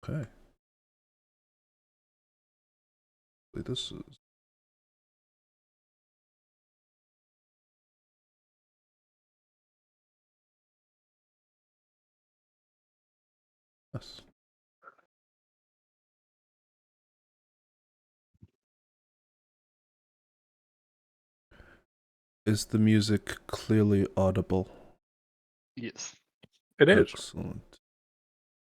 Okay. This is yes. Is the music clearly audible? Yes. It is. Excellent.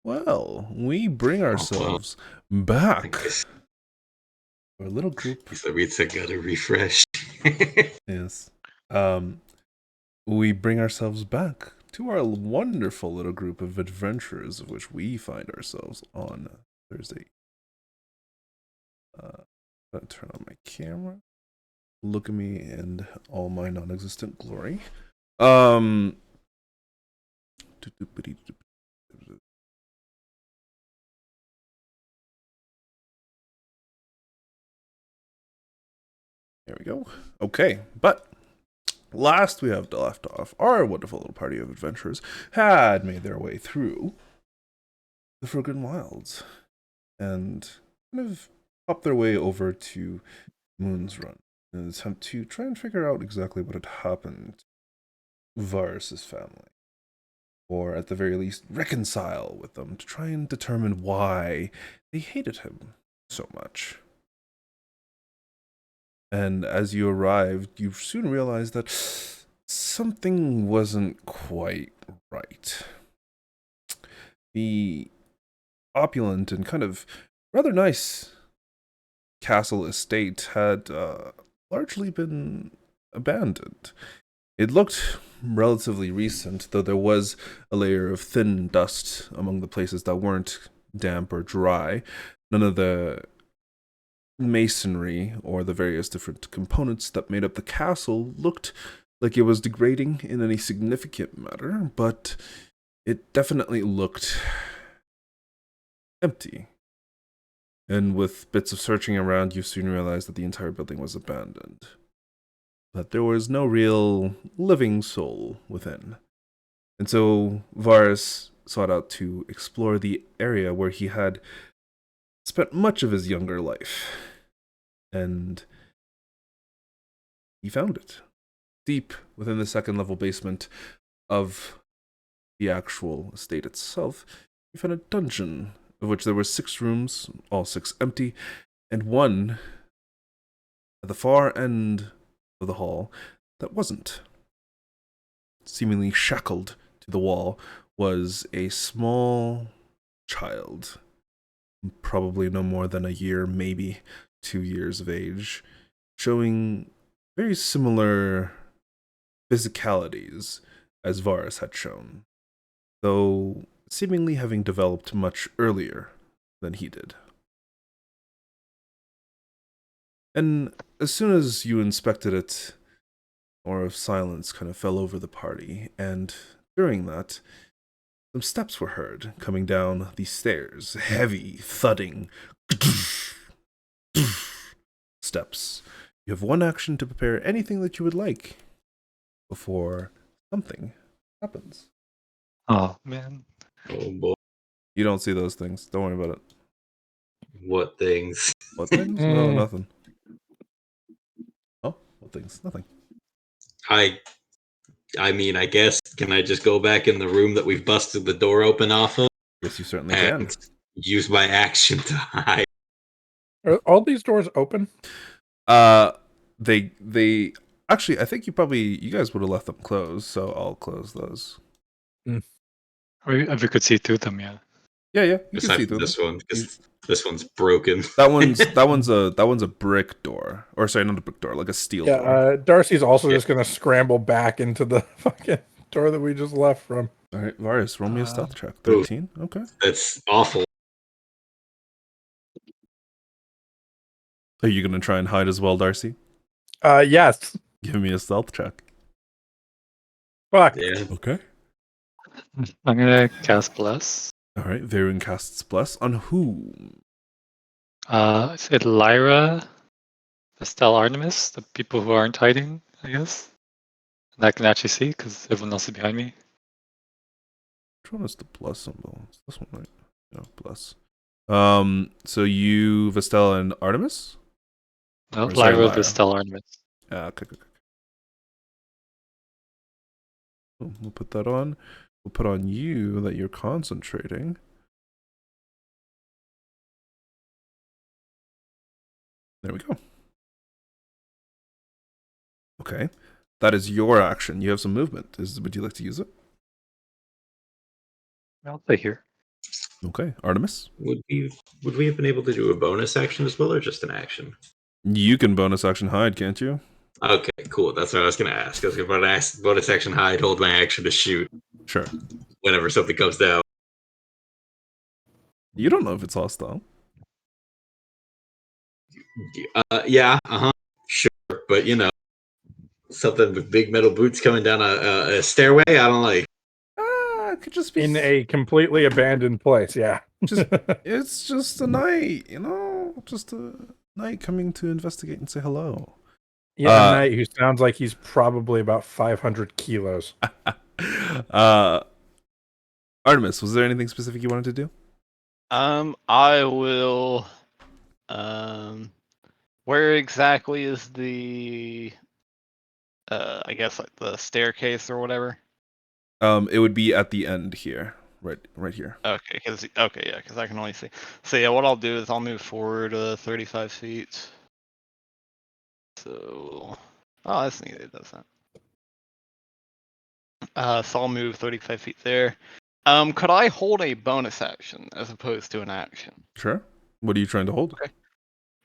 Well, we bring well, ourselves I back. guess Our little group. we gotta refresh. Yes. We bring ourselves back to our wonderful little group of adventurers of which we find ourselves on Thursday. I'll turn on my camera. Look at me and all my non-existent glory. There we go. Okay, but last we have left off, our wonderful little party of adventurers had made their way through the Forgotten Wilds and kind of popped their way over to Moon's Run in an attempt to try and figure out exactly what had happened to Varus's family, or at the very least reconcile with them to try and determine why they hated him so much. And as you arrived, you soon realized that something wasn't quite right. The opulent and kind of rather nice castle estate had largely been abandoned. It looked relatively recent, though there was a layer of thin dust among the places that weren't damp or dry. None of the masonry or the various different components that made up the castle looked like it was degrading in any significant manner, but it definitely looked empty. And with bits of searching around, you soon realized that the entire building was abandoned. That there was no real living soul within. And so Varus sought out to explore the area where he had spent much of his younger life. And he found it. Deep within the second level basement of the actual estate itself, he found a dungeon of which there were 6 rooms, all 6 empty, and one at the far end of the hall that wasn't. Seemingly shackled to the wall was a small child, probably no more than a year, maybe 2 years of age, showing very similar physicalities as Varus had shown, though seemingly having developed much earlier than he did. And as soon as you inspected it, an aura of silence kind of fell over the party, and during that, some steps were heard coming down the stairs, heavy, thudding steps. You have one action to prepare anything that you would like before something happens. Oh, man. Oh boy, You don't see those things. Don't worry about it. what things? What things? No, nothing. Oh, what things? Nothing. I mean, I guess, can I just go back in the room that we've busted the door open off of Yes, you certainly and can. use my action to hide? Are all these doors open? They actually, I think you guys would have left them closed, so I'll close those. Or if we could see through them, yeah. Yeah, you can Aside see from through this them. one, because this one's broken. That one's a brick door, or sorry, not a brick door, like a steel door. Yeah, Darcy's also just going to scramble back into the fucking door that we just left from. All right, Varus, roll me a stealth check. 13. Okay. That's awful. Are you gonna try and hide as well, Darcy? Yes. Give me a stealth check. Fuck. Yeah. Okay. I'm gonna cast Bless. All right. Vaerun casts Bless on whom? Is it Lyra, Vestelle, Artemis, the people who aren't hiding, I guess? And I can actually see because everyone else is behind me. Which one is the plus symbol? It's this one, right? No, Bless. So you, Vestelle, and Artemis? No, Or sorry, Lyra, Lyra. Vestelle, Artemis. Okay. We'll put that on. We'll put on you that you're concentrating. There we go. Okay. That is your action. You have some movement. Would you like to use it? I'll stay here. Okay. Artemis? Would we have been able to do a bonus action as well, or just an action? You can bonus action hide, can't you? Okay, cool. That's what I was going to ask. I was going to ask bonus action hide, hold my action to shoot Sure. whenever something comes down. You don't know if it's hostile. Yeah, sure. But, something with big metal boots coming down a stairway, I don't like. It could just be In a completely abandoned place, yeah. It's just a knight, just a knight coming to investigate and say hello. Yeah, a knight who sounds like he's probably about 500 kilos. Artemis, was there anything specific you wanted to do? I will. Where exactly is the? I guess like the staircase or whatever. It would be at the end here, right here. Okay, because I can only see. So yeah, what I'll do is I'll move forward 35 feet. So, oh, that's neat. It does that. So I'll move 35 feet there. Could I hold a bonus action as opposed to an action? Sure. What are you trying to hold? Okay.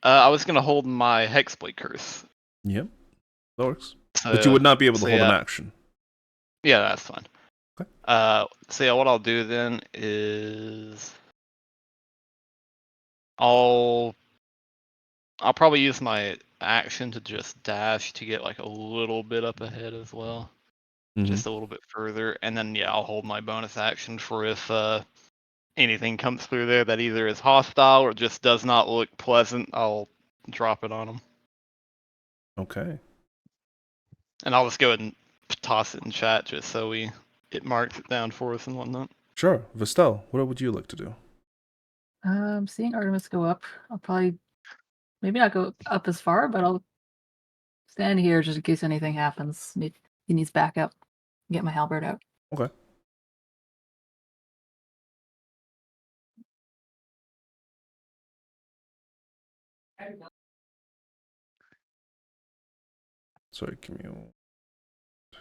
I was gonna hold my Hexblade Curse. Yep, that works. So, But you would not be able to so hold yeah. an action. Yeah, that's fine. Okay. So yeah, what I'll do then is I'll probably use my action to just dash to get like a little bit up ahead as well. Mhm. Just a little bit further, and then yeah, I'll hold my bonus action for if anything comes through there that either is hostile or just does not look pleasant. I'll drop it on them, Okay. and I'll just go ahead and toss it in chat just so it marks it down for us and whatnot. Sure. Vestelle, what would you like to do? Seeing Artemis go up, I'll probably maybe not go up as far, but I'll stand here just in case anything happens. Maybe he needs backup. Get my halberd out. Okay. Sorry, give me a...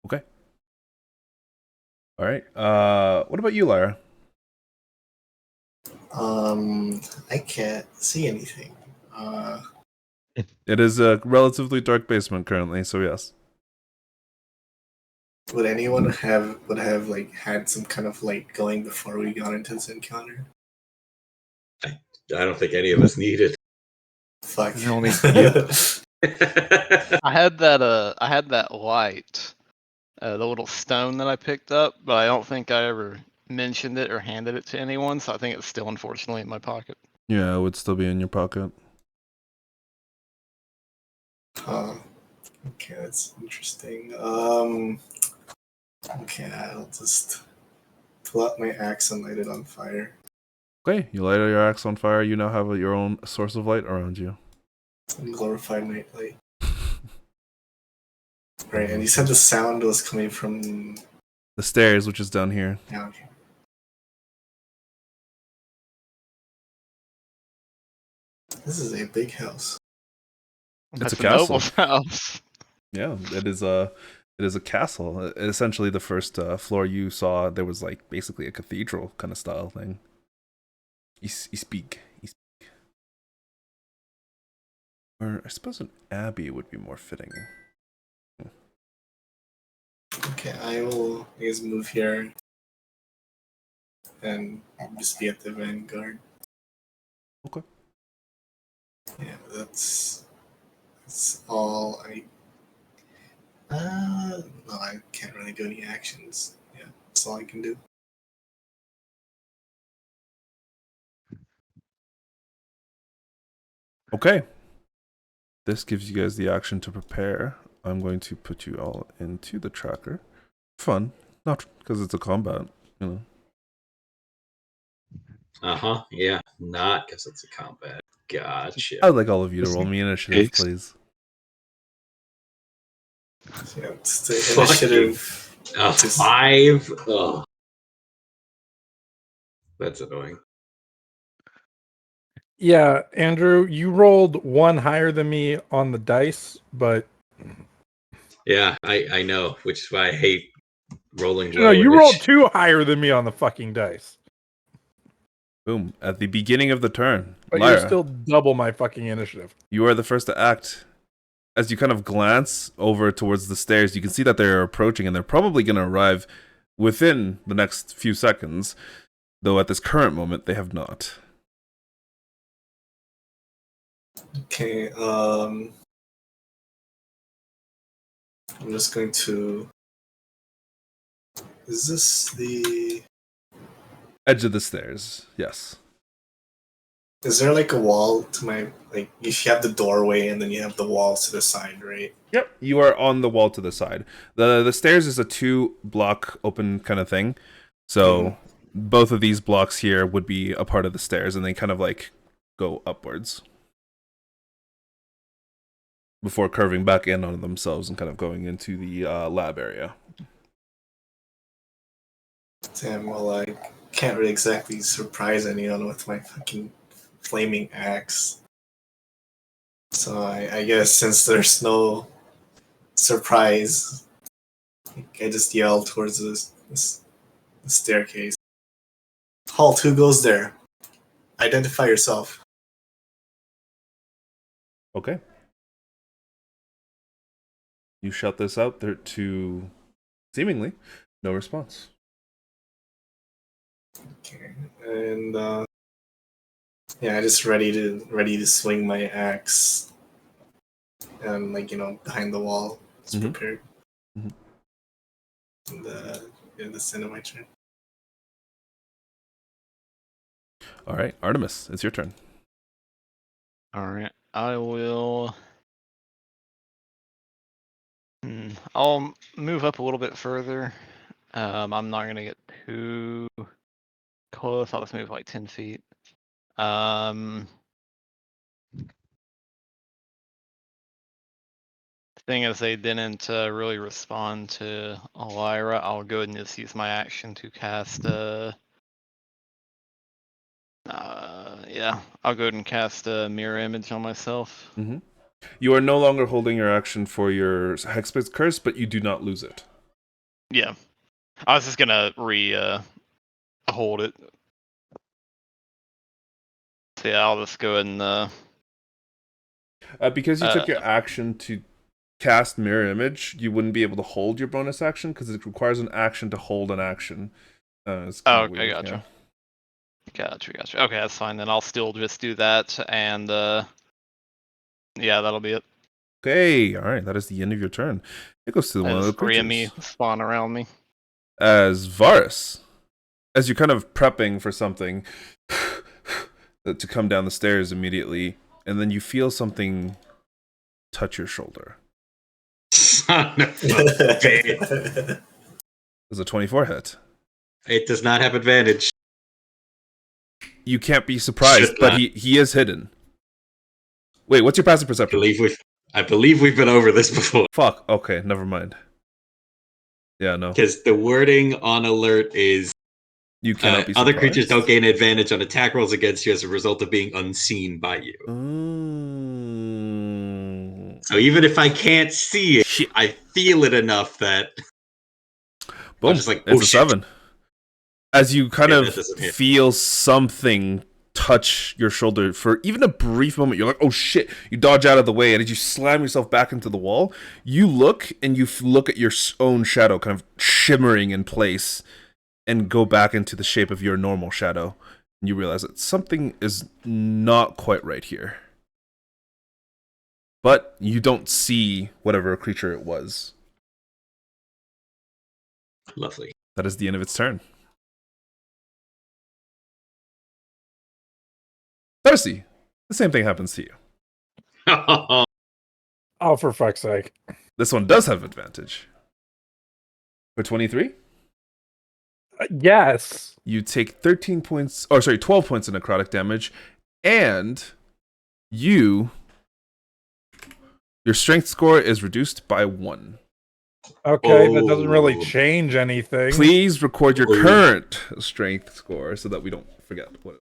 Okay. All right. What about you, Lyra? I can't see anything. It is a relatively dark basement currently, so yes. Would anyone would have like had some kind of light going before we got into this encounter? I don't think any of us need it. Fuck. You only- I I had that light, the little stone that I picked up, but I don't think I ever mentioned it or handed it to anyone, so I think it's still unfortunately in my pocket. Yeah, it would still be in your pocket. Okay, that's interesting. Okay, I'll just pull out my axe and light it on fire. Okay, you light your axe on fire. You now have your own source of light around you. Glorified nightlight. Right, and you said the sound was coming from The stairs, which is down here. down here. This is a big house. It's a That's noble castle. house. Yeah, it is a castle. Essentially, the first floor you saw, there was like basically a cathedral kind of style thing. You speak. Or I suppose an abbey would be more fitting. Okay, I will move here and just be at the vanguard. Okay. Yeah, that's all I. No, I can't really do any actions. Yeah, that's all I can do. Okay. This gives you guys the action to prepare. I'm going to put you all into the tracker. Fun, not because it's a combat, you know. Yeah, not because it's a combat. Gotcha. I'd like all of you to roll me initiative, Eight. please. Yeah, it's the Fuck initiative. A Just- 5. Oh, that's annoying. Yeah, Andrew, you rolled one higher than me on the dice, but Yeah, I know, which is why I hate rolling low. no, you initi- rolled two higher than me on the fucking dice. Boom. At the beginning of the turn, But Lyra, you're still double my fucking initiative. you are the first to act. As you kind of glance over towards the stairs, you can see that they're approaching and they're probably going to arrive within the next few seconds, though at this current moment, they have not. Okay, I'm just going to. Is this the? Edge of the stairs, yes. Is there like a wall to my like? If you have the doorway and then you have the walls to the side, right? Yep, you are on the wall to the side. The stairs is a 2-block open kind of thing. So both of these blocks here would be a part of the stairs and they kind of like go upwards before curving back in on themselves and kind of going into the lab area. Damn. Well, I can't really exactly surprise anyone with my fucking flaming axe. So I guess since there's no surprise, I just yell towards the staircase. Halt! Who goes there? Identify yourself. Okay. You shout this out there to seemingly no response. Okay, and yeah, I just ready to swing my axe, and behind the wall, it's Mhm. prepared. Mhm. And yeah, that's the end of my turn. All right, Artemis, it's your turn. All right, I will. I'll move up a little bit further. I'm not gonna get too close. I'll just move like 10 feet. Thing is, they didn't really respond to Lyra. I'll go ahead and just use my action to cast. Yeah, I'll go ahead and cast a mirror image on myself. Mm-hmm. You are no longer holding your action for your Hexbit curse, but you do not lose it. Yeah, I was just gonna hold it. So yeah, I'll just go ahead and. Because you took your action to cast mirror image, you wouldn't be able to hold your bonus action because it requires an action to hold an action. It's kind of Okay, weird, gotcha. yeah. Gotcha. Okay, that's fine. Then I'll still just do that, and yeah, that'll be it. Okay, all right, that is the end of your turn. It goes to one of the There's 3 of creatures. me spawn around me. As Varus, as you're kind of prepping for something to come down the stairs immediately, and then you feel something touch your shoulder. Son of a bitch. It was a 24 hit. It does not have advantage. You can't be surprised, Should but not. he is hidden. Wait, what's your passive perception? I believe we've been over this before. Fuck. Okay, never mind. Yeah, no. Because the wording on alert is You cannot be surprised. other creatures don't gain advantage on attack rolls against you as a result of being unseen by you. So even if I can't see it, Shit. I feel it enough that Boom. I'm just like, It's oh a shit. 7. As you kind Yeah, of that doesn't hit. feel something touch your shoulder for even a brief moment, you're like, oh shit. You dodge out of the way, and as you slam yourself back into the wall, you look and you look at your own shadow kind of shimmering in place and go back into the shape of your normal shadow. And you realize that something is not quite right here. But you don't see whatever creature it was. Lovely. That is the end of its turn. Darcy, the same thing happens to you. Oh, for fuck's sake. This one does have advantage. For 23, Yes. you take 13 points, 12 points of necrotic damage, and your strength score is reduced by 1. Okay, that doesn't really Oh. change anything. Please record your Oh. current strength score so that we don't forget what it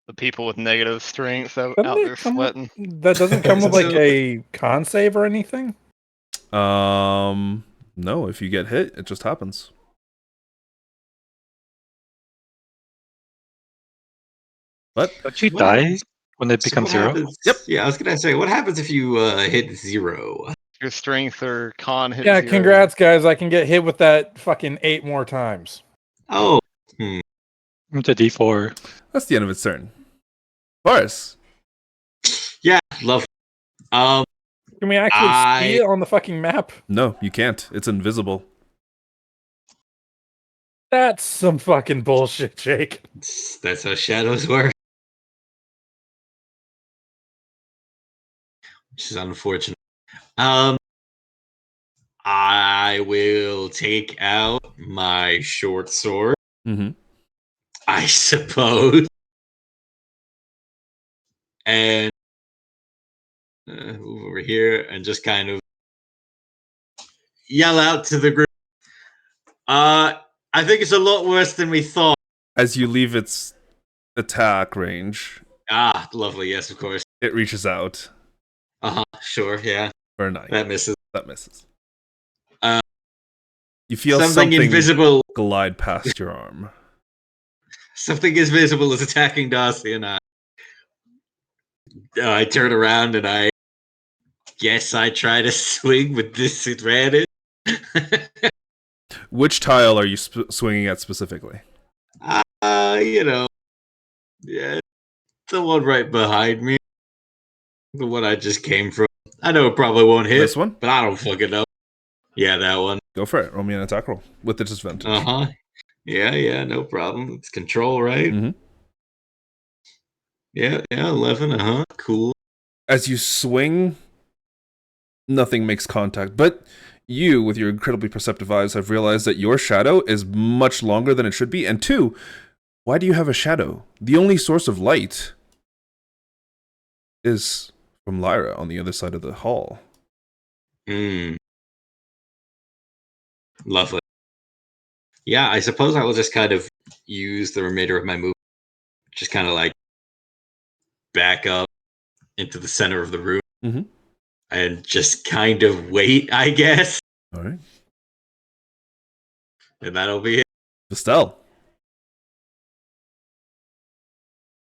The people with negative strength out Doesn't it there come with- sweating. That doesn't come with like So- a con save or anything? is. No, if you get hit, it just happens. What? Don't you What die happens- when it So becomes what 0? happens- Yep. Yeah, I was gonna say, what happens if you hit 0? Your strength or con hit Yeah, 0. congrats, guys. I can get hit with that fucking 8 more times. Oh, Into D4. That's the end of its turn. Varus. yeah, love. Can we actually see I- it on the fucking map? No, you can't. It's invisible. That's some fucking bullshit, Jake. That's how shadows work. Which is unfortunate. I will take out my short sword, Mm-hmm. I suppose, and move over here and just kind of yell out to the group. I think it's a lot worse than we thought. As you leave its attack range, Ah, lovely. Yes, of course. it reaches out Sure. Yeah, for a 9. that misses. That misses. Uh, You feel something something invisible. glide past your arm. Something invisible is attacking Darcy, and I turn around and I guess I try to swing with disadvantage. Which tile are you swinging at specifically? Yeah, the one right behind me, the one I just came from. I know it probably won't hit, This one? but I don't fucking know. Yeah, that one. Go for it. Roll me an attack roll with the disadvantage. Yeah, no problem. It's control, right? Mhm. Yeah, 11. Cool. As you swing, nothing makes contact, but you, with your incredibly perceptive eyes, have realized that your shadow is much longer than it should be. And 2, why do you have a shadow? The only source of light is from Lyra on the other side of the hall. Lovely. Yeah, I suppose I will just kind of use the remainder of my move, just kind of like back up into the center of the room Mhm. and just kind of wait, I guess. All right. And that'll be it. Vestelle.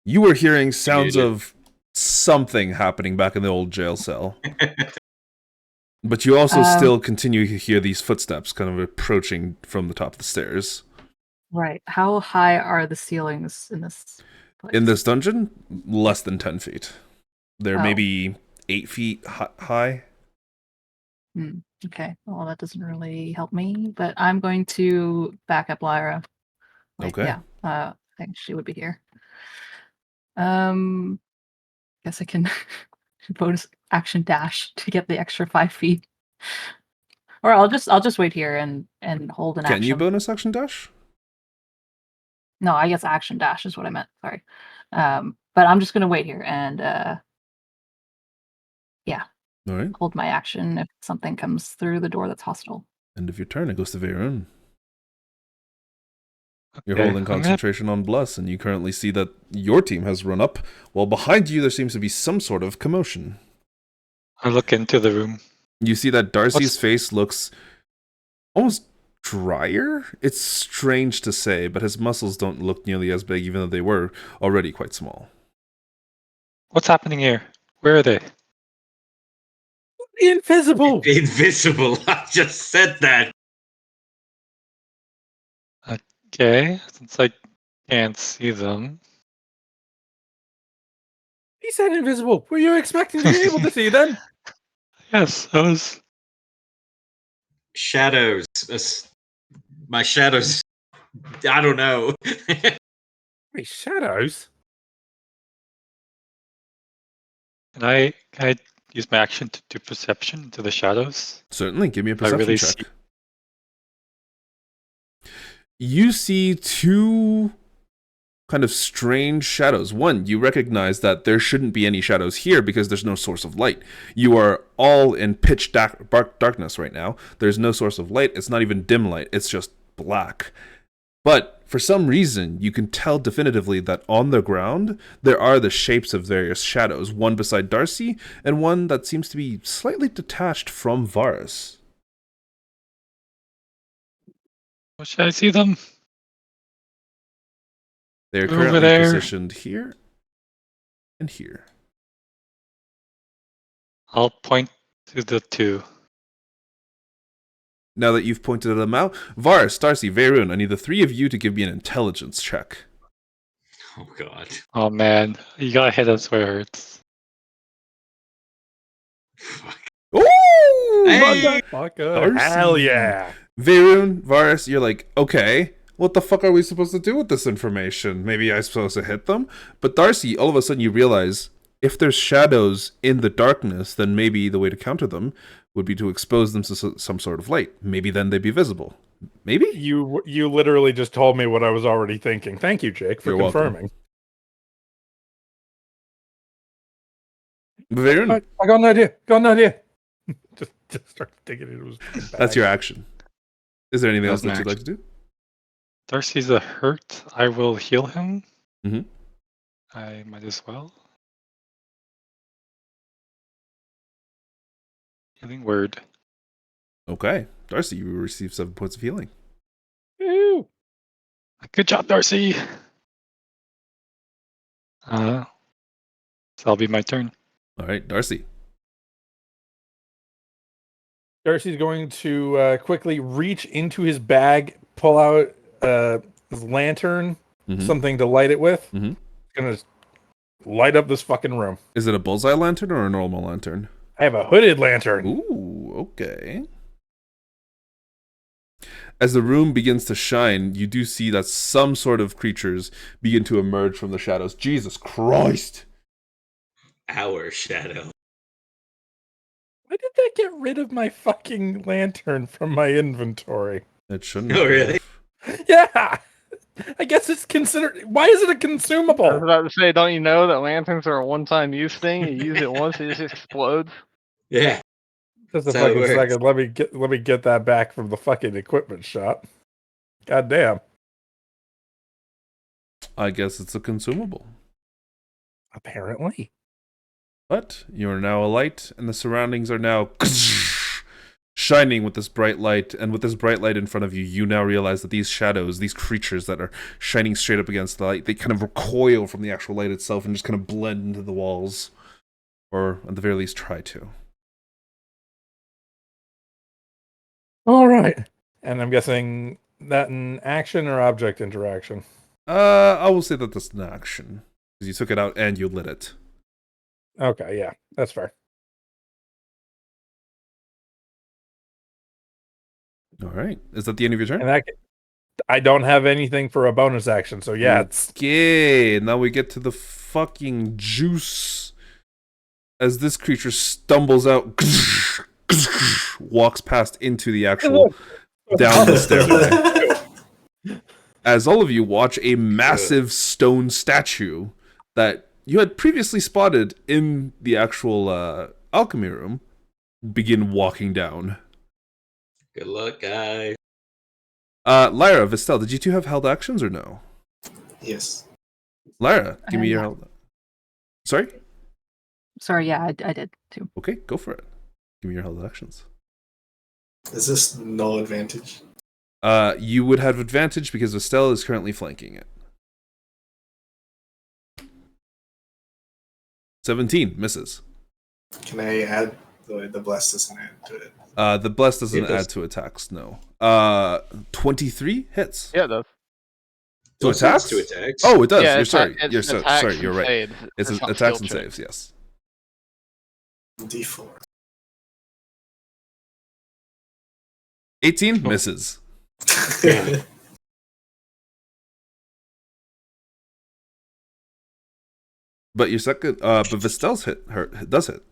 You were hearing sounds of something happening back in the old jail cell. But you also still continue to hear these footsteps kind of approaching from the top of the stairs. Right. How high are the ceilings in this place? In this dungeon, less than 10 feet. They're Oh. maybe 8 feet high. Okay. Well, that doesn't really help me, but I'm going to back up Lyra. Okay. Yeah. I think she would be here. Guess I can bonus action dash to get the extra 5 feet. Or I'll just wait here and hold an Can action. you bonus action dash? No, I guess action dash is what I meant. Sorry. But I'm just gonna wait here and All right. hold my action if something comes through the door that's hostile. End of your turn. It goes to Vaerun. You're Okay, holding I'm gonna- concentration on Bless, and you currently see that your team has run up, while behind you there seems to be some sort of commotion. I look into the room. You see that Darcy's What's- face looks almost drier? It's strange to say, but his muscles don't look nearly as big, even though they were already quite small. What's happening here? Where are they? Invisible. Invisible. I just said that. Okay, since I can't see them. He said invisible. Were you expecting to be able to see them? Yes, I was. Shadows. My shadows. I don't know. Wait, shadows? Can I use my action to do perception into the shadows? Certainly, give me a I perception really check. see. You see two kind of strange shadows. One, you recognize that there shouldn't be any shadows here because there's no source of light. You are all in pitch darkness right now. There's no source of light. It's not even dim light. It's just black. But for some reason, you can tell definitively that on the ground, there are the shapes of various shadows, one beside Darcy, and one that seems to be slightly detached from Varus. Should I see them? They're Over currently there. positioned here and here. I'll point to the two. Now that you've pointed them out, Varus, Darcy, Vaerun, I need the three of you to give me an intelligence check. Oh god. Oh man, you gotta hit us where it hurts. Fuck. Ooh! Hey! Motherfucker. Hell yeah. Vaerun, Varus, you're like, okay, what the fuck are we supposed to do with this information? Maybe I'm supposed to hit them? But Darcy, all of a sudden you realize, if there's shadows in the darkness, then maybe the way to counter them would be to expose them to some sort of light. Maybe then they'd be visible. Maybe? You literally just told me what I was already thinking. Thank you, Jake, for You're welcome. confirming. Vaerun, I got an idea. Got an idea. just start digging into his bag. that's your action. Is there anything else That's that my you'd like to do? Darcy's a hurt. I will heal him. Mhm. I might as well. Healing word. Okay. Darcy, you receive 7 points of healing. Woo. Good job, Darcy. So that'll be my turn. All right, Darcy. Darcy's going to quickly reach into his bag, pull out his lantern, Mhm. something to light it with. Mhm. He's going to light up this fucking room. Is it a bullseye lantern or a normal lantern? I have a hooded lantern. Ooh, okay. As the room begins to shine, you do see that some sort of creatures begin to emerge from the shadows. Jesus Christ! Our shadow. Why did that get rid of my fucking lantern from my inventory? It shouldn't. Oh, really? Yeah! I guess it's considered. Why is it a I was consumable? about to say, don't you know that lanterns are a one-time use thing? You use it once, it just explodes. Yeah. Just a That's how it fucking works. second. Let me get that back from the fucking equipment shop. God damn. I guess it's a consumable. Apparently. But you are now a light, and the surroundings are now shining with this bright light. And with this bright light in front of you, you now realize that these shadows, these creatures that are shining straight up against the light, they kind of recoil from the actual light itself and just kind of blend into the walls. Or at the very least, try to. All right. And I'm guessing that an action or object interaction. I will say that that's an action. Because you took it out and you lit it. Okay, yeah, that's fair. All right. Is that the end of your turn? And I don't have anything for a bonus action, so yeah, it's Okay, now we get to the fucking juice. As this creature stumbles out, walks past into the actual down the stairway. As all of you watch a massive stone statue that you had previously spotted in the actual alchemy room begin walking down. Good luck, guys. Lyra, Vestelle, did you two have held actions or no? Yes. Lyra, give me your Yeah. held. Sorry? Sorry, yeah, I did too. Okay, go for it. Give me your held actions. Is this no advantage? You would have advantage because Vestelle is currently flanking it. 17 misses. Can I add the bless doesn't add to it? The bless doesn't It does. add to attacks, no. 23 hits. Yeah, it does. To Those attacks? hits to attacks. Oh, it does. Yeah, You're it's sorry. it's You're attacks sorry. You're and right. saves. It's It's not attacks skill and checks. saves. Yes. D4. 18 misses. Damn it. But your second, but Vestelle's does hit.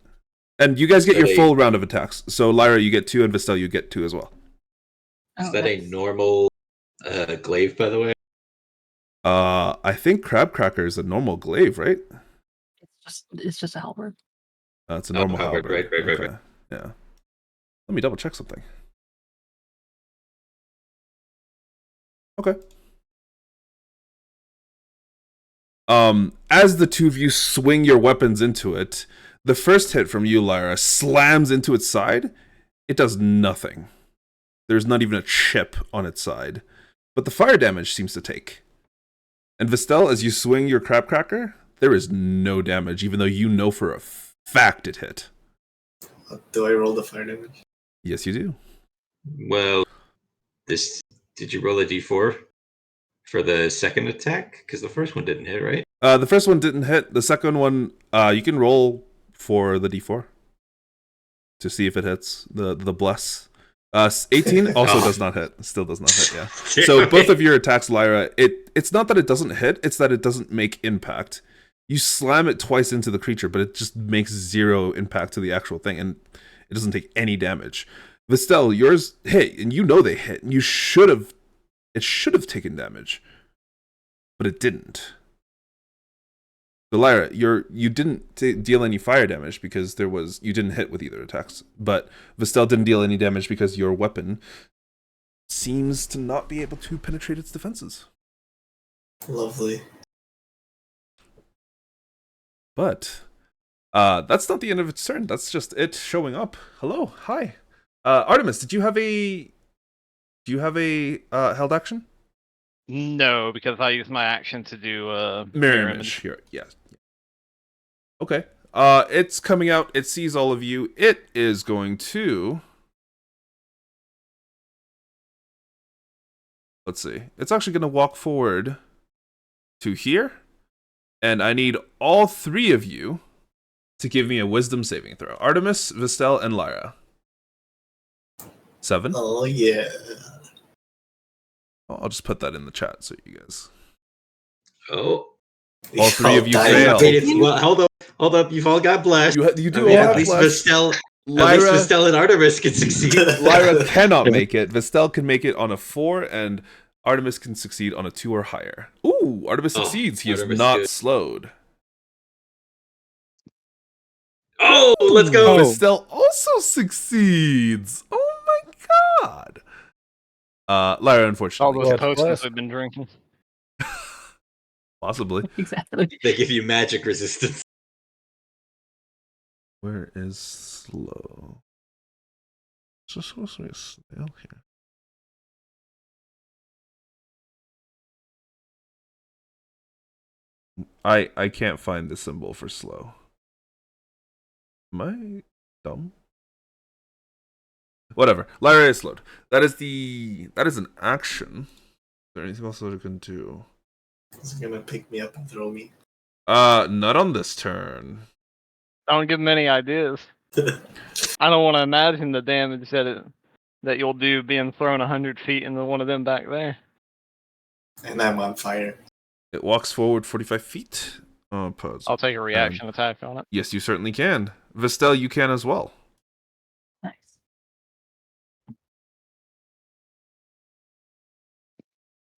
And you guys get So your they- full round of attacks. So Lyra, you get 2, and Vestelle, you get 2 as well. Is Oh, that a nice. normal glaive, by the way? I think Crab Cracker is a normal glaive, right? It's just a halberd. It's a Oh, normal halberd, halberd. right. Okay. Yeah. Let me double check something. Okay. As the two of you swing your weapons into it, the first hit from you, Lyra, slams into its side. It does nothing. There's not even a chip on its side. But the fire damage seems to take. And Vestelle, as you swing your crab cracker, there is no damage, even though you know for a fact it hit. Do I roll the fire damage? Yes, you do. Well, did you roll a d4 for the second attack? Because the first one didn't hit, right? The first one didn't hit. The second one, you can roll for the d4 to see if it hits. The bless. 18 also does not hit. Still does not hit, yeah. So both of your attacks, Lyra, it's not that it doesn't hit, it's that it doesn't make impact. You slam it twice into the creature, but it just makes 0 impact to the actual thing, and it doesn't take any damage. Vestelle, yours hit, and you know they hit, and it should have taken damage, but it didn't. So Lyra, you didn't deal any fire damage because you didn't hit with either attacks, but Vestelle didn't deal any damage because your weapon seems to not be able to penetrate its defenses. Lovely. But that's not the end of its turn. That's just it showing up. Hello, hi, Artemis. Do you have a held action? No, because I use my action to do Mirror image here. Yes. Okay. It's coming out. It sees all of you. It is going to. Let's see. It's actually going to walk forward to here, and I need all 3 of you to give me a wisdom saving throw. Artemis, Vestelle, and Lyra. 7. Oh yeah. I'll just put that in the chat so you guys. Oh. All 3 of you I'll fail. die. Well, hold up. You've all got blessed. You do I mean, all at have least blessed. Vestelle, Lyra, and Artemis can succeed. Lyra cannot make it. Vestelle can make it on a 4, and Artemis can succeed on a 2 or higher. Ooh, Artemis succeeds. He is Artemis not good. slowed. Oh, let's go. Vestelle also succeeds. Oh my god. Lyra, all unfortunately, those can't. potions I've been drinking. Possibly. Exactly. They give you magic resistance. Where is slow? Is there supposed to be a snail here? I can't find the symbol for slow. Am I dumb? Whatever. Lyra is slowed. That is an action. Is there anything else that I can do? It's gonna pick me up and throw me. Not on this turn. Don't give them any ideas. I don't want to imagine the damage that you'll do being thrown 100 feet into one of them back there. And I'm on fire. It walks forward 45 feet. Pause. I'll take a reaction attack on it. Yes, you certainly can. Vestelle, you can as well. Nice.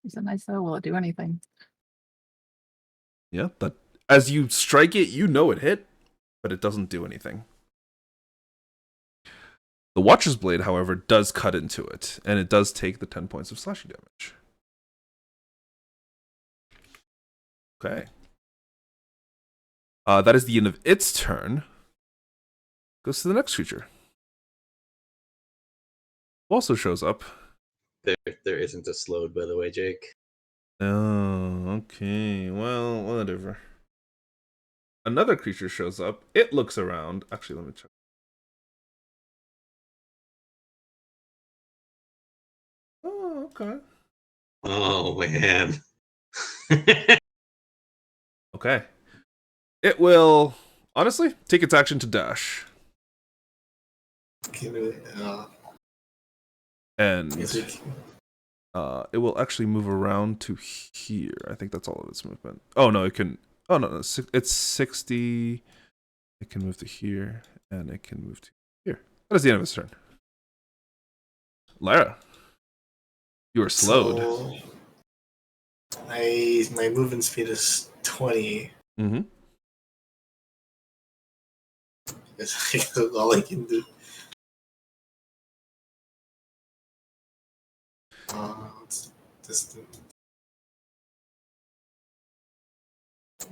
Is it nice though? Will it do anything? Yeah, that as you strike it, you know it hit, but it doesn't do anything. The Watcher's Blade, however, does cut into it, and it does take the 10 points of slashing damage. Okay. That is the end of its turn. Goes to the next creature. Also shows up. There isn't a slowed, by the way, Jake. Oh, okay. Well, whatever. Another creature shows up. It looks around. Actually, let me check. Oh, okay. Oh, man. Okay. It will, honestly, take its action to dash. Can really, And is it- it will actually move around to here. I think that's all of its movement. Oh, no, it can... Oh, no, it's 60... It can move to here, and it can move to here. That is the end of its turn. Lyra, you are slowed. So my movement speed is 20. Mm-hmm. That's all I can do. It's distant.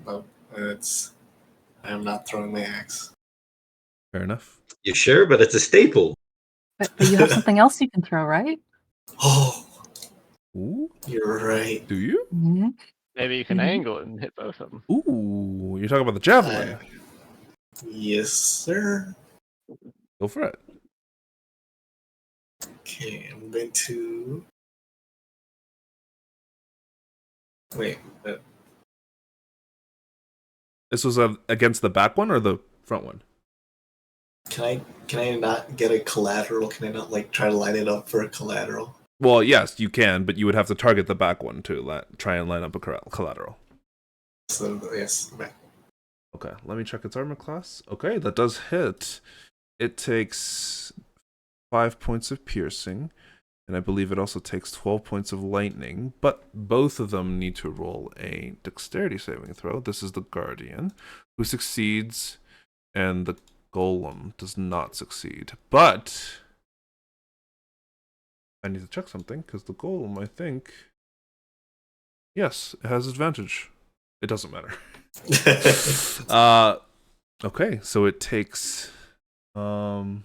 But I am not throwing my axe. Fair enough. You sure? But it's a staple. But you have something else you can throw, right? Oh, Ooh, you're right. do you? Mm-hmm. Maybe you can Mhm. angle it and hit both of them. Ooh, you're talking about the javelin. Yes, sir. Go for it. Okay, I'm going to. Wait, This was against the back one or the front one? can I not get a collateral? Can I not like try to line it up for a collateral? Well, yes, you can, but you would have to target the back one to try and line up a collateral. So yes, okay. Okay, let me check its armor class. Okay, that does hit. It takes 5 points of piercing, and I believe it also takes 12 points of lightning, but both of them need to roll a dexterity saving throw. This is the Guardian, who succeeds, and the Golem does not succeed. But I need to check something, because the Golem, I think... Yes, it has advantage. It doesn't matter. Okay, so it takes... Okay,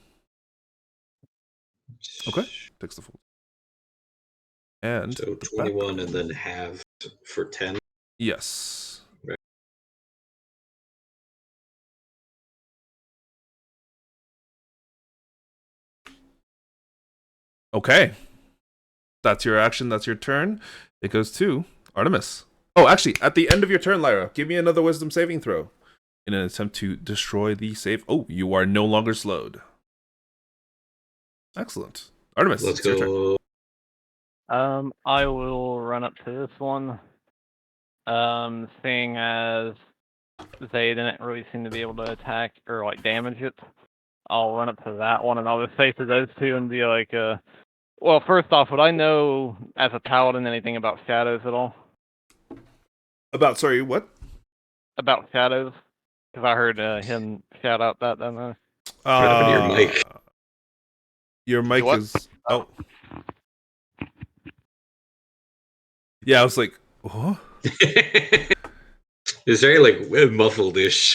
takes the full. And So 21 and then halved for 10. yes. Right. Okay. That's your action, that's your turn. It goes to Artemis. Oh, actually, at the end of your turn, Lyra, give me another wisdom saving throw in an attempt to destroy the save. Oh, you are no longer slowed. Excellent. Artemis, Let's it's your turn. go. I will run up to this one. Seeing as they didn't really seem to be able to attack or like damage it, I'll run up to that one and I'll just say to those two and be like, well, first off, would I know as a paladin anything about shadows at all? Sorry, what? About shadows? Because I heard him shout out that. What happened to your mic? Your mic what? is... Oh. Yeah, I was like, what? It's very like muffled-ish.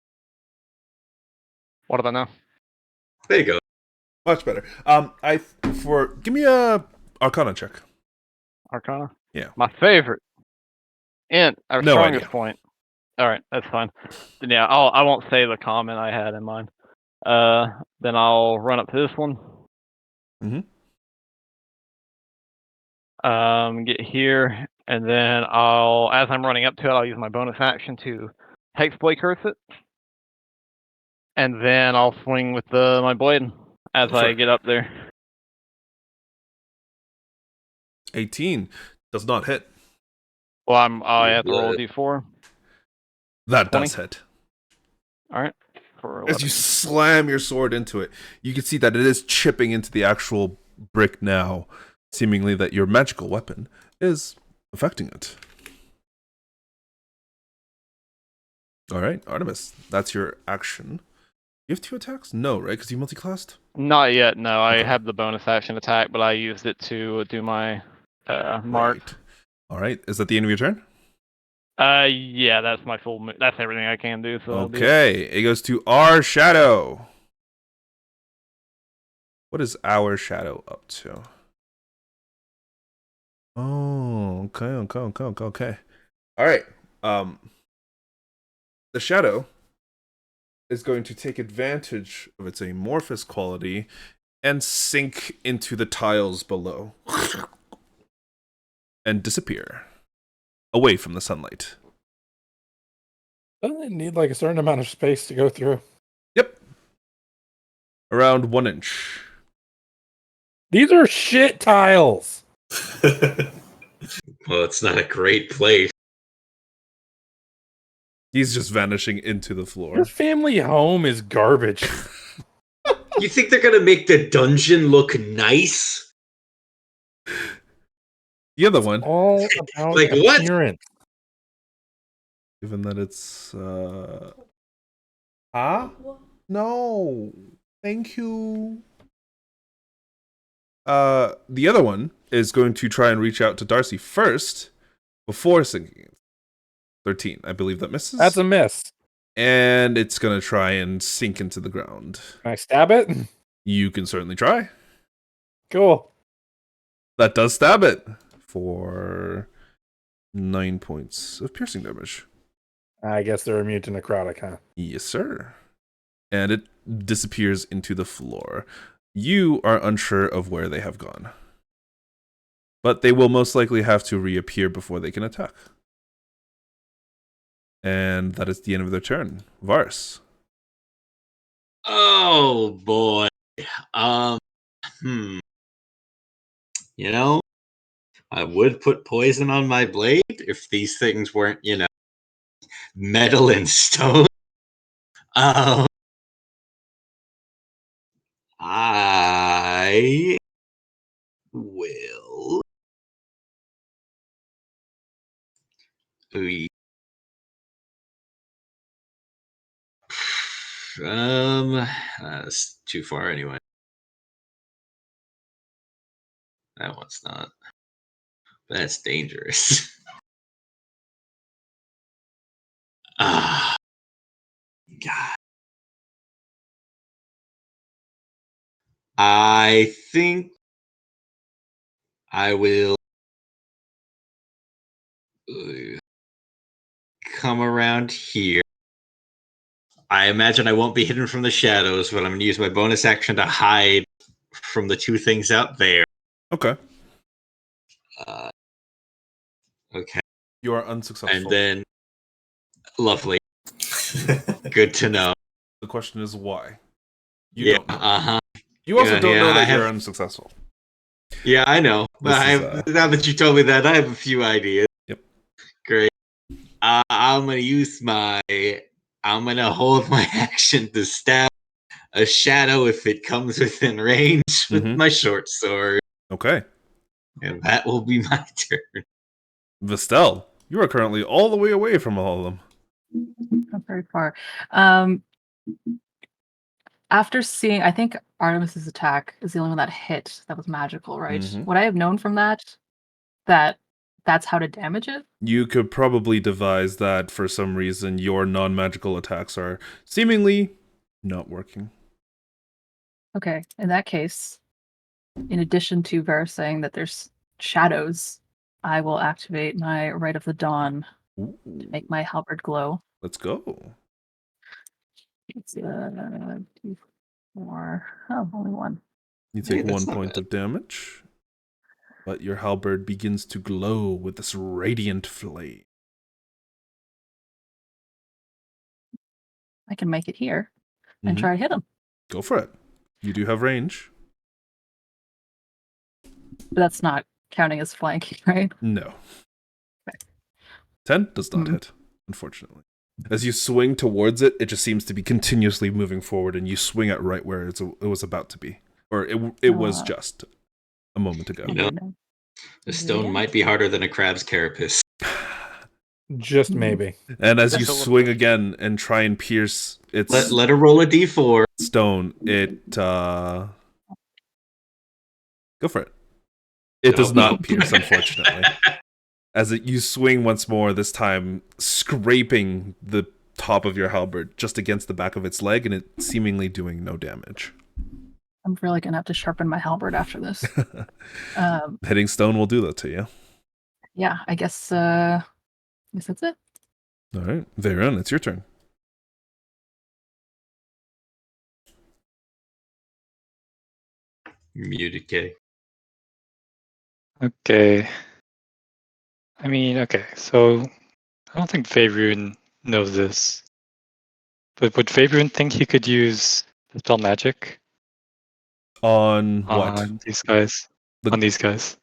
What about now? There you go. Much better. Give me a Arcana check. Arcana? Yeah. My favorite. Int, our No strongest idea. point. Alright, that's fine. Then yeah, I won't say the comment I had in mind. Then I'll run up to this one. Get here, and then as I'm running up to it, I'll use my bonus action to Hexblade Curse it. And then I'll swing with my blade as I get up there. 18 does not hit. Well, I have to roll a d4. That 20. does hit. Alright. As you slam your sword into it, you can see that it is chipping into the actual brick now, seemingly that your magical weapon is affecting it. Alright, Artemis, that's your action. You have 2 attacks? No, right? Because you multi-classed? Not yet, no. I Okay. have the bonus action attack, but I used it to do my mark. Right. Alright, is that the end of your turn? Yeah, that's my full move. That's everything I can do. So Okay, it goes to our shadow. What is our shadow up to? Oh, okay. All right. The shadow is going to take advantage of its amorphous quality and sink into the tiles below and disappear away from the sunlight. Doesn't it need like a certain amount of space to go through? Yep. Around 1 inch. These are shit tiles. Well, it's not a great place. He's just vanishing into the floor. Your family home is garbage. You think they're gonna make the dungeon look nice? The other one, All about Like what? appearance. given that it's huh? No. Thank you. The other one is going to try and reach out to Darcy first before sinking. 13. I believe that misses. That's a miss. And it's going to try and sink into the ground. Can I stab it? You can certainly try. Cool. That does stab it for 9 points of piercing damage. I guess they're immune to necrotic, huh? Yes, sir. And it disappears into the floor. You are unsure of where they have gone. But they will most likely have to reappear before they can attack. And that is the end of their turn. Varus. Oh boy. You know, I would put poison on my blade if these things weren't, metal and stone. I will. That's too far anyway. That one's not. That's dangerous. Ah, God. I think I will come around here. I imagine I won't be hidden from the shadows, but I'm going to use my bonus action to hide from the two things out there. Okay. Okay. You are unsuccessful. And then, lovely. Good to know. The question is why? You don't know. Uh-huh. You also don't know that I you're unsuccessful. Yeah, I know. Now that you told me that, I have a few ideas. Yep. Great. I'm going to use I'm going to hold my action to stab a shadow if it comes within range with my short sword. Okay. And that will be my turn. Vestelle, you are currently all the way away from all of them. Not very far. After seeing, I think Artemis's attack is the only one that hit that was magical, right? Would I have known from that that's how to damage it? You could probably devise that for some reason your non-magical attacks are seemingly not working. Okay, in that case, in addition to Varus saying that there's shadows, I will activate my Rite of the Dawn to make my halberd glow. Let's go. It's 2, 4. Oh, only 1. You take 1 point of damage, but your halberd begins to glow with this radiant flame. I can make it here and try to hit him. Go for it. You do have range. But that's not counting as flanking, right? No. 10 does not hit, unfortunately. As you swing towards it, it just seems to be continuously moving forward, and you swing it right where it was about to be. Or it was just a moment ago. The stone might be harder than a crab's carapace. Just maybe. And as you swing again and try and pierce its let her roll a d4. Stone, it go for it. It does not pierce, unfortunately. As you swing once more, this time scraping the top of your halberd just against the back of its leg, and it seemingly doing no damage. I'm really gonna have to sharpen my halberd after this. Hitting stone will do that to you. Yeah, I guess that's it. All right, Vaerun, it's your turn. Muted K. Okay. I mean, okay, so I don't think Vaerun knows this. But would Vaerun think he could use Dispel Magic? On what? On these guys. On these guys.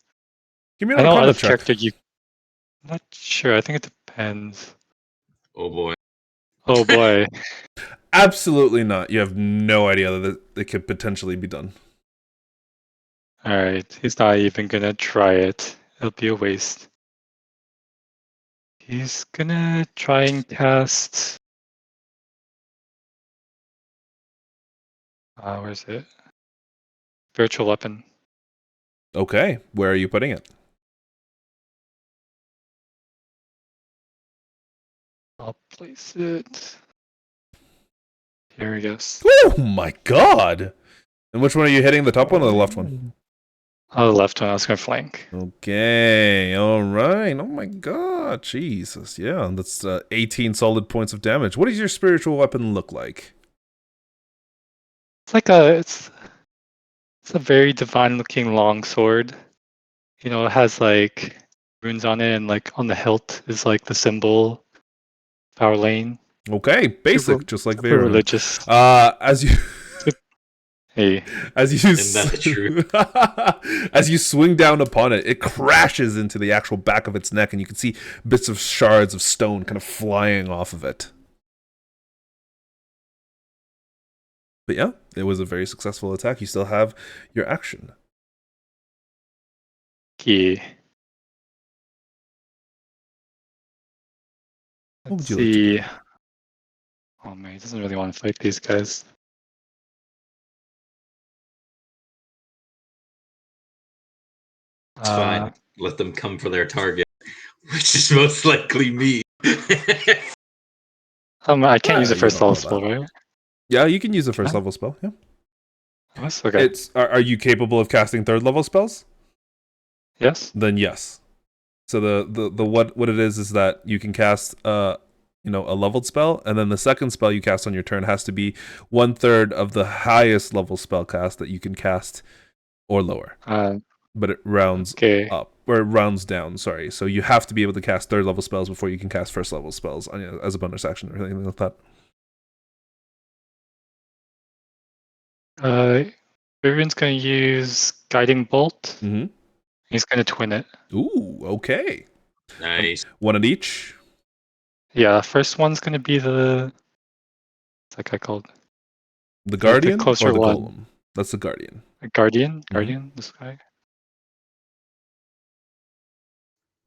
Give me I know out Arcana of check. character I'm not sure. I think it depends. Oh boy. Oh boy. Absolutely not. You have no idea that it could potentially be done. Alright, he's not even gonna try it. It'll be a waste. He's gonna try and cast... where's it? Virtual weapon. Okay, where are you putting it? I'll place it... Here he goes. Oh my god! And which one are you hitting? The top one or the left one? Oh, the left one, I was gonna flank. Okay, alright. Oh my god, Jesus. Yeah, that's 18 solid points of damage. What does your spiritual weapon look like? It's like it's a very divine looking long sword. You know, it has like runes on it, and like on the hilt is like the symbol of our lane. Okay, basic, just like Super Vaerun. religious. As you... Hey. As you Isn't that the truth? as you swing down upon it, it crashes into the actual back of its neck, and you can see bits of shards of stone kind of flying off of it. But yeah, it was a very successful attack. You still have your action. Key. What Let's would you like to see. do? Oh man, he doesn't really want to fight these guys. It's fine. Let them come for their target, which is most likely me. I can't use a you first don't level know spell, that. right? Yeah, you can use a first Huh? level spell. Yeah, Yes? Okay. Are you capable of casting third level spells? Yes? Then yes. So the what it is that you can cast a leveled spell, and then the second spell you cast on your turn has to be 1/3 of the highest level spell cast that you can cast or lower. But it rounds Okay. up, or it rounds down, sorry. So you have to be able to cast third level spells before you can cast first level spells as a bonus action or anything like that. Vaerun's gonna use Guiding Bolt. Mm-hmm. He's gonna twin it. Ooh, okay. Nice. One at each. Yeah, first one's gonna be the... What's that guy called? The Guardian or closer the one. Golem? That's the Guardian. A Guardian? Guardian, this guy?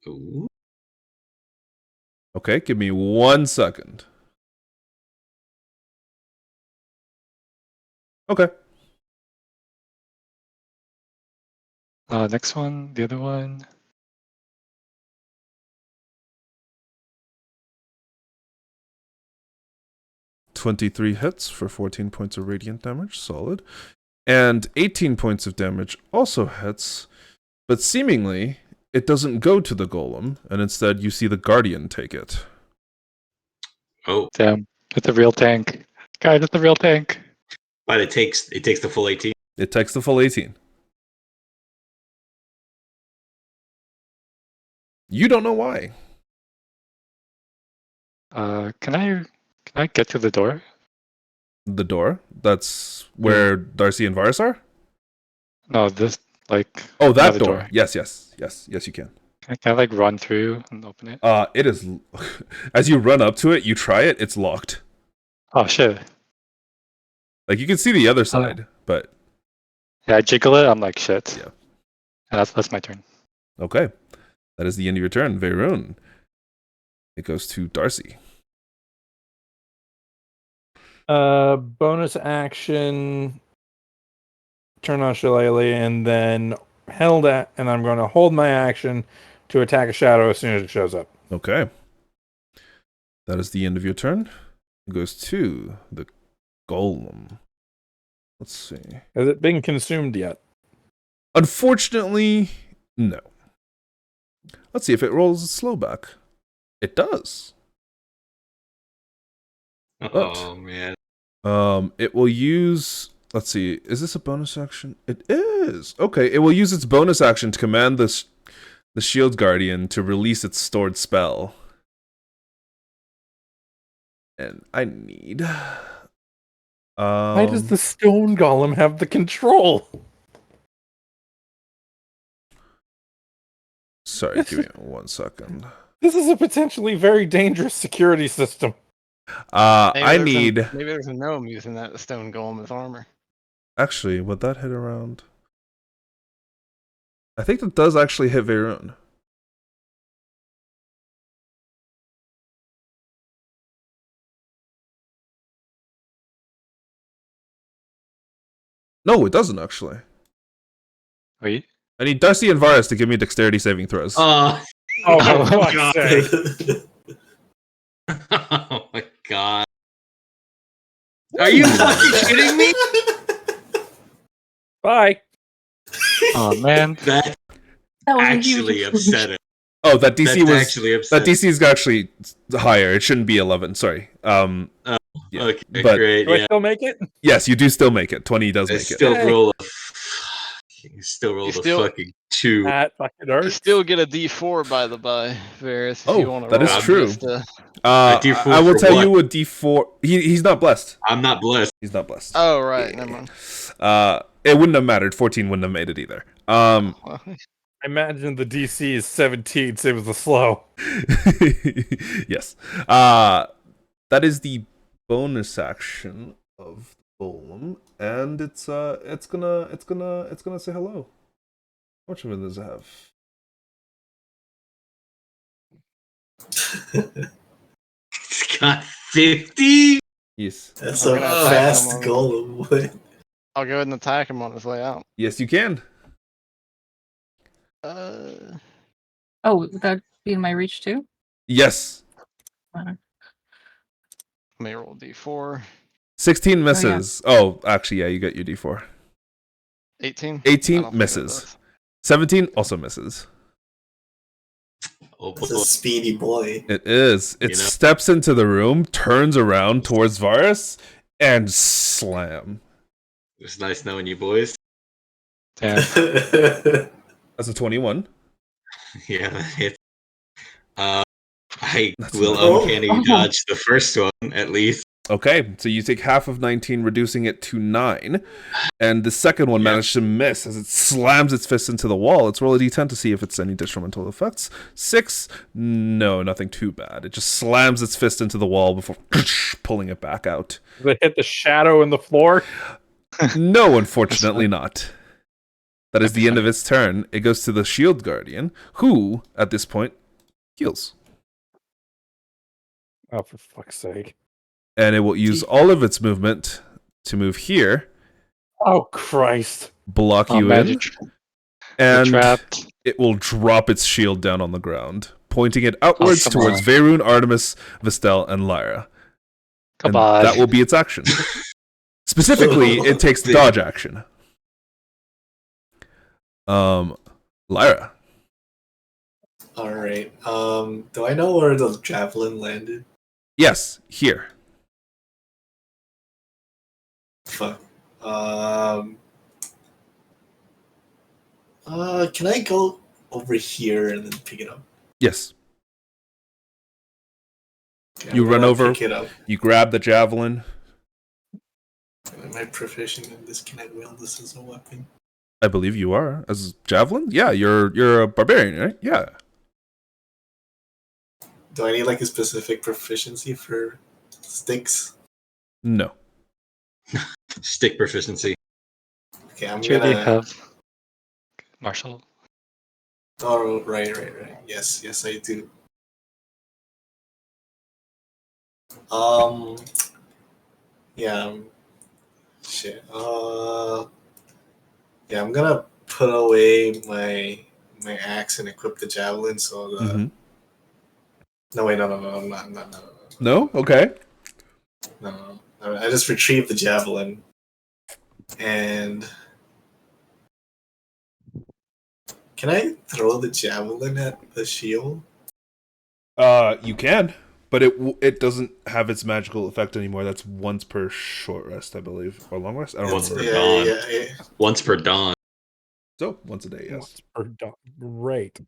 Ooh. Okay, give me 1 second. Okay. Next one, the other one. $23 hits for 14 points of radiant damage, solid. And 18 points of damage also hits, but seemingly it doesn't go to the golem, and instead you see the Guardian take it. Oh, Damn, it's a real tank. Guys, it's a real tank. but it takes the full 18. It takes the full 18. You don't know why. Can I get to the door? The door? That's where Darcy and Varus are? No, this like. Oh, that another door. Yes, you can. Can I like run through and open it? It is. As you run up to it, you try it. It's locked. Oh shit! Like you can see the other side, but Yeah, I jiggle it. I'm like shit. Yeah. And that's my turn. okay. That is the end of your turn, Vaerun. It goes to Darcy. Bonus action. Turn on Shillelagh, and then held at, and I'm going to hold my action to attack a shadow as soon as it shows up. Okay. That is the end of your turn. It goes to the golem. Let's see. Has it been consumed yet? Unfortunately, no. Let's see if it rolls a slow back. It does. Oh man. It will use. Let's see. Is this a bonus action? It is. Okay. It will use its bonus action to command the Shield Guardian to release its stored spell. And I need. Why does the stone golem have the control? Sorry, give me 1 second. This is a potentially very dangerous security system. I need. Maybe there's a gnome using that stone golem as armor. Actually, would that hit around? I think that does actually hit Vaerun. No, it doesn't actually. Wait. I need Darcy and Varus to give me dexterity saving throws. Oh, Oh, for fuck's God. sake. Oh my god. Are you fucking kidding me? Bye. Oh man. That's That was actually a huge upsetting. Oh, that DC That's was actually that upsetting. DC is actually higher. It shouldn't be 11. Sorry. Yeah. Okay, But- great. Do I Yeah, still make it? Yes, you do still make it. 20 does I make it. still Yay. roll a. You still rolled You a still- fucking 2. That fucking You hurts. still get a D4 by the by, Varus, if Oh, you want to that roll is it true. just, A D4 I will for tell what? you a D4. He's not blessed. I'm not blessed. He's not blessed. Oh, right. Yeah. Never mind. It wouldn't have mattered. 14 wouldn't have made it either. Well, I imagine the DC is 17, same as the slow. Yes. That is the bonus action of the golem, and it's gonna say hello. How much of it does it have? It's got 50? Yes. That's I'm a gonna attack fast him on- golem. What? I'll go ahead and attack him on his way out. Yes, you can. Uh, Oh, would that be in my reach too? Yes. Uh, let me roll D4. 16 misses. Oh, actually, yeah, you got your D4. 18? 18 I don't think that misses. does. 17 also misses. Oh, That's a speedy boy. It is. It You know? steps into the room, turns around towards Varus, and slam. it's nice knowing you boys. Damn. That's a 21. Yeah, that hits. I That's will nice. uncanny Oh. dodge the first one, at least. Okay, so you take half of 19, reducing it to 9. And the second one Yeah. managed to miss as it slams its fist into the wall. Let's roll a d10 to see if it's any detrimental effects. 6. No, nothing too bad. It just slams its fist into the wall before pulling it back out. Does it hit the shadow in the floor? No, unfortunately not. That is the end of its turn. It goes to the Shield Guardian, who, at this point, heals. Oh, for fuck's sake. And it will use all of its movement to move here, Oh, Christ. block Oh, you magic. in, and Trapped. it will drop its shield down on the ground, pointing it outwards come towards on. Vaerun, Artemis, Vestelle, and Lyra. Come And on. that will be its action. Specifically, it takes the dodge action. Lyra. Alright. Do I know where the javelin landed? Yes, here. Fuck. Can I go over here and then pick it up? Yes. Okay, I'm You run gonna over. Pick it up. You grab the javelin. Am I proficient in this? Can I wield this as a weapon? I believe you are. As javelin? Yeah, you're a barbarian, right? Yeah. Do I need like a specific proficiency for sticks? No. Stick proficiency. Okay, I'm Do you already gonna. have Marshall? Oh, right. Yes, I do. Yeah. Shit. Yeah, I'm gonna put away my axe and equip the javelin. So the. Mhm. No wait, no, I'm not. No. No? Okay. No. I just retrieved the javelin, and can I throw the javelin at the shield? You can, but it doesn't have its magical effect anymore. That's once per short rest, I believe, or long rest. I don't Once remember. per dawn. Yeah. Once per dawn. So once a day, yes. Once per Great.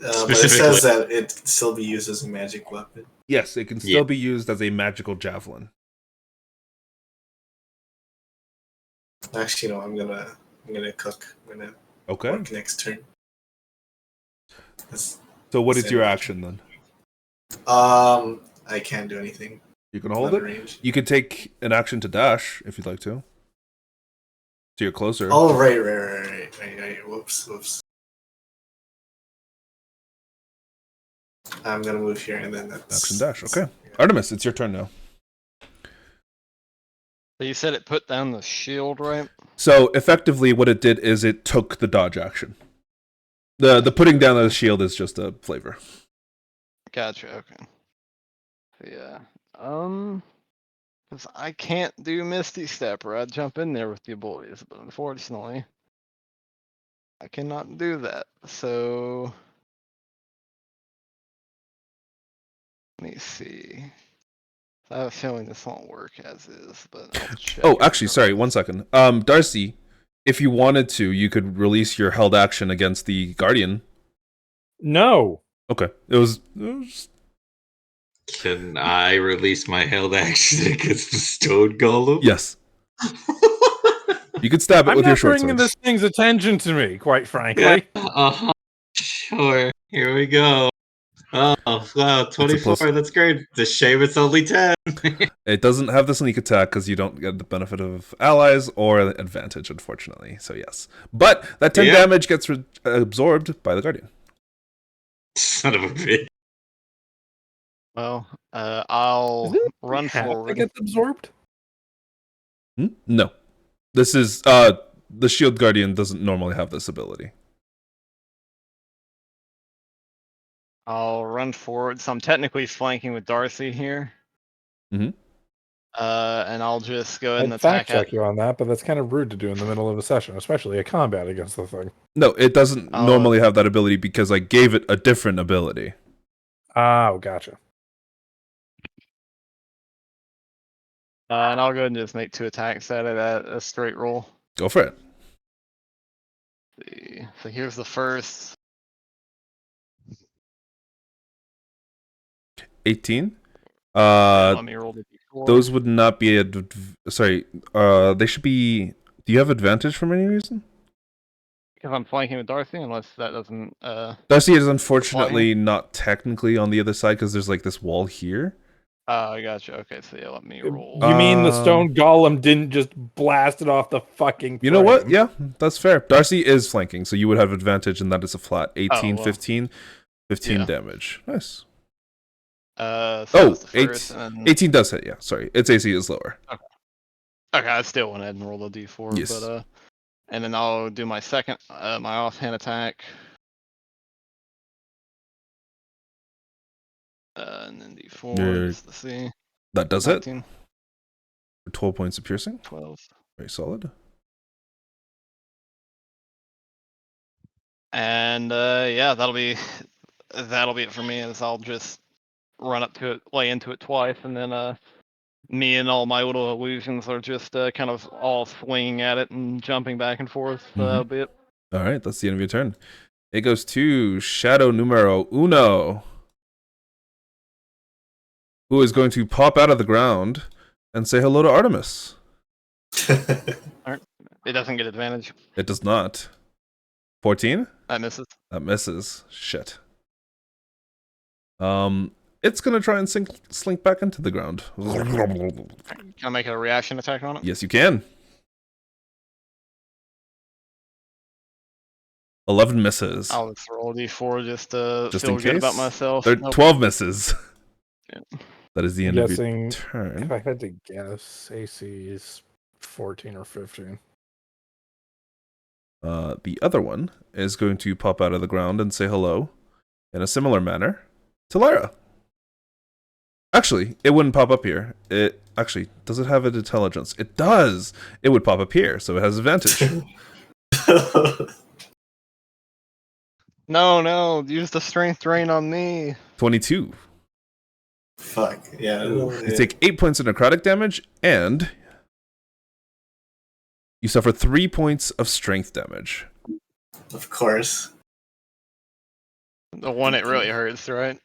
But it Specifically. says that it can still be used as a magic weapon. Yes, it can still Yeah. be used as a magical javelin. Actually, no. I'm gonna cook. I'm gonna Okay. work next turn. That's- So what is Same your action. action then? I can't do anything. You can hold Not it. range. You could take an action to dash if you'd like to. So you're closer. Oh, right. Whoops. I'm gonna move here and then that's Action dash. Okay. Yeah. Artemis, it's your turn now. So you said it put down the shield, right? So effectively, what it did is it took the dodge action. The putting down of the shield is just a flavor. Gotcha. Okay. Yeah. Because I can't do Misty Step, or I'd jump in there with you boys, but unfortunately, I cannot do that. So let me see. I have a feeling this won't work as is, but I'll check. Oh, actually, sorry. 1 second. Darcy, if you wanted to, you could release your held action against the Guardian. No. Okay. It was Can I release my held action against the stone golem? yes. You could stab it I'm with your not short bringing sword. this thing's attention to me, quite frankly. Yeah, sure. Here we go. Oh, wow, 24. plus- That's great. It's a shame it's only 10. It doesn't have the sneak attack because you don't get the benefit of allies or advantage, unfortunately. So yes, but that 10 damage gets absorbed by the Guardian. Son of a bitch. Well, I'll run It forward. gets absorbed. No, this is the Shield Guardian doesn't normally have this ability. I'll run forward. So I'm technically flanking with Darcy here. Mhm. And I'll just go ahead and I'd fact attack check you on that, but that's kind of rude to do in the middle of a session, especially a combat against the thing. No, it doesn't normally have that ability because I gave it a different ability. Oh, gotcha. And I'll go ahead and just make 2 attacks out of that, a straight roll. Go for it. Let's see. So here's the first. 18. Let me roll the d4. Those would not be sorry. They should be. Do you have advantage from any reason? Because I'm flanking with Darcy, unless that doesn't. Darcy is unfortunately not technically on the other side because there's like this wall here. I gotcha. Okay, so yeah, let me roll. You mean the stone golem didn't just blast it off the fucking frame? You know what? Yeah, that's fair. Darcy is flanking, so you would have advantage, and that is a flat 18, 15 damage. Nice. So 18 does hit, yeah. Sorry, its AC is lower. Okay, I still went ahead and roll a d4. Yes. But, and then I'll do my second, my offhand attack. And then d4, just to see. That does 19. hit. For 12 points of piercing. 12. Very solid. And yeah, that'll be it for me. Is I'll just run up to it, lay into it twice, and then me and all my little illusions are just kind of all swinging at it and jumping back and forth. So that'll be it. All right, that's the end of your turn. It goes to Shadow Numero Uno, who is going to pop out of the ground and say hello to Artemis. Alright. It doesn't get advantage. It does not. 14? That misses. That misses. Shit. It's gonna try and slink back into the ground. Can I make a reaction attack on it? Yes, you can. 11 misses. I'll just roll a d4 just to Just feel in good case? about myself. 12 misses. Yeah. That is the I'm end of guessing, your turn. if I had to guess, AC is 14 or 15. The other one is going to pop out of the ground and say hello in a similar manner to Lyra. Actually, it wouldn't pop up here. Does it have an intelligence? It does. It would pop up here, so it has advantage. No, use the strength drain on me. 22. Fuck, yeah. You take 8 points of necrotic damage, and you suffer 3 points of strength damage. Of course. The one it really hurts, right?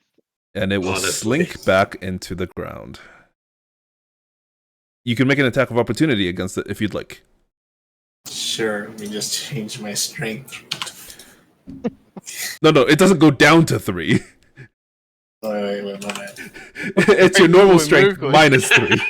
And it will Honestly. slink back into the ground. You can make an attack of opportunity against it if you'd like. Sure, let me just change my strength. No, it doesn't go down to 3. Wait, my bad. It's your normal strength Moved minus 3.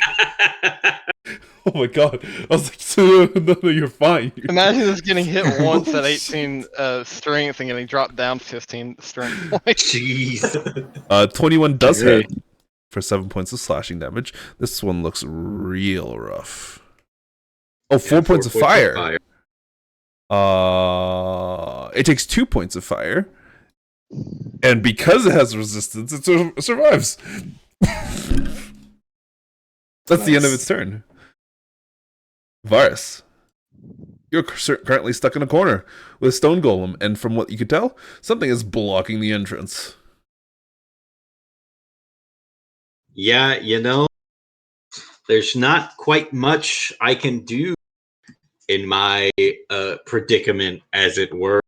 Oh my god. I was like, so, no, you're fine. Imagine this getting hit once at 18 strength and getting dropped down 15 strength points. Jeez. 21 does Great. hit for 7 points of slashing damage. This one looks real rough. Oh, 4 points of fire. It takes 2 points of fire. And because it has resistance, it survives. That's the end of its turn. Varus, you're currently stuck in a corner with a stone golem, and from what you could tell, something is blocking the entrance. Yeah, there's not quite much I can do in my predicament, as it were.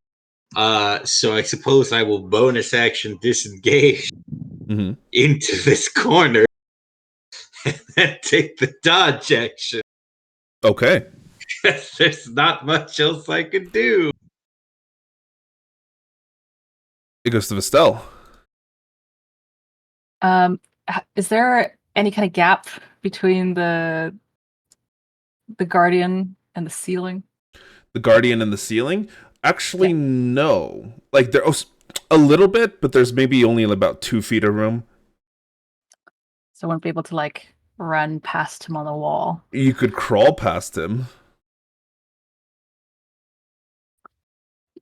So I suppose I will bonus action disengage into this corner and then take the dodge action. Okay. There's not much else I can do. It goes to Vestelle. Is there any kind of gap between the guardian and the ceiling? The guardian and the ceiling? Actually, no. Like, there's a little bit, but there's maybe only about 2 feet of room. So I wouldn't be able to like run past him on the wall. You could crawl past him.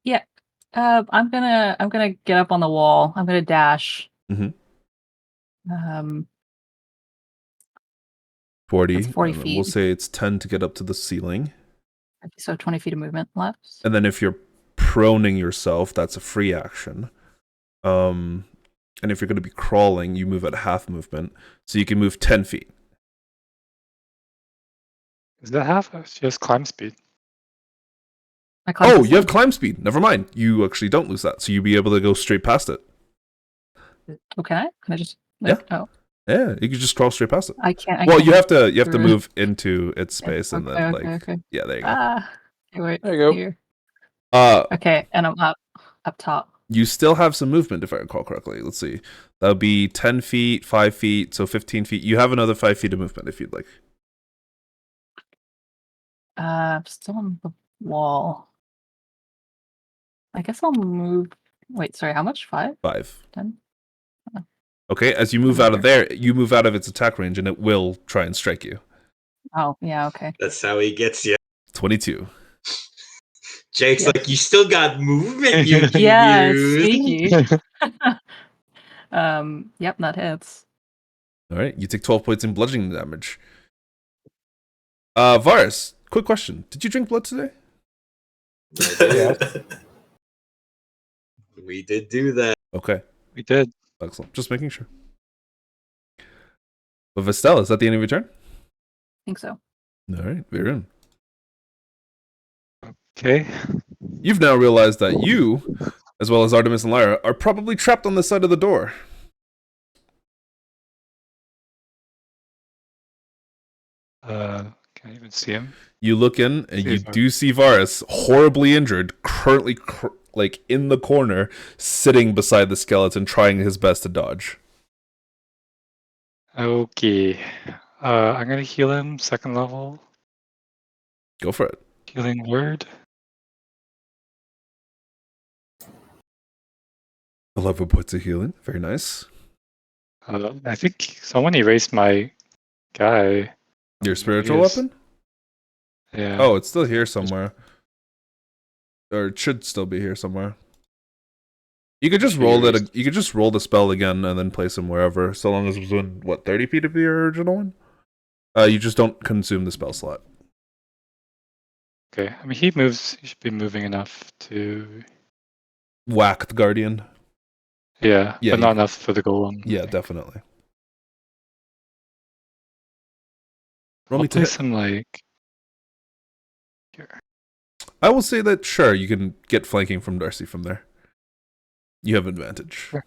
Yeah. I'm gonna get up on the wall. I'm gonna dash. 40. That's 40 feet. We'll say it's 10 to get up to the ceiling. So 20 feet of movement left. And then if you're proning yourself, that's a free action. And if you're going to be crawling, you move at half movement. So you can move 10 feet. Is that half? She has climb speed. Oh, you have climb speed. Never mind. You actually don't lose that. So you'll be able to go straight past it. Okay. Can I just like, Yeah. Yeah, you can just crawl straight past it. I can't. You have to move into its space and then okay. Yeah, there you go. Okay, wait. There you go. Here. Uh Okay, and I'm up top. You still have some movement, if I recall correctly. Let's see. That would be 10 feet, 5 feet, so 15 feet. You have another 5 feet of movement if you'd like. Still on the wall. I guess I'll move. Wait, sorry, how much? 5? 5. 10? Okay, as you move out of there, you move out of its attack range and it will try and strike you. Oh, yeah, okay. That's how he gets you. 22. Jake's like, you still got movement you can Yeah, use. sneaky. Yep, that hits. All right, you take 12 points in bludgeoning damage. Varus, quick question. Did you drink blood today? We did do that. Okay. We did. Excellent. Just making sure. But Vestelle, is that the end of your turn? I think so. All right, Vaerun. Okay. You've now realized that you, as well as Artemis and Lyra, are probably trapped on the side of the door. Can I even see him? You look in, and See you if I- do see Varus, horribly injured, currently in the corner, sitting beside the skeleton, trying his best to dodge. Okay. I'm gonna heal him, 2nd level. Go for it. Healing word. 11 points of healing. Very nice. I think someone erased my guy. Your spiritual Yes. weapon? Yeah. Oh, it's still here somewhere. Or it should still be here somewhere. You could just roll it. You could just roll the spell again and then place him wherever, so long as it was within 30 feet of the original one. You just don't consume the spell slot. Okay. I mean, he moves. He should be moving enough to. Whack the guardian. Yeah, Yeah, but not enough for the golem. Yeah, definitely. I'll Roll me to place hit. him like here. I will say that sure, you can get flanking from Darcy from there. You have advantage. Sure.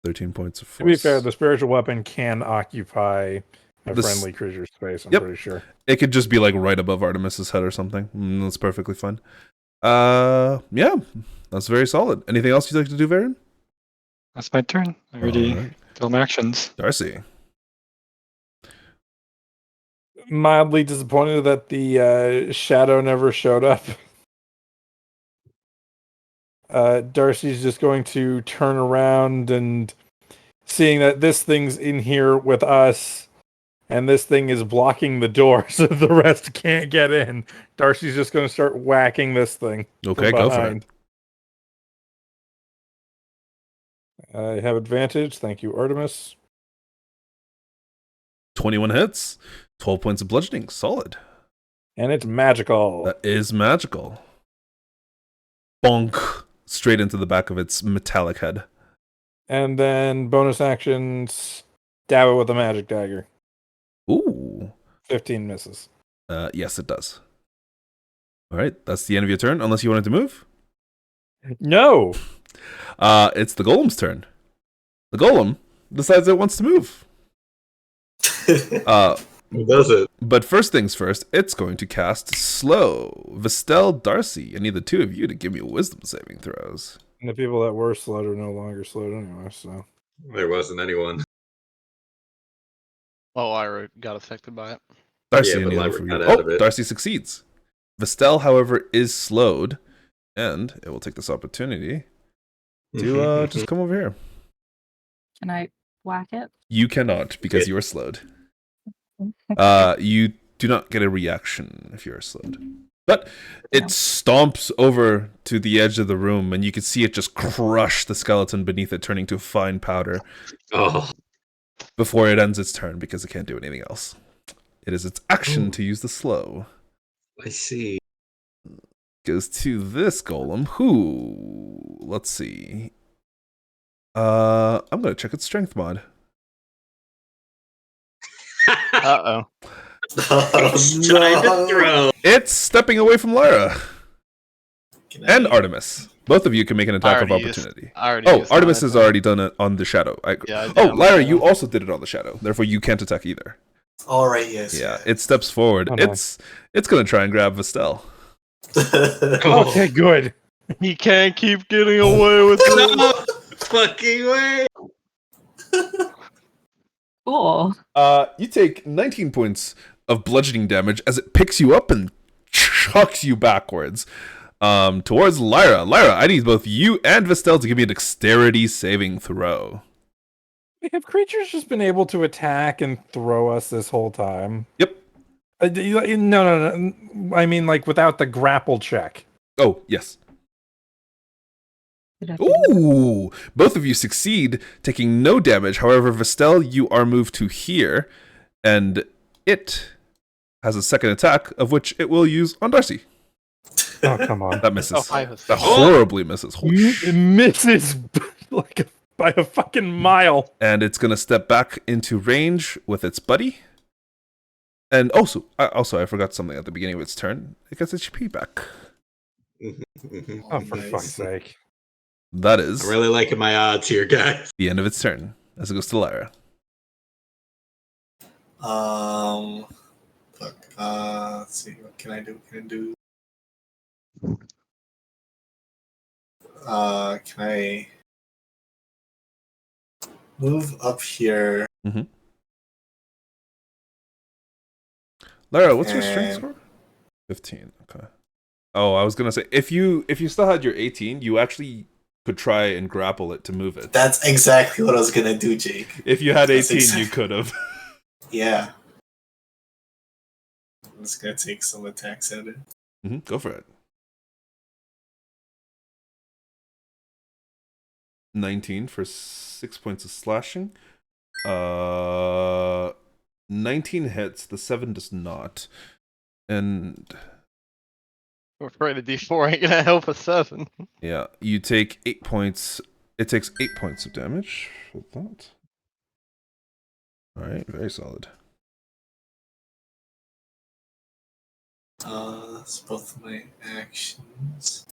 13 points of force. To be fair, the spiritual weapon can occupy a This- friendly creature space, I'm Yep. pretty sure. It could just be like right above Artemis's head or something. That's perfectly fine. Yeah, that's very solid. Anything else you'd like to do, Vaerun? That's my turn. I already Alright. did all my actions. Darcy. Mildly disappointed that the shadow never showed up. Darcy's just going to turn around and seeing that this thing's in here with us and this thing is blocking the door so the rest can't get in. Darcy's just going to start whacking this thing. Okay, from go for behind. it. I have advantage. Thank you, Artemis. 21 hits. 12 points of bludgeoning. Solid. And it's magical. That is magical. Bonk. Straight into the back of its metallic head. And then bonus action, stab it with a magic dagger. Ooh. 15 misses. Yes, it does. All right, that's the end of your turn, unless you wanted to move. No! It's the golem's turn. The golem decides it wants to move. Who does it? But first things first, it's going to cast Slow. Vestelle, Darcy, I need the two of you to give me wisdom saving throws. And the people that were slowed are no longer slowed anyway, so. There wasn't anyone. Oh, Lyra got affected by it. Darcy, Yeah, I but need Lyra for you. got out of it. Darcy succeeds. Vestelle, however, is slowed, and it will take this opportunity to just come over here. Can I whack it? You cannot, because you are slowed. You do not get a reaction if you are slowed. But it stomps over to the edge of the room, and you can see it just crush the skeleton beneath it, turning to fine powder Oh, before it ends its turn, because it can't do anything else. It is its action to use the slow. I see. Goes to this golem, who... Let's see. I'm going to check its strength mod. Uh-oh. It's time to throw. It's stepping away from Lyra Can I- and Artemis. Both of you can make an attack of already used- opportunity. I already Oh, used my Artemis has attack. already done it on the shadow. Yeah, I did Oh, on the Lyra, shadow. you also did it on the shadow. Therefore, you can't attack either. All right, yes. Yeah, it steps forward. Oh, nice. It's going to try and grab Vestelle. Oh. Okay, good. He can't keep getting away with it. No fucking way. Cool. You take 19 points of bludgeoning damage as it picks you up and chucks you backwards towards Lyra. Lyra, I need both you and Vestelle to give me a dexterity saving throw. Have creatures just been able to attack and throw us this whole time? Yep. No. I mean, like, without the grapple check. Oh, yes. Did I do that? Ooh! Both of you succeed, taking no damage. However, Vestelle, you are moved to here, and it has a second attack, of which it will use on Darcy. Oh, come on. That misses. Oh, I was- That horribly misses. Holy It misses like by a fucking mile. And it's going to step back into range with its buddy. And also, I forgot something at the beginning of its turn. It gets its HP back. Oh, for Nice. fuck's sake. That is I'm really liking my odds here, guys. the end of its turn, as it goes to Lyra. Fuck. Let's see. What can I do? Can I move up here? Lyra, what's your strength And- score? 15. Okay. Oh, I was gonna say if you still had your 18, you actually could try and grapple it to move it. That's exactly what I was gonna do, Jake. If you had 18, That's exactly- you could have. Yeah. I'm just gonna take some attacks at it. Go for it. 19 for 6 points of slashing. 19 hits. The 7 does not. And I'm afraid the D4 ain't gonna help a 7. yeah, you take 8 points. It takes 8 points of damage for that. Alright, very solid. That's both my actions.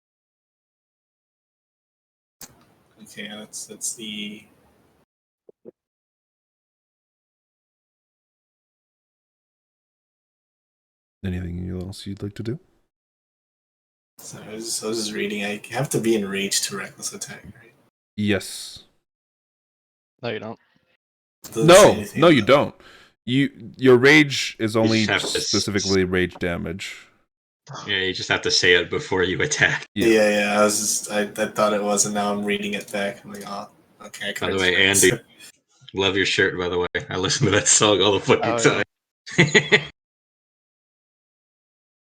Okay, that's the. Anything else you'd like to do? So I was just reading. I have to be in rage to reckless attack, right? Yes. No, you don't. Doesn't say No, anything no, you about- don't. Your rage is only just have to specifically rage damage. Yeah, you just have to say it before you attack. Yeah. I thought it was, and now I'm reading it back. I'm like, oh, okay. I By can the way, Andy, love your shirt. By the way, I listen to that song all the fucking Oh, time.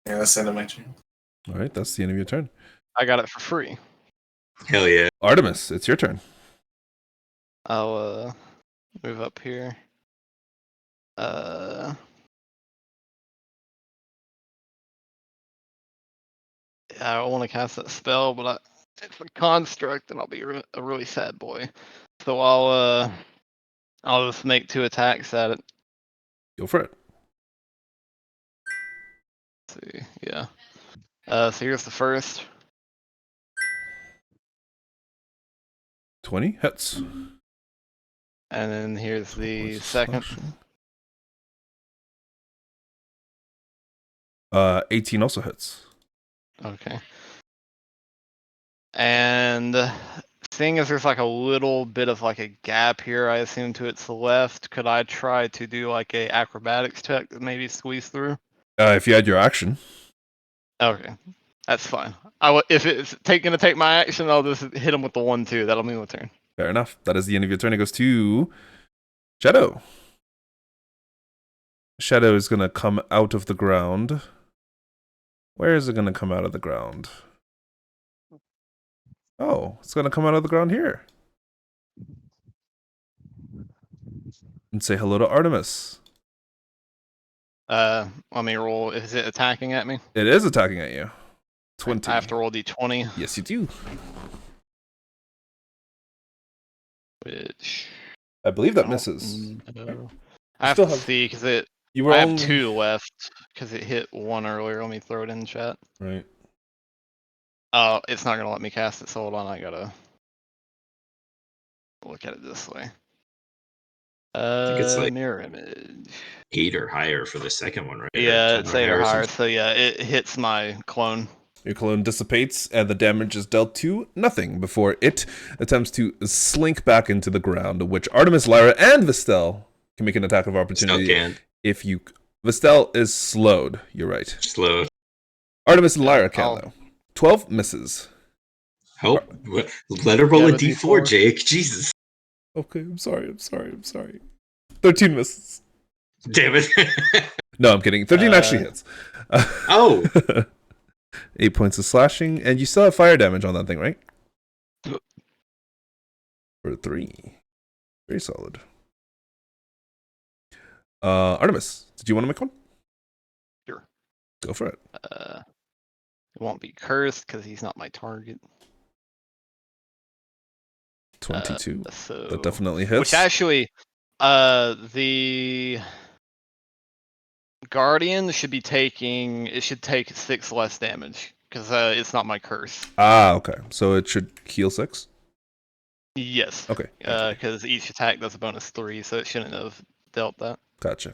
Yeah, that's the end of my turn. All right, that's the end of your turn. I got it for free. Hell yeah! Artemis, it's your turn. I'll move up here. Yeah, I want to cast that spell, but it's a construct, and I'll be a really sad boy. So I'll just make 2 attacks at it. Go for it. Let's see, yeah. So here's the first. 20 hits. And then here's the Points of second. slashing. 18 also hits. Okay. And seeing as there's like a little bit of like a gap here, I assume to its left, could I try to do like a acrobatics check that maybe squeeze through? If you had your action. Okay, that's fine. If it's gonna take my action, I'll just hit him with the 1-2. That'll be my turn. Fair enough. That is the end of your turn. It goes to Shadow. Shadow is going to come out of the ground. Where is it going to come out of the ground? Oh, it's going to come out of the ground here. And say hello to Artemis. Let me roll. Is it attacking at me? It is attacking at you. 20. I have to roll d20. Yes, you do. Which I believe that misses. I have Still to have- see because You were I have only... 2 left because it hit 1 earlier. Let me throw it in the chat. Right. Oh, it's not gonna let me cast it. So hold on, I gotta look at it this way. think it's like- Mirror image. 8 or higher for the second one, right? Yeah, Or it's 10 8 or higher. something. So yeah, it hits my clone. Your clone dissipates, and the damage is dealt to nothing before it attempts to slink back into the ground, which Artemis, Lyra, and Vestelle can make an attack of opportunity. Still can't. If you... Vestelle is slowed. You're right. Slow. Artemis and Lyra can, I'll- though. 12 misses. Hope. Let her roll Yeah, a but d4, D4. Jake. Jesus. Okay, I'm sorry. 13 misses. Damn it. No, I'm kidding. 13 actually hits. Oh. 8 points of slashing, and you still have fire damage on that thing, right? For 3. Very solid. Artemis, did you want to make one? Sure. Go for it. It won't be cursed because he's not my target. 22. So That definitely hits. which actually, the Guardian should be taking. It should take 6 less damage because it's not my curse. Okay. So it should heal 6? Yes. Okay. Because each attack does a bonus 3, so it shouldn't have dealt that. Gotcha.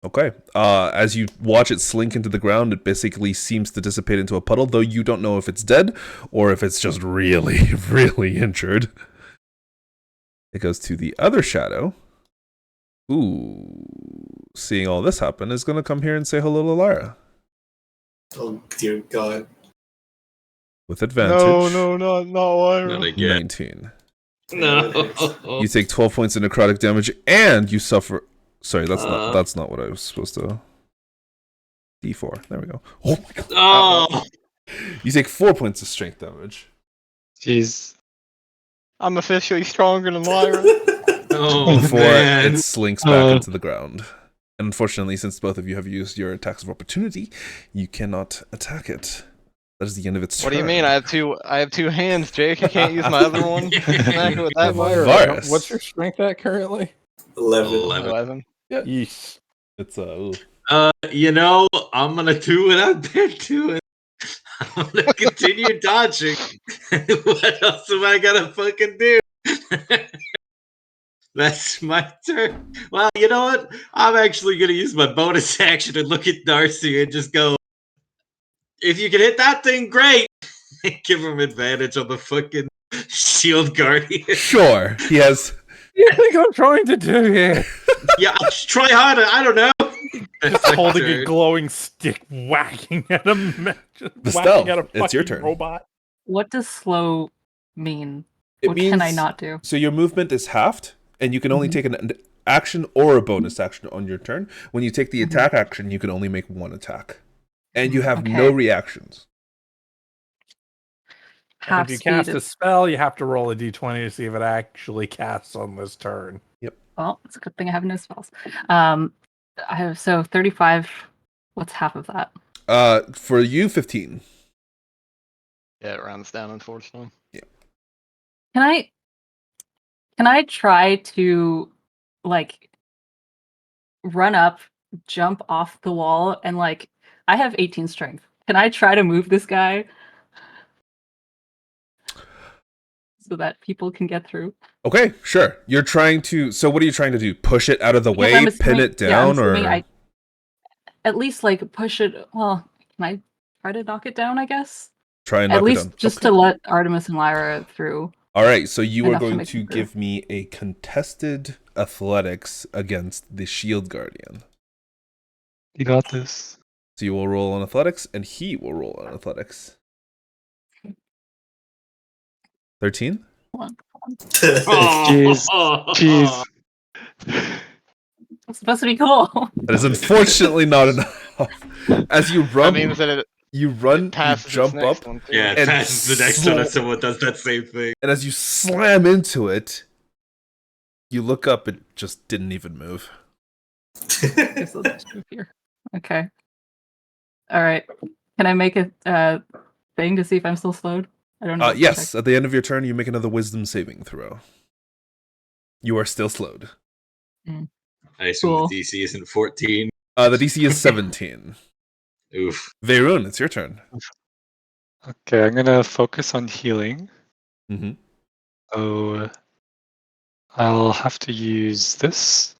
Okay. As you watch it slink into the ground, it basically seems to dissipate into a puddle, though you don't know if it's dead or if it's just really, really injured. It goes to the other shadow. Ooh. Seeing all this happen is going to come here and say hello to Lyra. Oh dear God. With advantage. No, not Lyra. Not again. 19. No. You take 12 points of necrotic damage, and you suffer... Sorry, that's not what I was supposed to... D4. There we go. Oh my god. Oh. You take 4 points of strength damage. Jeez. I'm officially stronger than Lyra. Oh, Before man. it slinks back into the ground. And unfortunately, since both of you have used your attacks of opportunity, you cannot attack it. That is the end of its turn. What do you mean? I have two hands, Jake. I can't use my other one. Smack it with that one. Varus. What's your strength at currently? 11. 11. Yeesh. It's ooh. You know, I'm gonna do what I've been doing. I'm gonna continue dodging. What else am I gonna fucking do? That's my turn. Well, you know what? I'm actually gonna use my bonus action and look at Darcy and just go, if you can hit that thing, great. Give him advantage on the fucking shield guardian. Sure. He has you think I'm trying to do here? Yeah, just try harder. I don't know. Just holding a glowing stick, whacking at him. Vestelle, Whacking at a it's your fucking turn. robot. What does slow mean? It What means, can I not do? So your movement is halved, and you can only take an action or a bonus action on your turn. When you take the attack action, you can only make one attack. And you have no reactions. If you cast a spell, you have to roll a d20 to see if it actually casts on this turn. Yep. Well, it's a good thing I have no spells. I have 35. What's half of that? For you, 15. Yeah, it rounds down, unfortunately. Yeah. Can I try to like run up, jump off the wall, and like I have 18 strength. Can I try to move this guy so that people can get through? Okay, sure. You're trying to. So what are you trying to do? Push it out of the way, pin it down, or at least like push it? Well, can I try to knock it down? I guess. Try and knock at least it down. Just to let Artemis and Lyra through. All right, so you are going to to give me a contested athletics against the Shield Guardian. You got this. So you will roll on athletics, and he will roll on athletics. 13? Jeez. It's supposed to be cool. That is unfortunately not enough. As you run, that means that it jump up. Yeah, it passes the next one if someone does that same thing. And as you slam into it, you look up, it just didn't even move. Okay. All right. Can I make a thing to see if I'm still slowed? I don't know. Yes, at the end of your turn, you make another wisdom saving throw. You are still slowed. I assume the DC isn't 14. The DC is 17. Oof. Vaerun, it's your turn. Okay, I'm gonna focus on healing. Mm-hmm. So I'll have to use this.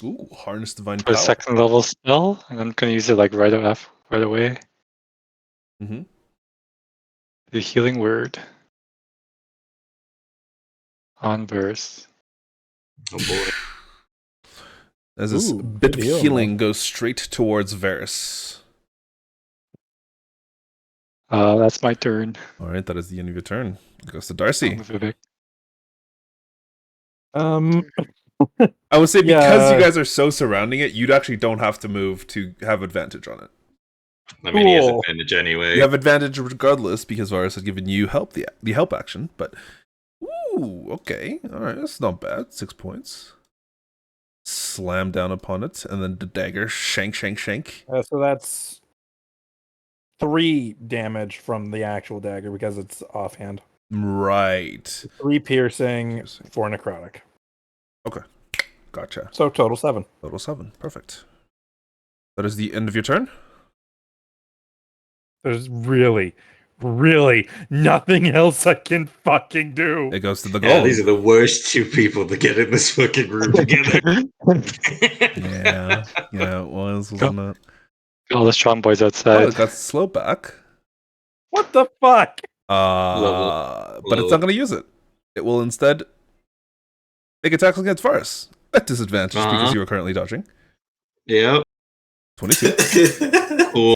Ooh, harness divine for power. a second level spell, and I'm gonna use it like right away. Mm-hmm. The healing word on verse. Oh boy. As this bit of healing goes straight towards Varus. That's my turn. All right, that is the end of your turn. It goes to Darcy. I would say because you guys are so surrounding it, you actually don't have to move to have advantage on it. I mean, he has advantage anyway. You have advantage regardless because Varus has given you help, the help action. But ooh, okay, all right, that's not bad. 6 points. Slam down upon it, and then the dagger shank. So that's 3 damage from the actual dagger because it's offhand. Right. 3 piercing, 4 necrotic. Okay, gotcha. So total 7. Total 7, perfect. That is the end of your turn. There's really nothing else I can fucking do. It goes to the goal. Yeah, these are the worst 2 people to get in this fucking room together. yeah, it was, wasn't it? All the strong boys outside. Oh, it got slow back. What the fuck? But it's not going to use it. It will instead make attacks against Varus at disadvantage because you are currently dodging. Yep. 22. Cool.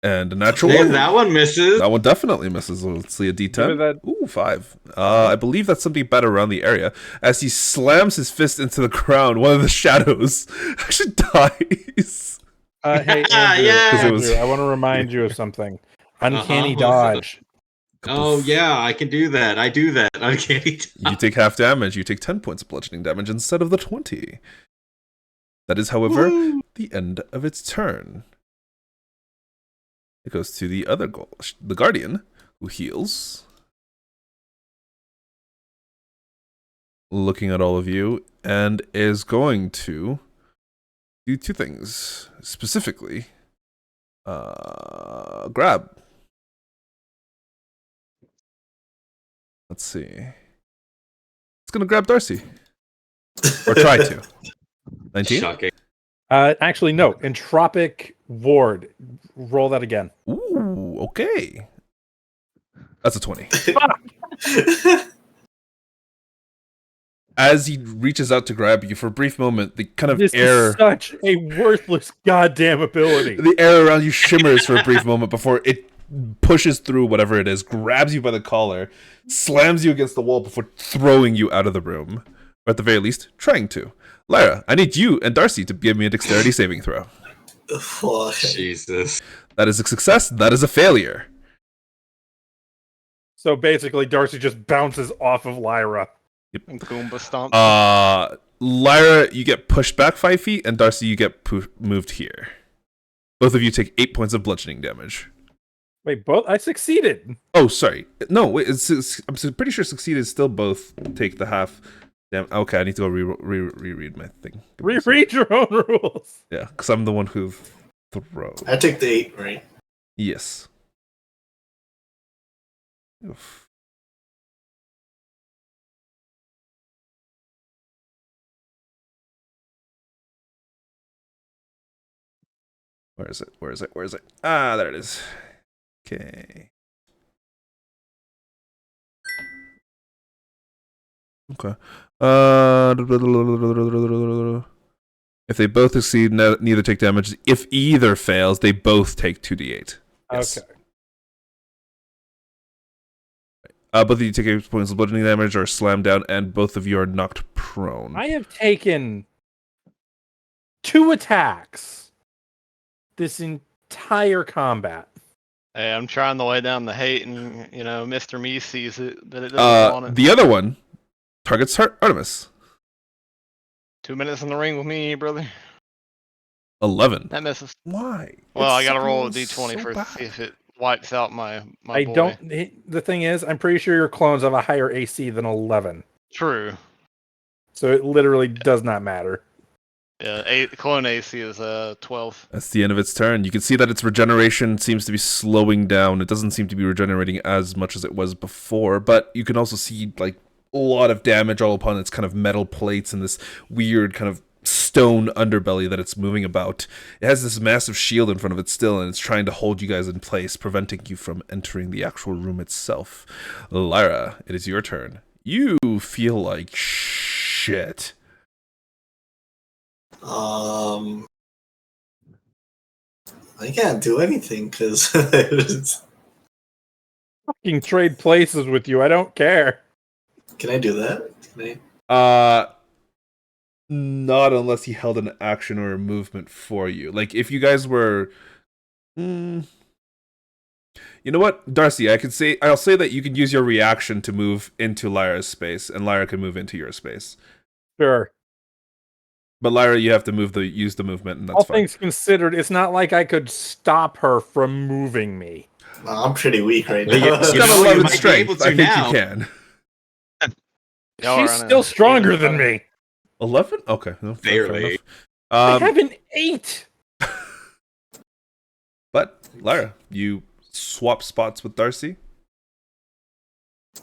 And a natural one. That one misses. That one definitely misses. Let's see a D10. Ooh, 5. I believe that's something bad around the area. As he slams his fist into the ground, one of the shadows actually dies. Hey, Andrew, I want to remind you of something. Uncanny dodge. Oh, yeah, I can do that. I do that. Uncanny dodge. You take half damage. You take 10 points of bludgeoning damage instead of the 20. That is, however, the end of its turn. It goes to the other goal, the Guardian, who heals. Looking at all of you, and is going to do 2 things. Specifically, grab. Let's see. It's going to grab Darcy. Or try to. 19? Shocking. Actually, no. Entropic Ward. Roll that again. Ooh, okay. That's a 20. as he reaches out to grab you, for a brief moment, the kind of This air, is such a worthless goddamn ability. the air around you shimmers for a brief moment before it pushes through whatever it is, grabs you by the collar, slams you against the wall before throwing you out of the room. Or at the very least, trying to. Lyra, I need you and Darcy to give me a dexterity saving throw. Fuck. Jesus. That is a success. That is a failure. So basically, Darcy just bounces off of Lyra. And Goomba stomp. Lyra, you get pushed back 5 feet, and Darcy, you get moved here. Both of you take 8 points of bludgeoning damage. Wait, both? I succeeded. Oh, sorry. No, wait. I'm pretty sure succeeded still both take the half. Damn. Okay, I need to go reread my thing. Reread your own rules. Yeah, because I'm the one who throws. I take the 8, right? Yes. Oof. Where is it? Where is it? Where is it? Ah, there it is. Okay. Okay. If they both succeed, neither take damage. If either fails, they both take 2d8. Yes. Okay. Both of you take 8 points of bludgeoning damage, or slammed down, and both of you are knocked prone. I have taken 2 attacks this entire combat. Hey, I'm trying to lay down the hate, and Mr. Me sees it, but it doesn't want it. The other one targets Artemis. 2 minutes in the ring with me, brother. 11. That misses. Why? Well, I It's gotta roll a so d20 first bad. to see if it wipes out my I boy. don't. The thing is, I'm pretty sure your clones have a higher AC than 11, True. so it literally does not matter. Yeah, clone AC is 12. That's the end of its turn. You can see that its regeneration seems to be slowing down. It doesn't seem to be regenerating as much as it was before, but you can also see like a lot of damage all upon its kind of metal plates and this weird kind of stone underbelly that it's moving about. It has this massive shield in front of it still, and it's trying to hold you guys in place, preventing you from entering the actual room itself. Lyra, it is your turn. You feel like shit. I can't do anything because Fucking trade places with you. I don't care. Can I do that? Can I? Not unless he held an action or a movement for you. Like if you guys were, you know what, Darcy? I'll say that you can use your reaction to move into Lyra's space, and Lyra can move into your space. Sure. But Lyra, you have to use the movement, and that's All fine. things considered, it's not like I could stop her from moving me. I'm pretty weak right Well, now. She's you got know, you 11 might be strength. able to I think now. you can. Y'all She's are on still a- stronger than me. 11? Okay, no, fair Barely. enough. I have an 8. But Lyra, you swap spots with Darcy.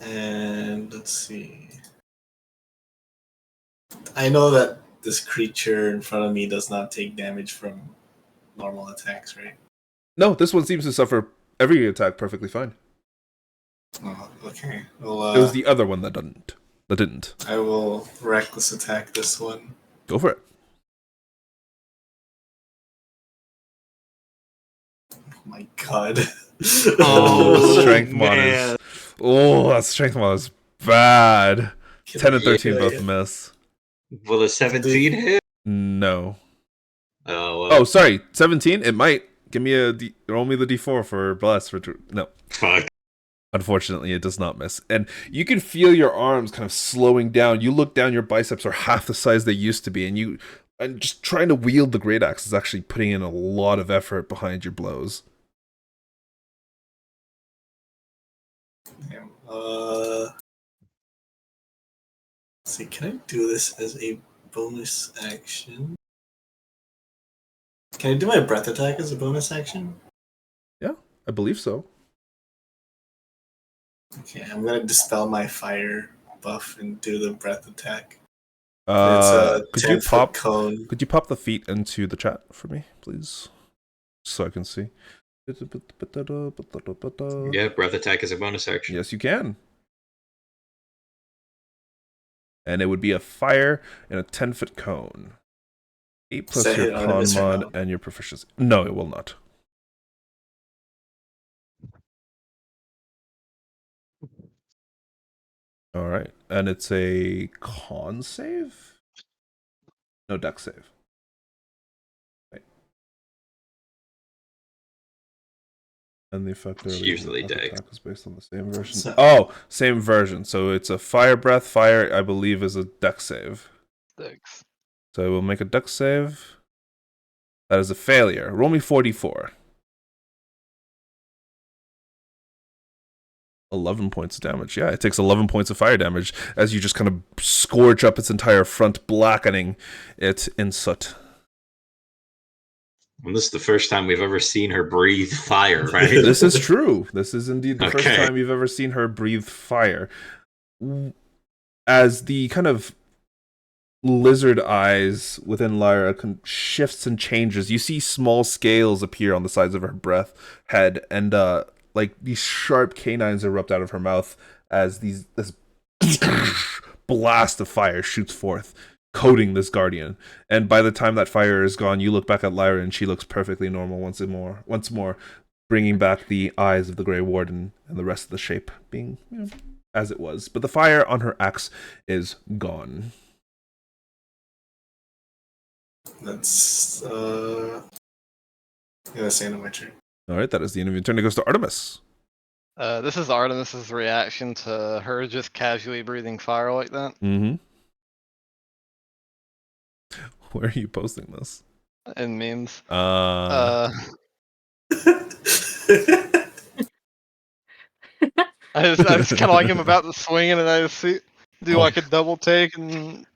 And let's see. I know that this creature in front of me does not take damage from normal attacks, right? No, this one seems to suffer every attack perfectly fine. Oh, okay. Well, It was the other one that didn't. I will reckless attack this one. Go for it. Oh my god. Oh, strength mod man. is. Oh, that strength mod is bad. 10 and 13 Yeah, both miss. Will a 17 hit? No. Oh, Oh, sorry. 17? It might. Give me roll me the d4 for bless. No. fuck. Unfortunately, it does not miss. And you can feel your arms kind of slowing down. You look down, your biceps are half the size they used to be, and just trying to wield the great axe is actually putting in a lot of effort behind your blows. Damn. Let's see, can I do this as a bonus action? Can I do my breath attack as a bonus action? I believe so. Okay, I'm gonna dispel my fire buff and do the breath attack. It's a Could you 10-foot pop? cone. Could you pop the feet into the chat for me, please, so I can see? Yeah, breath attack is a bonus action. Yes, you can. And it would be a fire in a 10-foot cone. 8 plus Does that your hit con Artemis or mod no? and your proficiency. No, it will not. All right. And it's a con save? No, dex save. Right. And the effect It's earlier usually death dex. attack is based on the same version. So- Oh, same version. So it's a fire breath. Fire, I believe, is a dex save. Six. So I will make a dex save. That is a failure. Roll me 44. 11 points of damage. Yeah, it takes 11 points of fire damage as you just kind of scorch up its entire front, blackening it in soot. And this is the first time we've ever seen her breathe fire, right? This is true. This is indeed the first Okay. time you've ever seen her breathe fire. As the kind of lizard eyes within Lyra shifts and changes, you see small scales appear on the sides of her head, and like these sharp canines erupt out of her mouth as this blast of fire shoots forth, coating this guardian. And by the time that fire is gone, you look back at Lyra and she looks perfectly normal once more, bringing back the eyes of the Grey Warden and the rest of the shape being, as it was. But the fire on her axe is gone. That's that's the end of my turn. All right, that is the end of your turn. It goes to Artemis. This is Artemis's reaction to her just casually breathing fire like that. Mm-hmm. Where are you posting this? In memes. Uh, I just kind of like him about to swing it, and I just do like a double take, and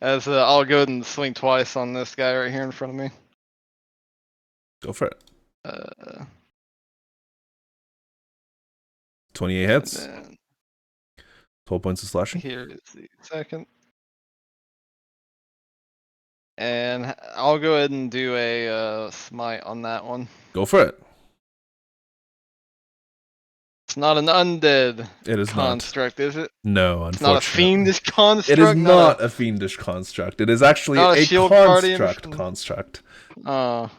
as I'll go ahead and swing twice on this guy right here in front of me. Go for it. 28 And hits. then 12 points of slashing. here is the second. And I'll go ahead and do a smite on that one. Go for it. It's not an undead It is construct, is it? No, It's not a unfortunately. fiendish construct. It is not a fiendish construct. It is actually not a a shield guardian construct from- construct. Oh,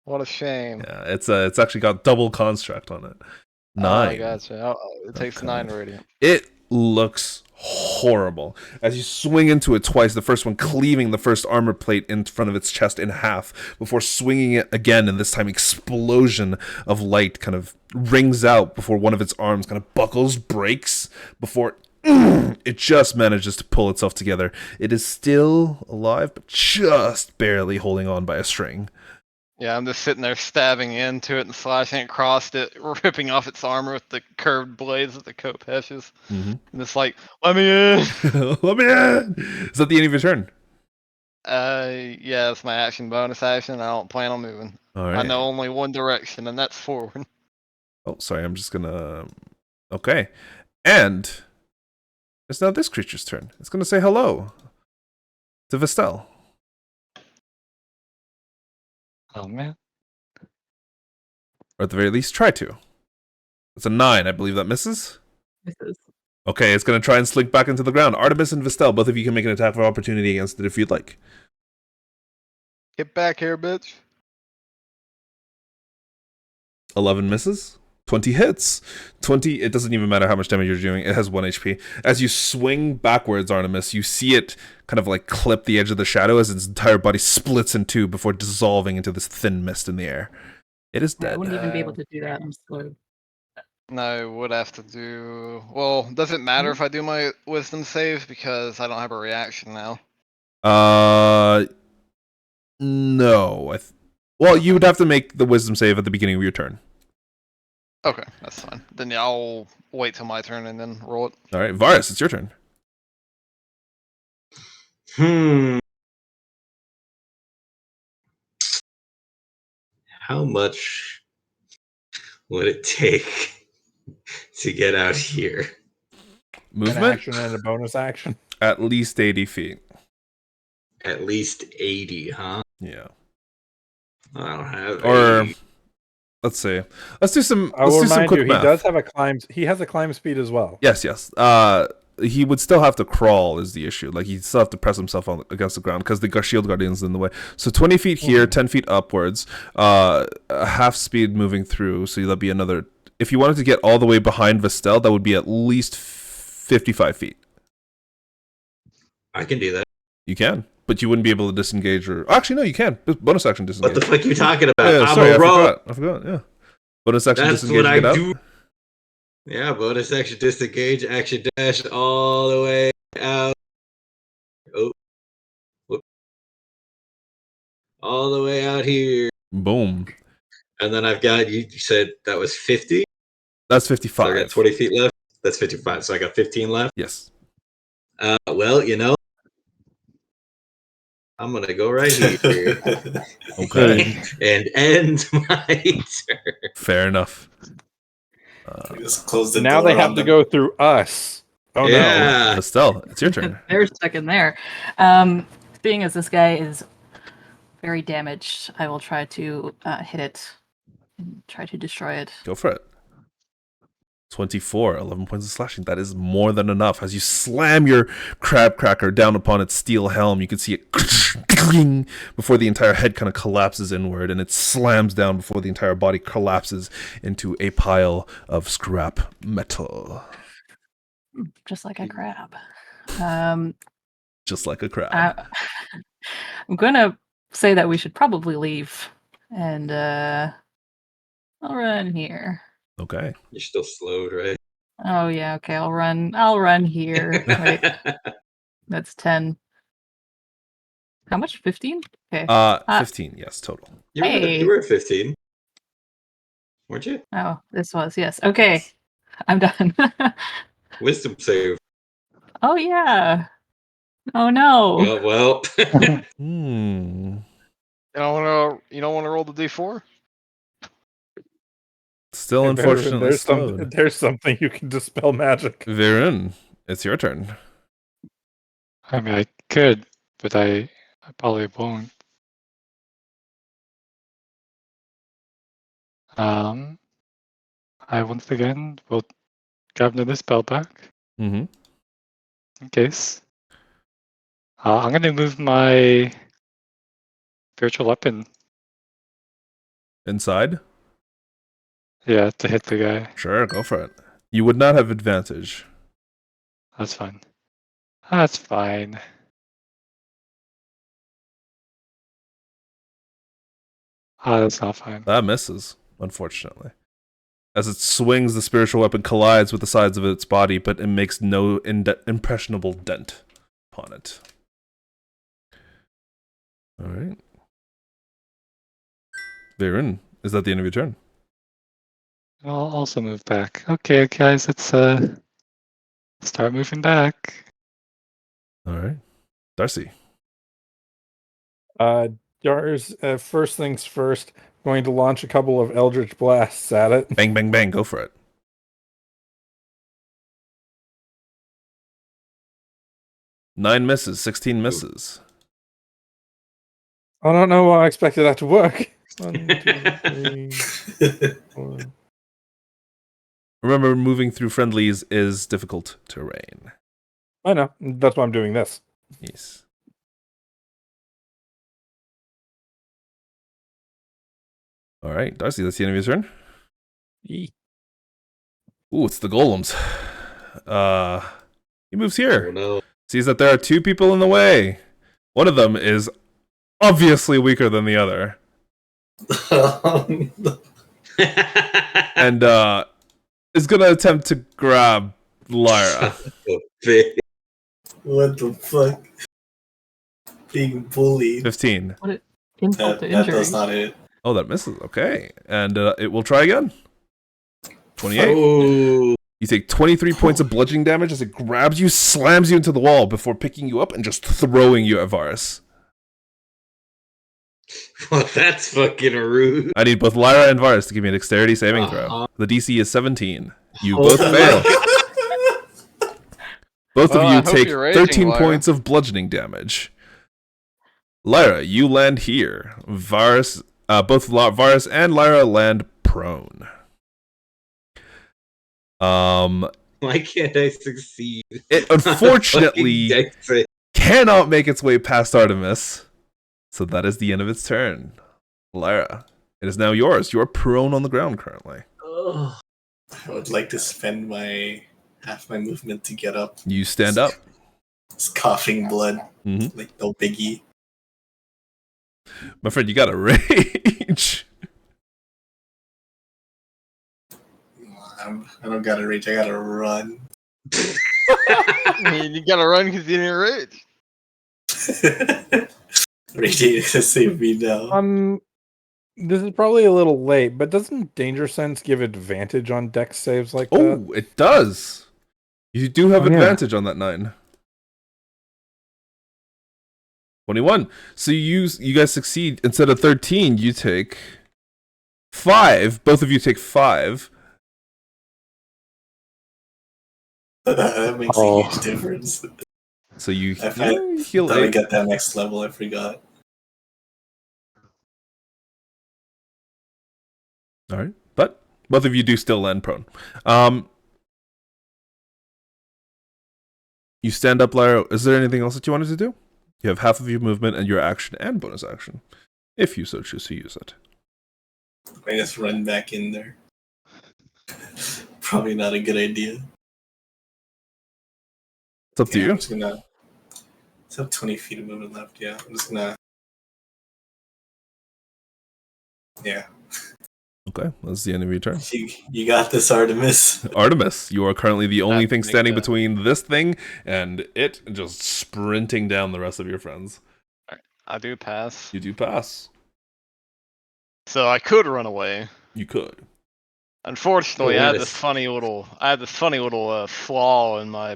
what a shame. Yeah, it's actually got double construct on it. 9. Oh, gotcha. It takes Okay. 9 radiant. It looks horrible. As you swing into it twice, the first one cleaving the first armor plate in front of its chest in half, before swinging it again, and this time explosion of light kind of rings out before one of its arms kind of buckles, breaks, before it just manages to pull itself together. It is still alive, but just barely holding on by a string. Yeah, I'm just sitting there stabbing into it and slashing it across it, ripping off its armor with the curved blades of the coat patches. Mm-hmm. And it's like, let me in! Let me in! Is that the end of your turn? Yeah, it's my action bonus action. I don't plan on moving. All right. I know only one direction, and that's forward. Oh, sorry, I'm just gonna... Okay. And it's now this creature's turn. It's gonna say hello to Vestelle. Oh man. Or at the very least, try to. It's a 9, I believe that misses. Misses. Okay, it's gonna try and slink back into the ground. Artemis and Vestelle, both of you can make an attack of opportunity against it if you'd like. Get back here, bitch. 11 misses. 20 hits. 20, it doesn't even matter how much damage you're doing. It has 1 HP. As you swing backwards, Artemis, you see it kind of like clip the edge of the shadow as its entire body splits in two before dissolving into this thin mist in the air. It is Yeah, I dead. wouldn't even be able to do that. I'm slow. No, would have to do. Well, does it matter if I do my wisdom save because I don't have a reaction now? No. Well, you would have to make the wisdom save at the beginning of your turn. Okay, that's fine. Then yeah, I'll wait till my turn and then roll it. All right, Varus, it's your turn. How much would it take to get out here? An Movement, action and a bonus action. at least 80 feet. At least 80, huh? Yeah. I don't have Or 80. let's see. Let's do some. I Let's will do some remind quick you, math. he does have a climb. He has a climb speed as well. Yes. he would still have to crawl is the issue. Like, he'd still have to press himself against the ground because the shield guardian's in the way. So 20 feet here, 10 feet upwards, half speed moving through. So that'd be another. If you wanted to get all the way behind Vestelle, that would be at least 55 feet. I can do that. You can, but you wouldn't be able to disengage or. Actually, no, you can. Bonus action disengage. What the fuck are you talking about? Yeah, I'm sorry, a rogue. I forgot. Yeah. Bonus action That's disengage. what I get out. do. Yeah, bonus action disengage, action dash all the way out. Oh, whoop. All the way out here. Boom. And then I've got, you said that was 50? That's So 55. I got 20 feet left. That's 55. So I got 15 left. Yes. Well, I'm going to go right here Okay. and end my turn. Fair enough. Just close the Now door they have on to them. go through us. Oh Yeah. Vestelle, it's your turn. They're stuck in there. Being as this guy is very damaged, I will try to hit it and try to destroy it. Go for it. 24, 11 points of slashing. That is more than enough. As you slam your crab cracker down upon its steel helm, you can see it before the entire head kind of collapses inward, and it slams down before the entire body collapses into a pile of scrap metal. Just like a crab. Just like a crab. I'm going to say that we should probably leave. And I'll run here. Okay. You're still slowed, right? Oh, yeah. Okay, I'll run here. Wait, that's 10. How much? 15? Okay. 15, yes, total. You were at 15. Weren't you? Oh, this was, yes. Okay, I'm done. Wisdom save. Oh, yeah. Oh, no. Well. Hmm. You don't want to roll the d4? Still, Hey, unfortunately, there's something you can dispel magic. Vaerun, it's your turn. I mean, I could, but I probably won't. I once again will grab another spell back Mm-hmm. in case. I'm going to move my spiritual weapon. Inside? Yeah, to hit the guy. Sure, go for it. You would not have advantage. That's fine. That's fine. That's not fine. That misses, unfortunately. As it swings, the spiritual weapon collides with the sides of its body, but it makes no impressionable dent upon it. All right. Vaerun, is that the end of your turn? I'll also move back. Okay, guys, let's start moving back. All right. Darcy. Jars, first things first, going to launch a couple of Eldritch Blasts at it. Bang, bang, bang. Go for it. 9 misses, 16 misses. I don't know why I expected that to work. 1, 2, 3, 4. Remember, moving through friendlies is difficult terrain. I know. That's why I'm doing this. Yes. All right, Darcy, that's the end of your turn. Ooh, it's the golems. He moves here. Oh, no. Sees that there are 2 people in the way. One of them is obviously weaker than the other. And is going to attempt to grab Lyra. What the fuck? Being bullied. 15. Insult to That injury. does not hit. Oh, that misses. Okay. And it will try again. 28. Oh. You take 23 points of bludgeoning damage as it grabs you, slams you into the wall before picking you up and just throwing you at Varus. Well, that's fucking rude. I need both Lyra and Varus to give me a dexterity saving throw. The DC is 17. You both fail. Both Well, of I you hope take you're raging, 13 Lyra. points of bludgeoning damage. Lyra, you land here. Varus, both Varus and Lyra land prone. Why can't I succeed? It on a fucking unfortunately dex save? cannot make its way past Artemis. So that is the end of its turn. Lyra, it is now yours. You are prone on the ground currently. Ugh. I would like to spend half my movement to get up. You stand up. It's coughing blood, Mhm. like no biggie. My friend, you got a rage. I don't gotta rage. I gotta run. You gotta run because you didn't rage. Rage ain't gonna save me now. This is probably a little late, but doesn't Danger Sense give advantage on dex saves like that? Oh, it does. You do have Oh, yeah. advantage on that 9. 21. So you guys succeed. Instead of 13, you take 5. Both of you take 5. That makes a huge difference. So you I heal thought I 8. got that next level. I forgot. All right, but both of you do still land prone. You stand up, Lyra. Is there anything else that you wanted to do? You have half of your movement and your action and bonus action, if you so choose to use it. I just run back in there. Probably not a good idea. It's up to you. I'm just gonna. It's have 20 feet of movement left. Yeah, I'm just gonna. Yeah. Okay, that's the end of your turn. You got this, Artemis. Artemis, you are currently the only thing make standing that. between this thing and it just sprinting down the rest of your friends. I do pass. You do pass. So I could run away. You could. Unfortunately, Oh, I had that this is- funny little flaw in my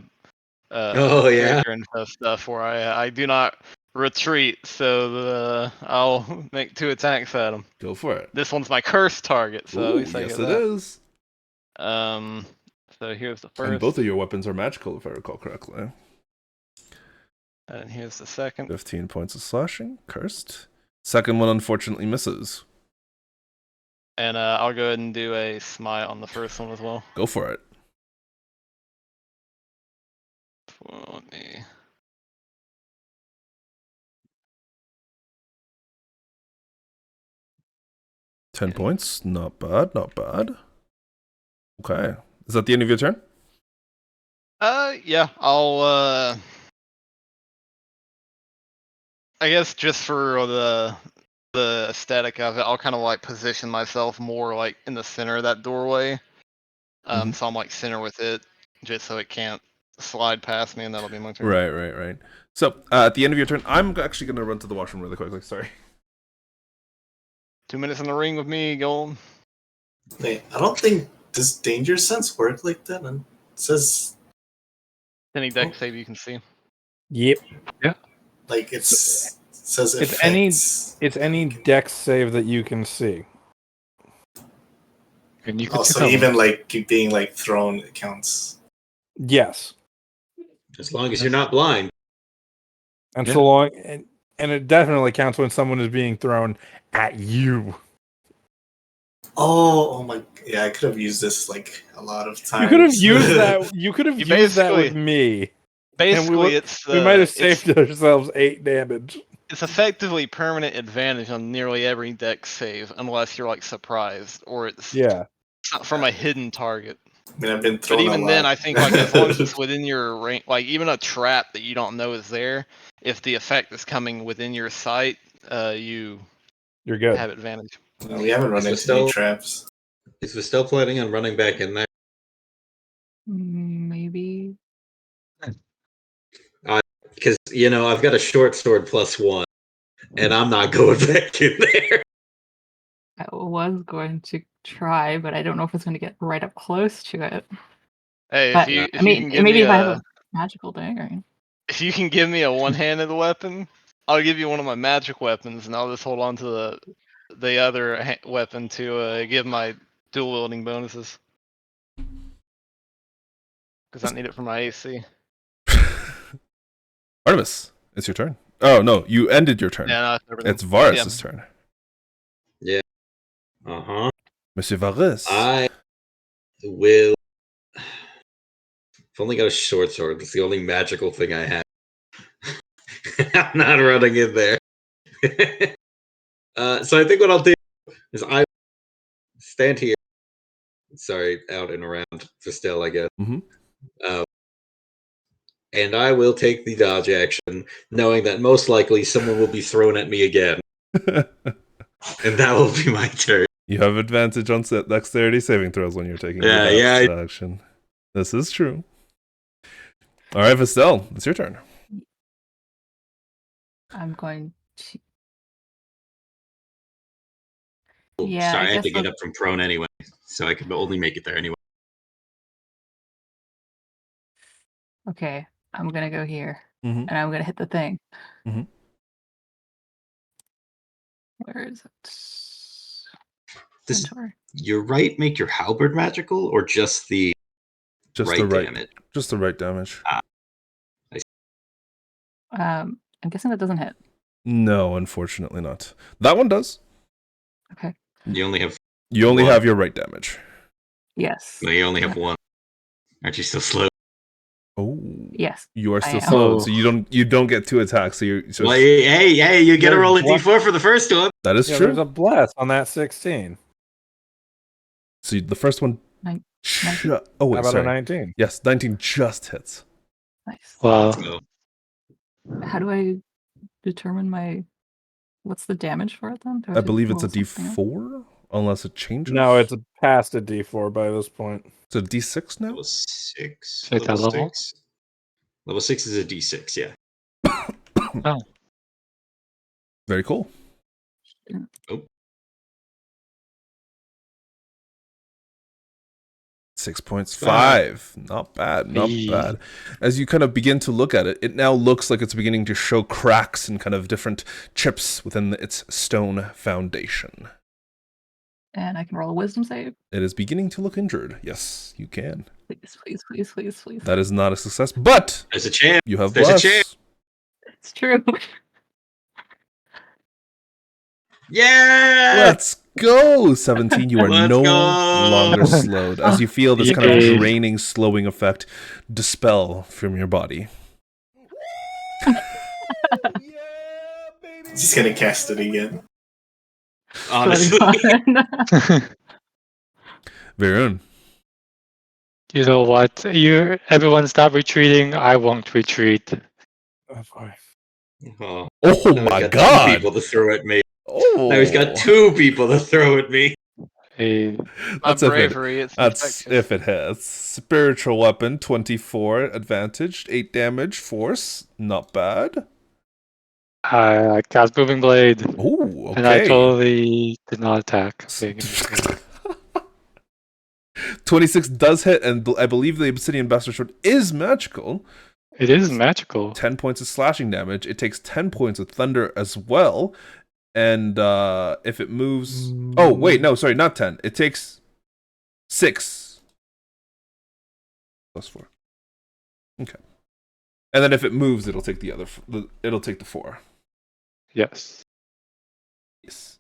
Oh, yeah? character and stuff where I do not retreat. So I'll make 2 attacks at him. Go for it. This one's my cursed target, so at Ooh, least I yes, get it that. is. So here's the first, And both of your weapons are magical, if I recall correctly. and here's the second. 15 points of slashing. Cursed. Second one unfortunately misses. And I'll go ahead and do a smite on the first one as well. Go for it. 20. Ten points. Not bad, not bad. Okay. Is that the end of your turn? Yeah, I'll I guess just for the aesthetic of it, I'll kind of like position myself more like in the center of that doorway. So I'm like center with it, just so it can't slide past me, and that'll be my turn. Right. So, at the end of your turn, I'm actually going to run to the washroom really quickly. Sorry. 2 minutes in the ring with me, Gold. Wait, I don't think does Danger Sense work like that. It says Any deck save you can see. Yep. like it says It's effects. It's any dex save that you can see. And you could Also, even like being like thrown counts. Yes. As long as you're not blind. And Yeah. so long and it definitely counts when someone is being thrown at you. Oh my! Yeah, I could have used this like a lot of times. You could have used that. You could have You used that with basically- me. Basically, We might have saved ourselves 8 damage. It's effectively permanent advantage on nearly every deck save, unless you're like surprised or it's Yeah. from a hidden target. I mean, I've been thrown. But even a then, lot. I think like as long as it's within your range, like even a trap that you don't know is there, if the effect is coming within your sight, you You're good. have advantage. No, we haven't run Is into any Vestelle- traps. Is Vestelle planning on running back in there? Maybe. Because, I've got a short sword +1, and I'm not going back in there. I was going to try, but I don't know if it's going to get right up close to it. Hey, But, if I you mean, can give maybe me if I have a a magical dagger. if you can give me a one-handed weapon, I'll give you one of my magic weapons, and I'll just hold on to the other weapon to give my dual wielding bonuses. Because I need it for my AC. Artemis, it's your turn. Oh, no, you ended your turn. Yeah, no, it's everything. It's Varus' turn. Uh-huh. Monsieur Varus. I will I've only got a short sword. That's the only magical thing I have. I'm not running in there. So I think what I'll do is I stand here. Sorry, out and around Vestelle, I guess. Mm-hmm. And I will take the dodge action, knowing that most likely someone will be thrown at me again. And that will be my turn. You have advantage on dexterity saving throws when you're taking the dodge action. This is true. All right, Vestelle, it's your turn. I'm going to. Oh, Yeah, sorry, I had guess to get I'll- up from prone anyway, so I could only make it there anyway. Okay, I'm gonna go here, Mm-hmm. and I'm gonna hit the thing. Mm-hmm. Where is it? Does Inventory. your right make your halberd magical, or just the damage? Just the right damage. I'm guessing that doesn't hit. No, unfortunately not. That one does. Okay. You only have have your right damage. Yes. No, you only have one. Aren't you still slow? Oh. Yes. You are I still am. slow, Oh. so you don't get 2 attacks. So you're Well, hey, you get to roll a There's d4 for the first one. that is Yeah, true. there's a bless on that 16. So the first one. 19. Oh wait, How about sorry. a 19? Yes, 19 just hits. Nice. Wow. So, How do I determine what's the damage for it then? Do I have to believe it's a roll something else? D4, unless it changes. No, it's past a D4 by this point. It's a D6 now. level 6. Check that level. 6. Level 6 is a d6, yeah. Oh. Very cool. Oh. 6 points. 5. Not bad. Not Hey. bad. As you kind of begin to look at it, it now looks like it's beginning to show cracks and kind of different chips within its stone foundation. And I can roll a wisdom save. It is beginning to look injured. Yes, you can. Please, please, please, please, please. That is not a success, but There's a chance. you have There's a bless. chance. It's true. Yeah! Let's go! 17, you are Let's no go! longer slowed. As you feel this kind of Yay. draining, slowing effect dispel from your body. Just gonna cast it again. Honestly. Vaerun. You know what? Everyone stop retreating. I won't retreat. Oh, boy. Oh, Oh now my he's got god! 2 people to throw at me. Oh, Now he's got 2 people to throw at me. Hey, My That's if it- bravery, it's That's infectious. if it hits. Spiritual weapon, 24 advantage, 8 damage, force, not bad. I cast Moving Blade, Oh, okay. and I totally did not attack. Okay, give me a second. 26 does hit, and I believe the Obsidian Bastard Sword is magical. It is magical. 10 points of slashing damage. It takes 10 points of thunder as well. And if it moves... Oh, wait, no, sorry, not 10. It takes 6. Plus 4. Okay. And then if it moves, it'll take the other... It'll take the 4. Yes. Yes.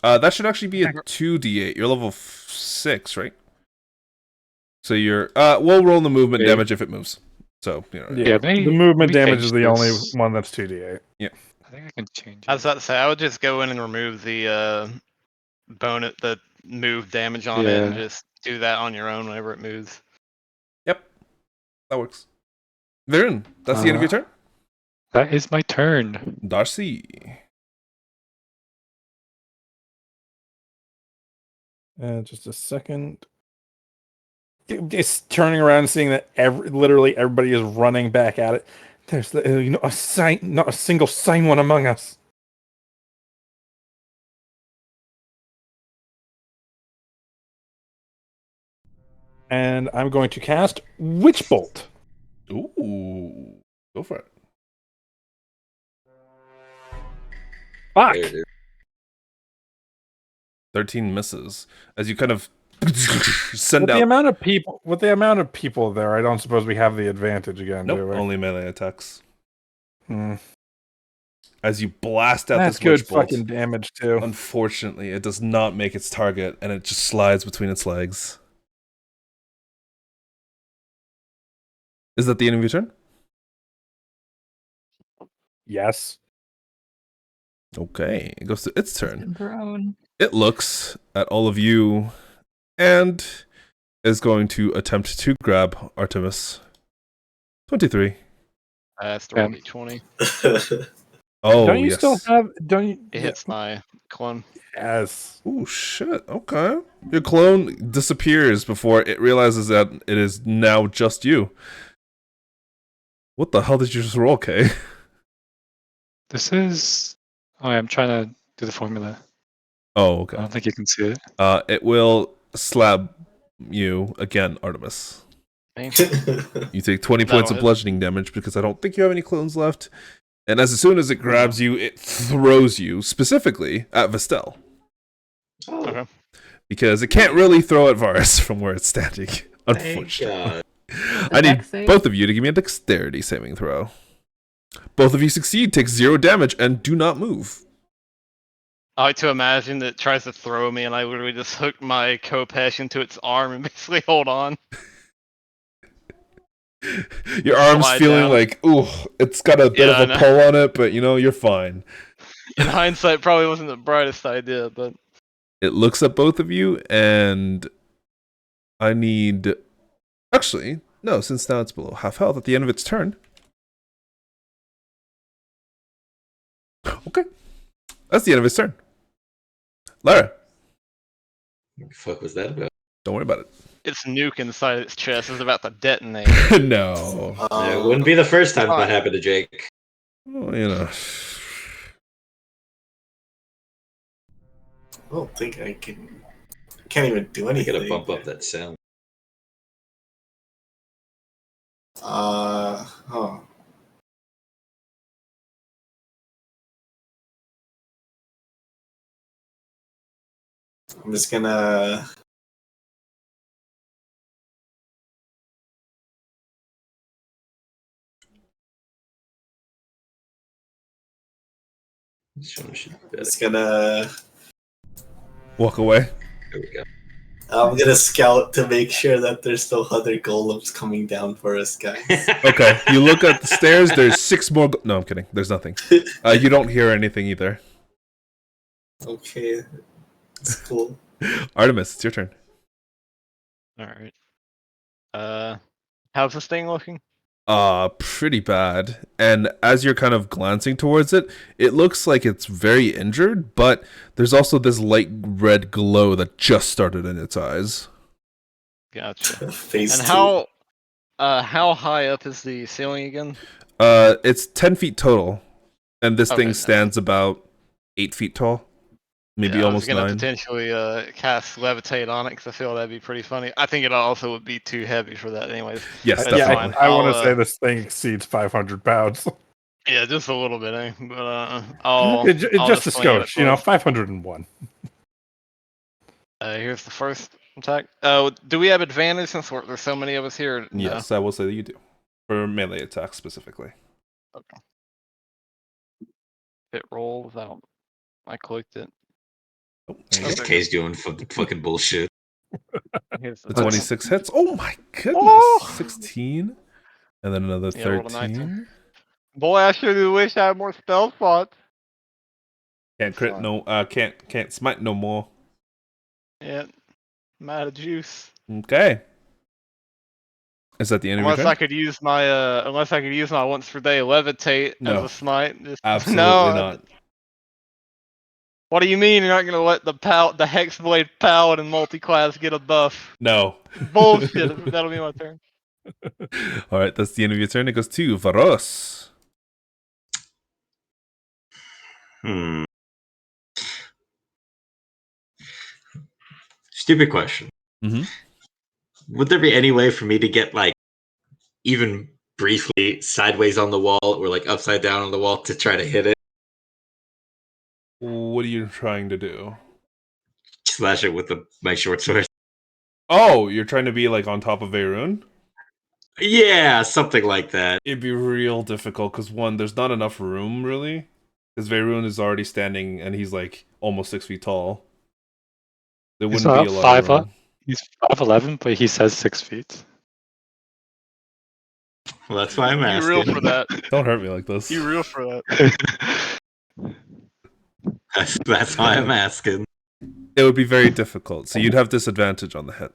That should actually be a 2d8. You're level 6, right? So you're... we'll roll the movement Okay. damage if it moves. So, you know. Yeah, maybe- the movement we damage is changed the only this. one that's 2d8. I think I can change I was it. about to say I would just go in and remove the the move damage on it, and Yeah. just do that on your own whenever it moves. Yep. That works. Vaerun, that's the end of your turn? That is my turn. Darcy. Just a second. Just turning around and seeing that literally everybody is running back at it. There's not a single sane one among us. And I'm going to cast Witch Bolt. Ooh. Go for it. Fuck. There it is. 13 misses. As you kind of send With the out... amount of people there, I don't suppose we have the advantage again, do Nope, we? only melee attacks. Hmm. As you blast out That's this good witch bolt, fucking damage too. unfortunately, it does not make its target, and it just slides between its legs. Is that the end of your turn? Yes. Okay, it goes to its turn. Enthroned. It looks at all of you and is going to attempt to grab Artemis. 23. That's the roll 20. Oh, don't you yes. still have? Don't you? It hits my clone. Yes. Oh, shit. Okay. Your clone disappears before it realizes that it is now just you. What the hell did you just roll, Kay? This is. Oh, I'm trying to do the formula. Oh, I okay. don't think you can see it. It will slab you again, Artemis. You take 20 points of hit. bludgeoning damage because I don't think you have any clones left. And as soon as it grabs you, it throws you specifically at Vestelle. Oh, Okay. Because it can't really throw at Varus from where it's standing, thank unfortunately. God. I need dex save? both of you to give me a dexterity saving throw. Both of you succeed, take 0 damage, and do not move. I like to imagine that it tries to throw me, and I literally just hook my Kopesh into its arm and basically hold on. Your arm's Slide feeling down. like, ooh, it's got a bit Yeah, I of a know. pull on it, but you're fine. In hindsight, probably wasn't the brightest idea, but It looks at both of you, and I need... Actually, no, since now it's below half health at the end of its turn. Okay. That's the end of its turn. Lyra, What the fuck was that about? don't worry about it. its nuke inside its chest is about to detonate. No. It wouldn't be the first time that happened to Jake. Well, I don't think I can. Can't even do I anything. gotta bump up that sound. Oh. I'm just gonna. Just gonna. walk away. There we go. I'm gonna scout to make sure that there's no other golems coming down for us, guys. Okay, you look at the stairs, there's 6 more... No, I'm kidding. There's nothing. You don't hear anything either. Okay, it's cool. Artemis, it's your turn. Alright. How's this thing looking? Pretty bad. And as you're kind of glancing towards it, it looks like it's very injured, but there's also this light red glow that just started in its eyes. Gotcha. Phase And two. how high up is the ceiling again? It's 10 feet total, and this Okay, thing nice. stands about 8 feet tall, maybe Yeah, almost I was gonna 9. potentially cast levitate on it because I feel that'd be pretty funny. I think it also would be too heavy for that, anyways. Yes, That's definitely. fine. I want to I'll, say this thing exceeds 500 pounds. Yeah, just a little bit, eh? But I'll Just a swing at it skosh, close. 501. Here's the first attack. Do we have advantage since there's so many of us here? No. Yes, I will say that you do. For melee attacks specifically. Okay. It rolls out. I clicked it. Oh, there you go. Okay. Kay's doing fucking bullshit. Here's The 26 hits. Oh my goodness. Oh! 16. And then another Yeah, rolled a 19. 13. Boy, I sure do wish I had more spell slots. Can't crit Fine. no can't smite no more. Yeah, I'm out of juice. Okay. Is that the end of your Unless turn? I could use my once per day levitate No. as a smite. Just, Absolutely no, not. What do you mean you're not gonna let the Hexblade Paladin multi-class get a buff? No. Bullshit. That'll be my turn. Alright, that's the end of your turn. It goes to Varus. Stupid question. Mhm. Would there be any way for me to get even briefly sideways on the wall or upside down on the wall to try to hit it? What are you trying to do? Slash it with my short sword. Oh, you're trying to be on top of Vaerun? Yeah, something like that. It'd be real difficult because one, there's not enough room really. Because Vaerun is already standing and he's almost 6 feet tall. There He's wouldn't be a about lot of 5', room. he's 5'11", but he says 6 feet. Well, that's why I'm You real asking. for that. Don't hurt me like this. You real for that. That's why I'm asking. It would be very difficult. So you'd have disadvantage on the hit.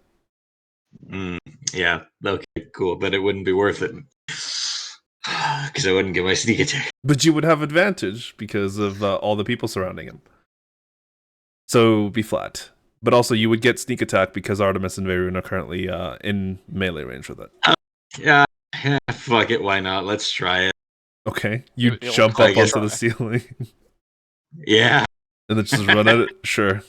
Yeah. Okay. Cool. But it wouldn't be worth it because I wouldn't get my sneak attack. But you would have advantage because of all the people surrounding him. So be flat. But also you would get sneak attack because Artemis and Vaerun are currently in melee range with it. Yeah. Fuck it. Why not? Let's try it. Okay. You You'll jump try. up onto the ceiling Yeah. and then just run at it. Sure.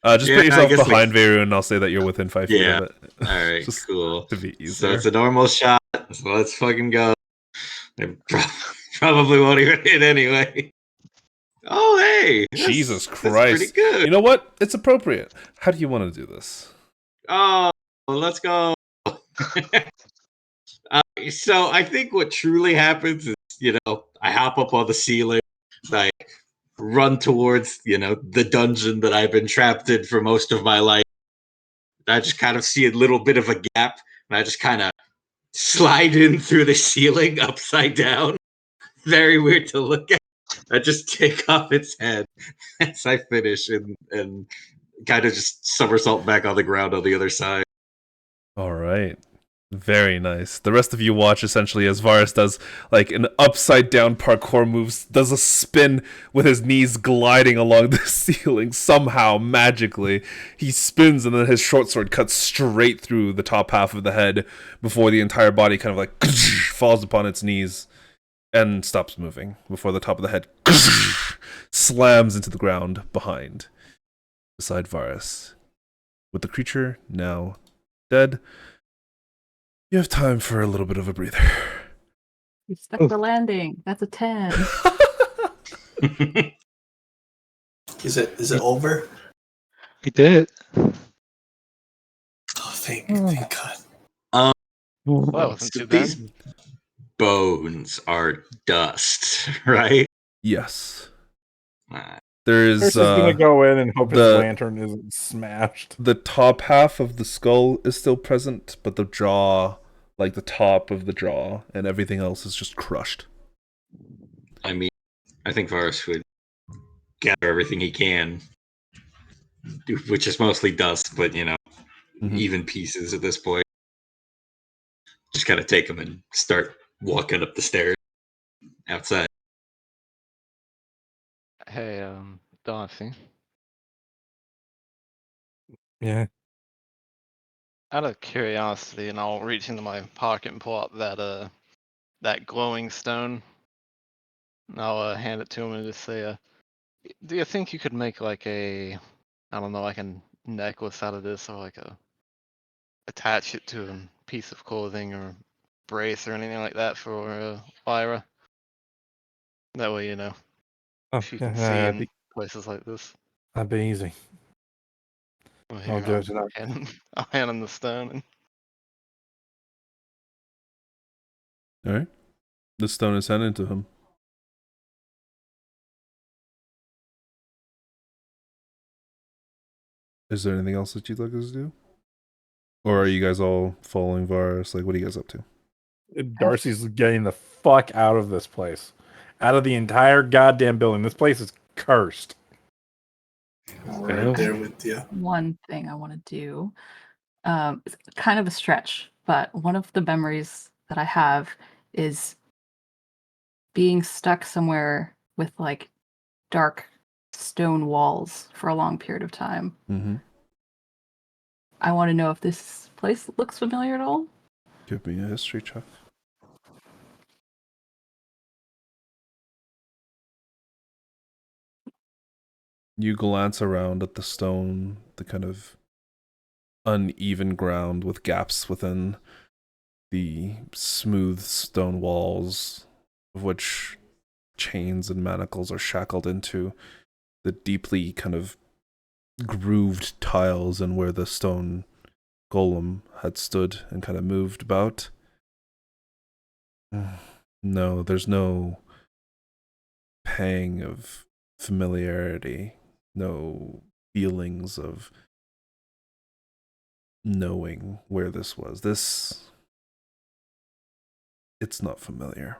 Just Yeah, put I yourself guess behind Vaerun and I'll say that you're within 5 feet Yeah. of it. All right. Just Cool. to be So easier. it's a normal shot. So let's fucking go. I probably won't even hit anyway. Oh, hey. Jesus That's Christ. pretty good. You know what? It's appropriate. How do you want to do this? Oh, let's go. So I think what truly happens is, I hop up on the ceiling, I run towards, the dungeon that I've been trapped in for most of my life. I just kind of see a little bit of a gap, and I just kind of slide in through the ceiling upside down. Very weird to look at. I just take off its head as I finish and kind of just somersault back on the ground on the other side. All right. Very nice. The rest of you watch essentially as Varus does like an upside down parkour moves, does a spin with his knees gliding along the ceiling somehow, magically. He spins and then his short sword cuts straight through the top half of the head before the entire body kind of like falls upon its knees and stops moving before the top of the head slams into the ground beside Varus. With the creature now dead, you have time for a little bit of a breather. You stuck the landing. That's a 10. Is it over? We did. Oh, thank God. Well, that wasn't So too bad. these bones are dust, right? Yes. Uh, There's Chris is gonna go in and hope his the- lantern isn't smashed. the top half of the skull is still present, but the jaw, like the top of the jaw and everything else is just crushed. I mean, I think Varus would gather everything he can, which is mostly dust, but even pieces at this point. Just kind of take them and start walking up the stairs outside. Hey, Darcy. Yeah. Out of curiosity, and I'll reach into my pocket and pull out that glowing stone. And I'll hand it to him and just say, "Do you think you could make like I don't know, like a necklace out of this, or like attach it to a piece of clothing or brace or anything like that for Lyra? That way, Oh, she can see that'd in places like this." be easy. Well, I'll here, do it tonight. I'll hand him the stone. And All right. The stone is handed to him. Is there anything else that you'd like us to do? Or are you guys all following Varus? Like, what are you guys up to? Darcy's getting the fuck out of this place. Out of the entire goddamn building. This place is cursed. We're right there with you. One thing I want to do. It's kind of a stretch, but one of the memories that I have is being stuck somewhere with like dark stone walls for a long period of time. Mm-hmm. I want to know if this place looks familiar at all. Give me a history check. You glance around at the stone, the kind of uneven ground with gaps within the smooth stone walls, of which chains and manacles are shackled into, the deeply kind of grooved tiles and where the stone golem had stood and kind of moved about. No, there's no pang of familiarity, no feelings of knowing where this was. This it's not familiar.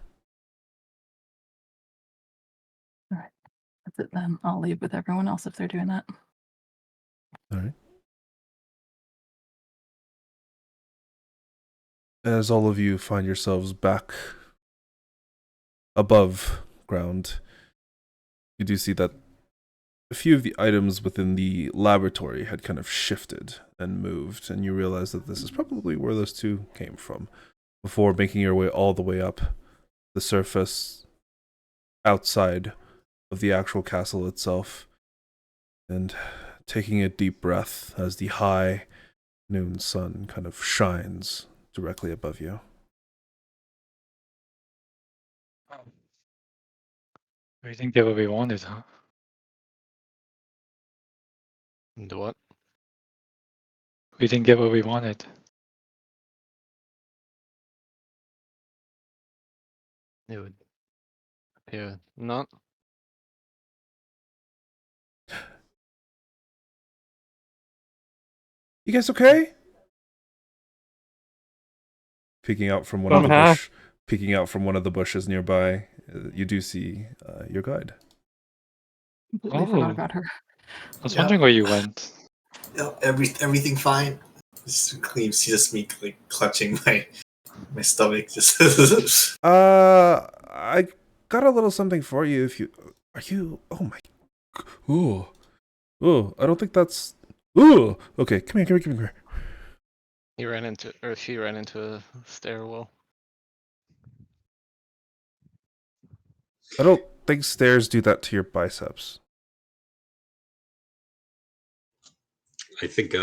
All right. That's it then. I'll leave with everyone else if they're doing that. All right. As all of you find yourselves back above ground, you do see that a few of the items within the laboratory had kind of shifted and moved, and you realize that this is probably where those two came from, before making your way all the way up the surface outside of the actual castle itself, and taking a deep breath as the high noon sun kind of shines directly above you. We didn't get what we wanted, huh? Do what? We didn't get what we wanted. It would appear not. You guys okay? Peeking out from one of the bushes nearby, you do see your guide. Completely forgot Oh. about her. I was wondering where you went. Everything fine. Just clean. See just me like clutching my stomach. Just I got a little something for you. If you are you. Oh my. Oh, I don't think that's. Ooh. Okay, come here. He ran into, or she ran into a stairwell. I don't think stairs do that to your biceps. I think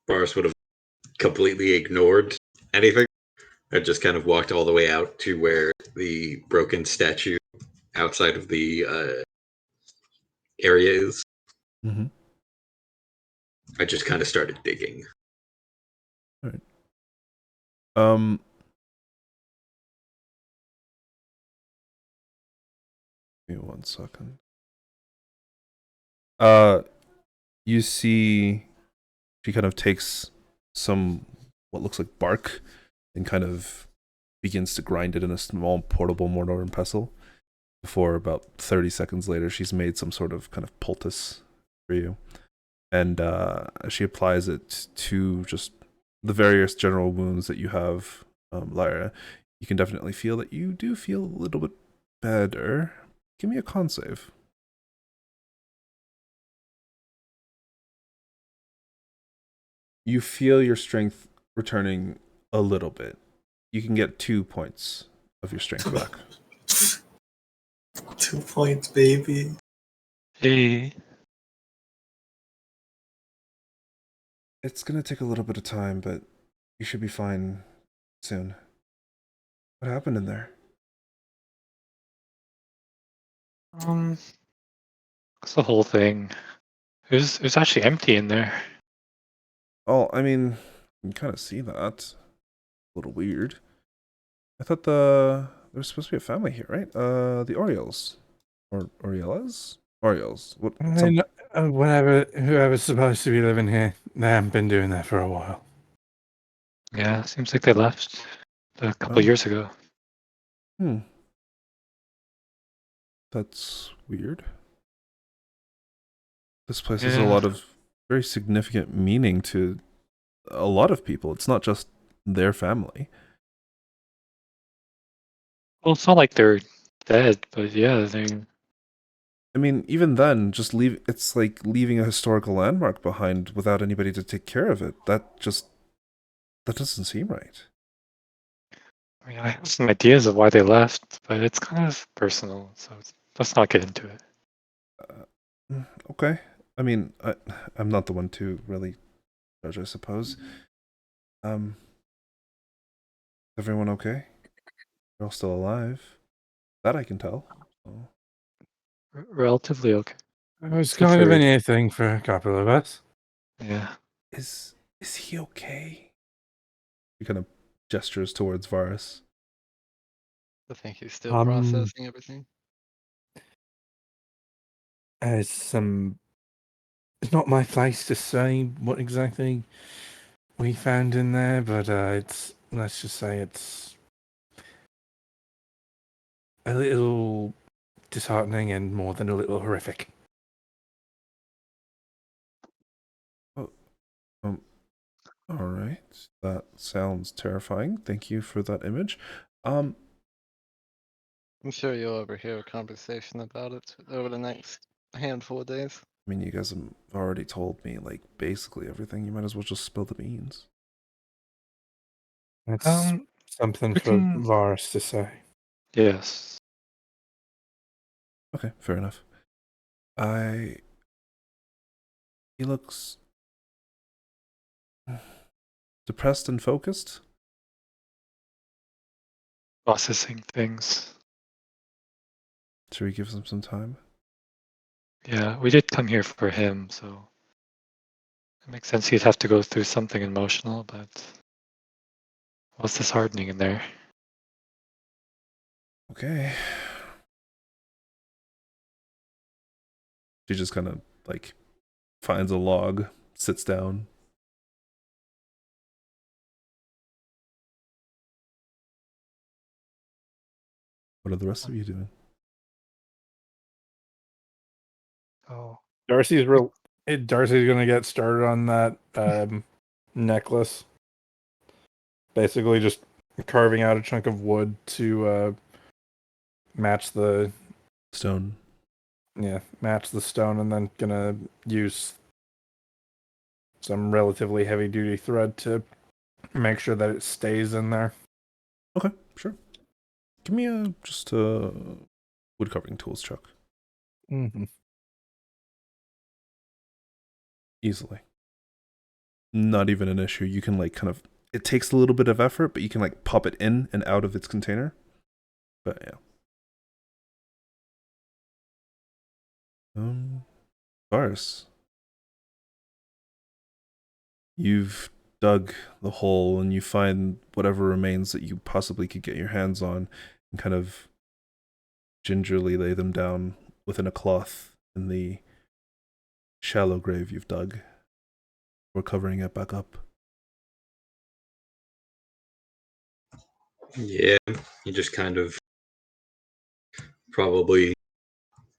Varus would have completely ignored anything and just kind of walked all the way out to where the broken statue outside of the area is. Mm-hmm. I just kind of started digging. All right. Give me 1 second. You see, she kind of takes some what looks like bark and kind of begins to grind it in a small portable mortar and pestle. Before about 30 seconds later, she's made some sort of kind of poultice for you, and she applies it to just the various general wounds that you have, Lyra. You can definitely feel that you do feel a little bit better. Give me a con save. You feel your strength returning a little bit. You can get 2 points of your strength back. 2 points, baby. Hey. It's gonna take a little bit of time, but you should be fine soon. What happened in there? It's the whole thing. It was actually empty in there. Oh, I mean, you can kind of see that. A little weird. I thought there was supposed to be a family here, right? The Orioles. Or Orioles? Orioles. What? Whoever's supposed to be living here, they haven't been doing that for a while. Yeah, seems like they left a couple years ago. That's weird. This place has a lot of very significant meaning to a lot of people. It's not just their family. Well, it's not like they're dead, but yeah, they. I mean, even then, it's like leaving a historical landmark behind without anybody to take care of it. That doesn't seem right. I mean, I have some ideas of why they left, but it's kind of personal, so let's not get into it. Okay. I mean, I'm not the one to really judge, I suppose. Everyone okay? You're all still alive. That I can tell. So. Relatively okay. It was kind of a new thing for a couple of us. Yeah. Is he okay? He kind of gestures towards Varus. I think he's still processing everything. It's not my place to say what exactly we found in there, but let's just say it's a little disheartening and more than a little horrific. Oh, all right. That sounds terrifying. Thank you for that image. I'm sure you'll overhear a conversation about it over the next handful of days. I mean, you guys have already told me, like, basically everything. You might as well just spill the beans. That's something we for can- Varus to say. Yes. Okay, fair enough. He looks depressed and focused. Processing things. Should we give him some time? Yeah, we did come here for him, so it makes sense he'd have to go through something emotional, but what's disheartening in there? Okay. She just kind of, like, finds a log, sits down. What are the rest of you doing? Oh, Darcy's gonna get started on that necklace. Basically, just carving out a chunk of wood to match the Stone. stone, and then gonna use some relatively heavy duty thread to make sure that it stays in there. Okay, sure. Give me just a wood carving tools check. Mm-hmm. Easily. Not even an issue. You can, like, kind of, it takes a little bit of effort, but you can, like, pop it in and out of its container. But yeah. Varus. You've dug the hole and you find whatever remains that you possibly could get your hands on and kind of gingerly lay them down within a cloth in the shallow grave you've dug. We're covering it back up. Yeah, he just kind of probably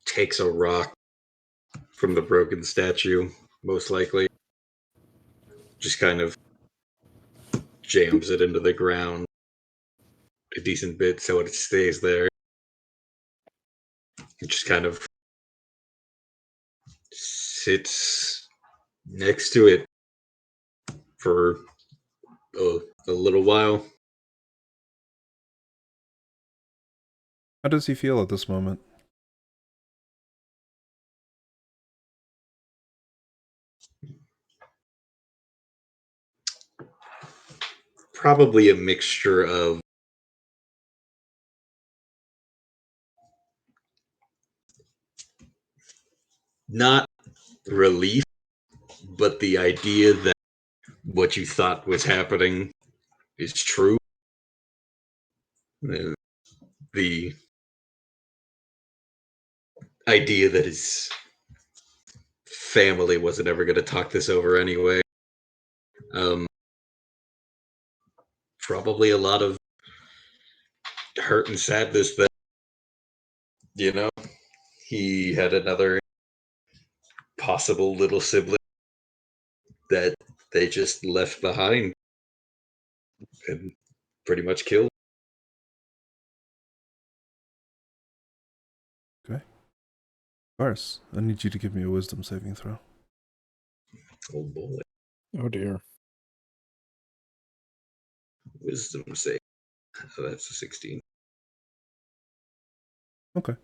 takes a rock from the broken statue, most likely. Just kind of jams it into the ground a decent bit so it stays there. It just kind of sits next to it for a little while. How does he feel at this moment? Probably a mixture of not relief, but the idea that what you thought was happening is true. The idea that his family wasn't ever going to talk this over anyway. Probably a lot of hurt and sadness that, you know, he had another possible little sibling that they just left behind and pretty much killed. Okay. Varus, I need you to give me a wisdom saving throw. Oh boy. Oh dear. Wisdom save. So that's a 16. Okay.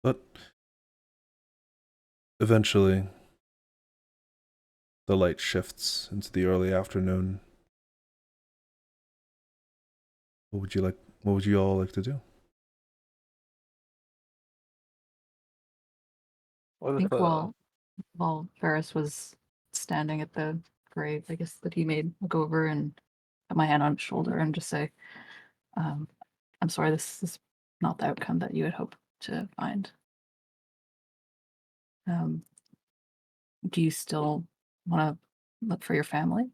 But eventually, the light shifts into the early afternoon. What would you all like to do? I think while Ferris was standing at the grave, I guess that he made look over and put my hand on his shoulder and just say, I'm sorry, this is not the outcome that you had hoped to find. Do you still want to look for your family?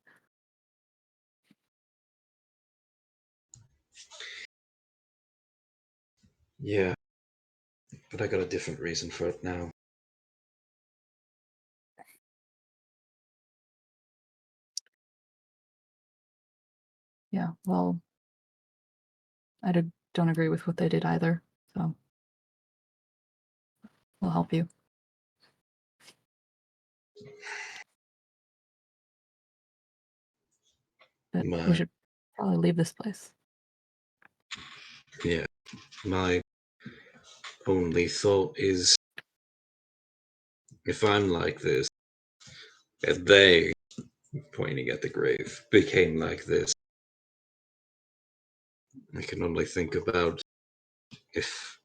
Yeah, but I got a different reason for it now. Yeah, well, don't agree with what they did either, so we'll help you. But we should probably leave this place. Yeah, my only thought is if I'm like this, and they, pointing at the grave, became like this, I can only think about if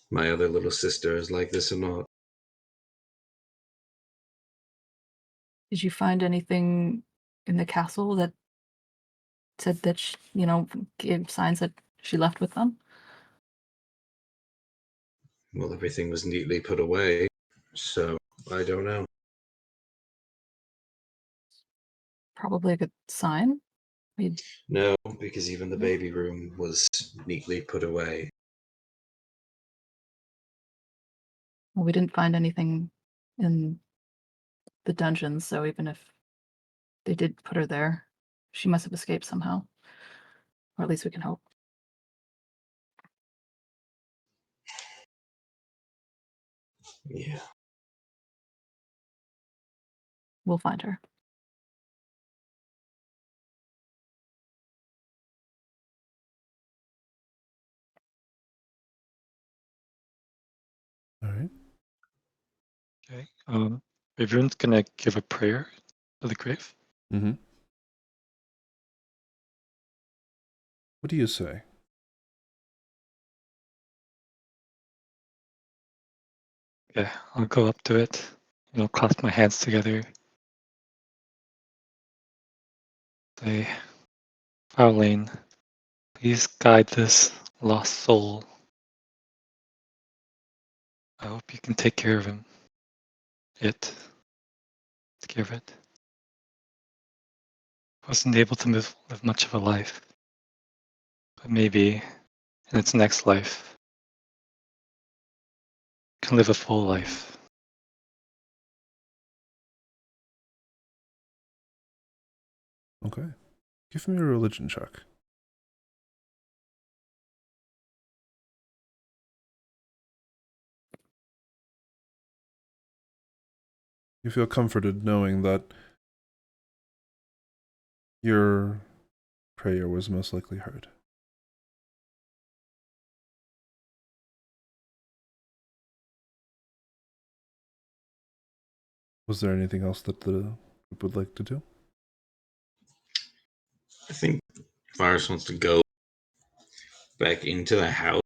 my other little sister is like this or not. Did you find anything in the castle that said that gave signs that she left with them? Well, everything was neatly put away, so I don't know. Probably a good sign. No, because even the baby room was neatly put away. Well, we didn't find anything in the dungeons, so even if they did put her there, she must have escaped somehow. Or at least we can hope. Yeah. We'll find her. All right. Okay. Everyone's gonna give a prayer to the grave. Mm-hmm. What do you say? Yeah, I'll go up to it. Clasp my hands together. Say, Pauline, please guide this lost soul. I hope you can take care of him. Take care of it. Wasn't able to live much of a life, but maybe in its next life can live a full life. Okay. Give me a religion check. You feel comforted knowing that your prayer was most likely heard. Was there anything else that the group would like to do? I think Varus wants to go back into the house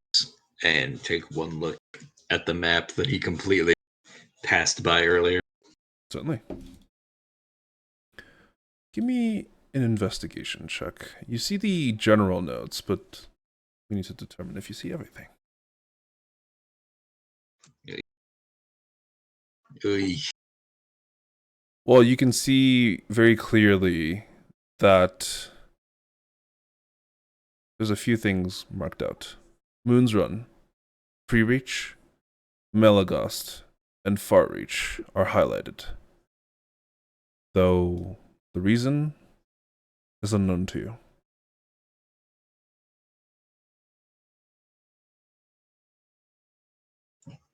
and take one look at the map that he completely passed by earlier. Certainly. Give me an investigation check. You see the general notes, but we need to determine if you see everything. Oy. Well, you can see very clearly that there's a few things marked out. Moon's Run, Pre-Reach, Melagast, and Far Reach are highlighted, though the reason is unknown to you.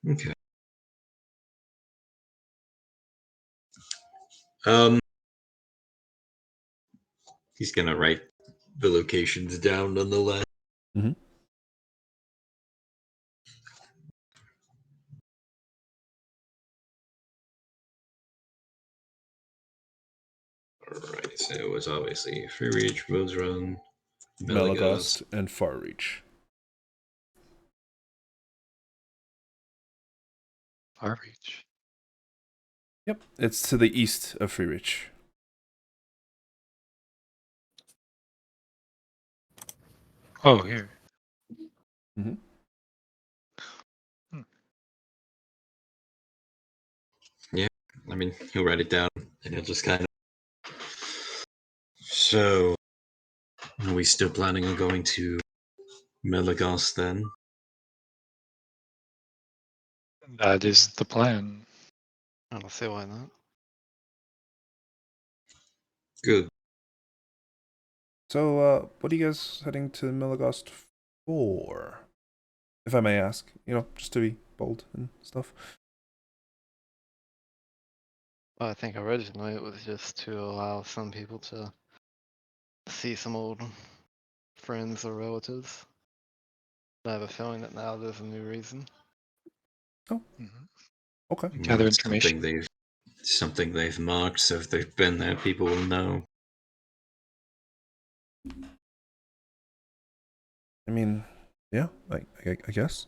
Okay. He's gonna write the locations down nonetheless. Mm-hmm. Alright, so it was obviously Free Reach, Moon's Run, Melagast and Far Reach. Far Reach. Yep, it's to the east of Free Reach. Oh, here. Mm-hmm. Yeah, I mean, he'll write it down and he'll just kind of So, are we still planning on going to Melagos then? That is the plan. I don't see why not. Good. So, what are you guys heading to Milagast for? If I may ask, just to be bold and stuff. Well, I think originally it was just to allow some people to see some old friends or relatives. I have a feeling that now there's a new reason. Mhm. Okay. Gather It's information. something they've marked, so if they've been there, people will know. I mean, yeah, I guess.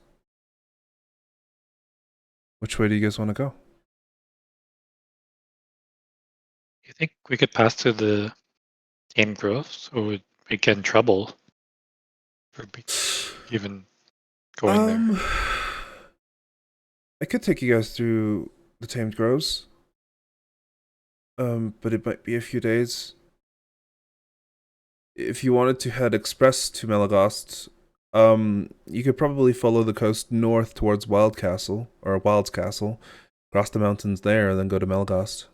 Which way do you guys want to go? You think we could pass through the Tame Groves, or would we get in trouble for even going there? I could take you guys through the Tamed Groves. But it might be a few days. If you wanted to head express to Melagast, you could probably follow the coast north towards Wild Castle, or Wild's Castle, cross the mountains there, and then go to Melagast.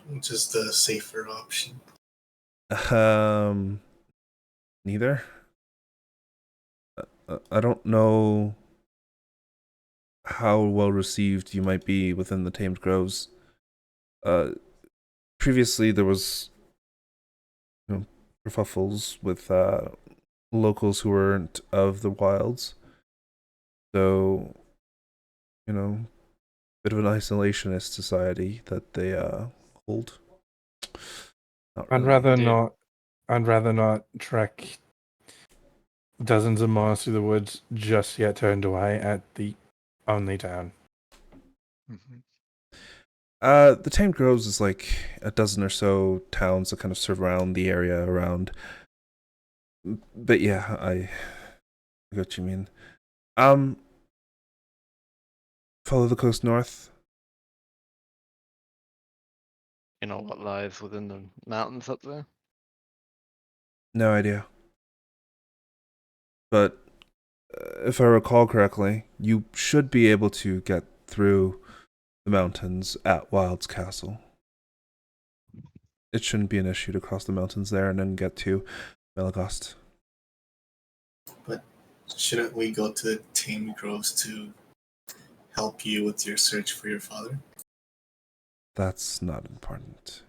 Which is the safer option. Neither. I don't know how well received you might be within the Tamed Groves. Previously there was, kerfuffles with locals who weren't of the wilds. So, bit of an isolationist society that they hold. Not I'd really. rather Yeah. not. I'd rather not trek dozens of miles through the woods just to get turned away at the only town. Mhm. The Tamed Groves is like a dozen or so towns that kind of surround the area around. But yeah, I get what you mean. Follow the coast north. You know what lies within the mountains up there? No idea. But if I recall correctly, you should be able to get through the mountains at Wild's Castle. It shouldn't be an issue to cross the mountains there and then get to Melagast. But shouldn't we go to the Tame Groves to help you with your search for your father? That's not important.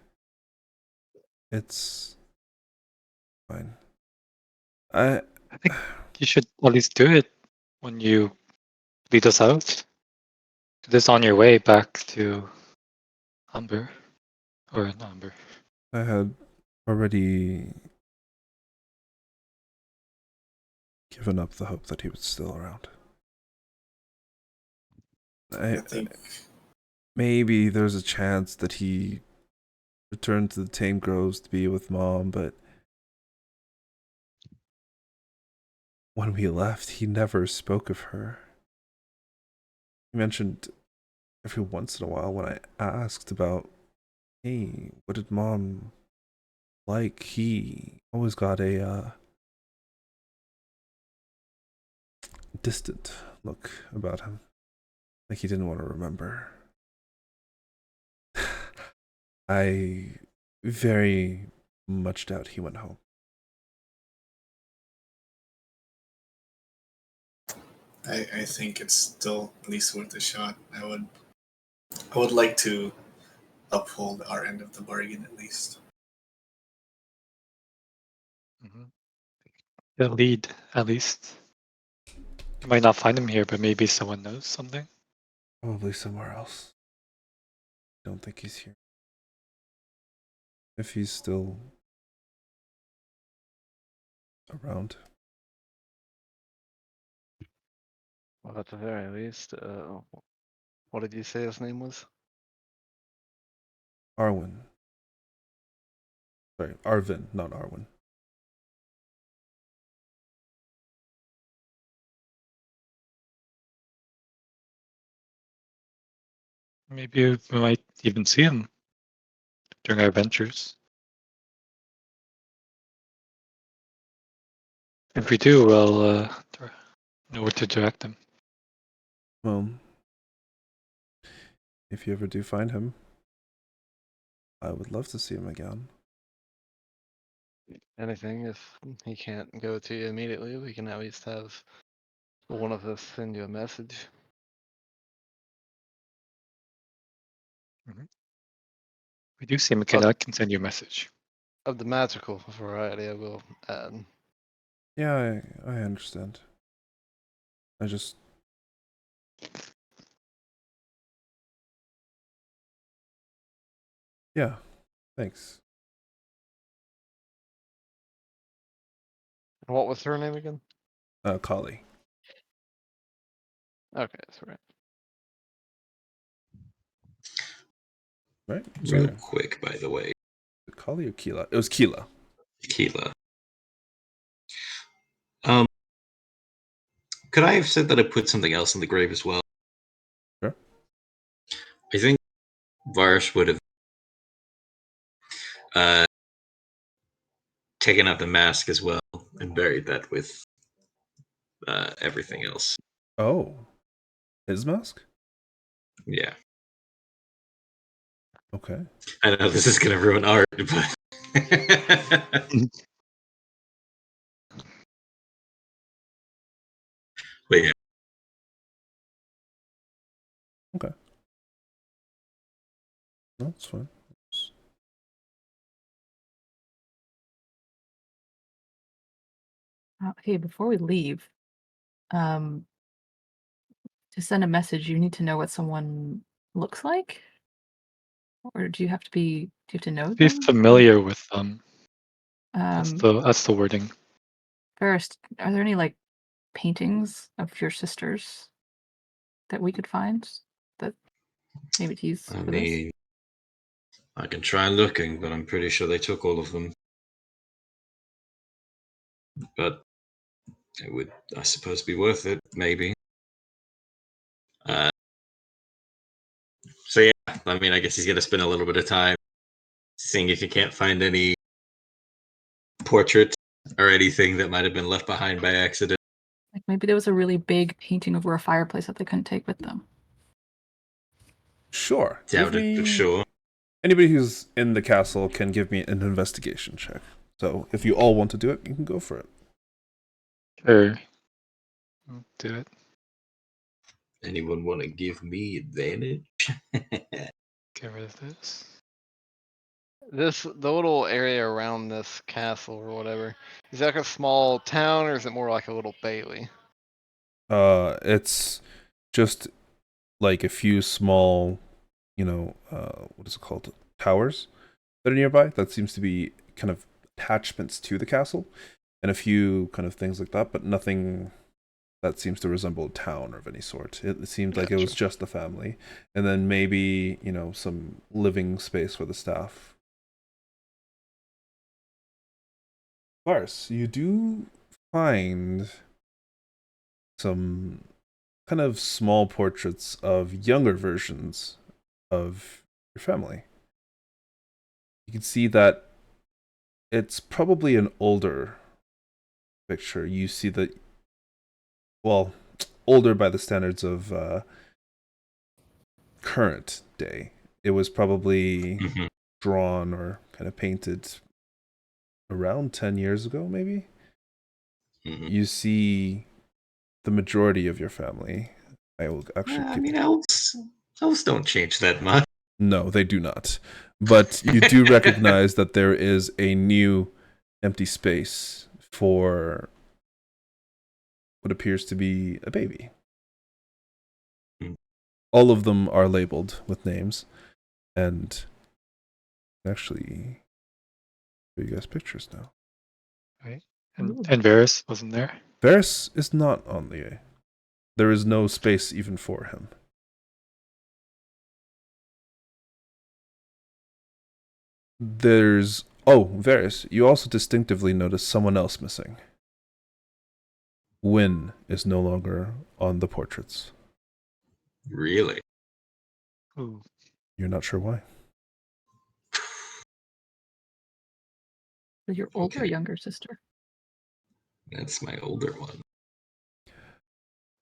It's fine. I think you should at least do it when you lead us out. This on your way back to Umber. Or not Umber. I had already given up the hope that he was still around. I think Maybe there's a chance that he returned to the Tame Groves to be with Mom, but when we left, he never spoke of her. He mentioned every once in a while when I asked about, hey, what did Mom like? He always got a distant look about him, like he didn't want to remember. I very much doubt he went home. I think it's still at least worth a shot. I would like to uphold our end of the bargain at least. The lead, at least. You might not find him here, but maybe someone knows something. Probably somewhere else. Don't think he's here. If he's still around. Well, at the very least, what did you say his name was? Arwen. Sorry, Arvin, not Arwen. Maybe we might even see him. during our adventures. If we do, we'll know where to direct them. Well, if you ever do find him, I would love to see him again. Anything, if he can't go to you immediately, we can at least have one of us send you a message. We do see him. I can send you a message. Of the magical variety, I will add. Yeah, I understand. I just... Yeah, thanks. What was her name again? Kali. Okay, that's right. Right? Real Sorry. quick, by the way. Kali or Keela? It was Keela. Keela. Could I have said that I put something else in the grave as well? Sure. I think Varus would have taken out the mask as well and buried that with everything else. Oh. His mask? Yeah. Okay. I know this is going to ruin art, but... but yeah. Okay. No, that's fine. Hey, before we leave, to send a message, you need to know what someone looks like, or do you have to know Be them? familiar with them. Um, That's the wording. First, are there any like paintings of your sisters that we could find that maybe to use I for this? mean, I can try looking, but I'm pretty sure they took all of them. But it would, I suppose, be worth it, maybe. So yeah, I mean, I guess he's going to spend a little bit of time seeing if he can't find any portraits or anything that might have been left behind by accident. Like maybe there was a really big painting over a fireplace that they couldn't take with them. Sure. Doubt it, but sure. Anybody who's in the castle can give me an investigation check. So if you all want to do it, you can go for it. Sure. I'll do it. Anyone want to give me advantage? Get rid of this. The little area around this castle or whatever, is that like a small town or is it more like a little bailey? It's just like a few small, what is it called? Towers that are nearby. That seems to be kind of attachments to the castle, and a few kind of things like that, but nothing that seems to resemble a town of any sort. It seemed like it was just the family, and then maybe some living space for the staff. Varus, you do find some kind of small portraits of younger versions of your family. You can see that it's probably an older picture. You see that, well, older by the standards of current day. It was probably drawn or kind of painted around 10 years ago, maybe. You see the majority of your family. I will actually. I mean, elves don't change that much. No, they do not. But you do recognize that there is a new empty space for what appears to be a baby. All of them are labeled with names, and actually, show you guys pictures now. Right. And Varus wasn't there. Varus is not on the. There is no space even for him. Varus, you also distinctively notice someone else missing. Wynn is no longer on the portraits. Really? Ooh. You're not sure why. Is your older or Okay. younger sister? That's my older one.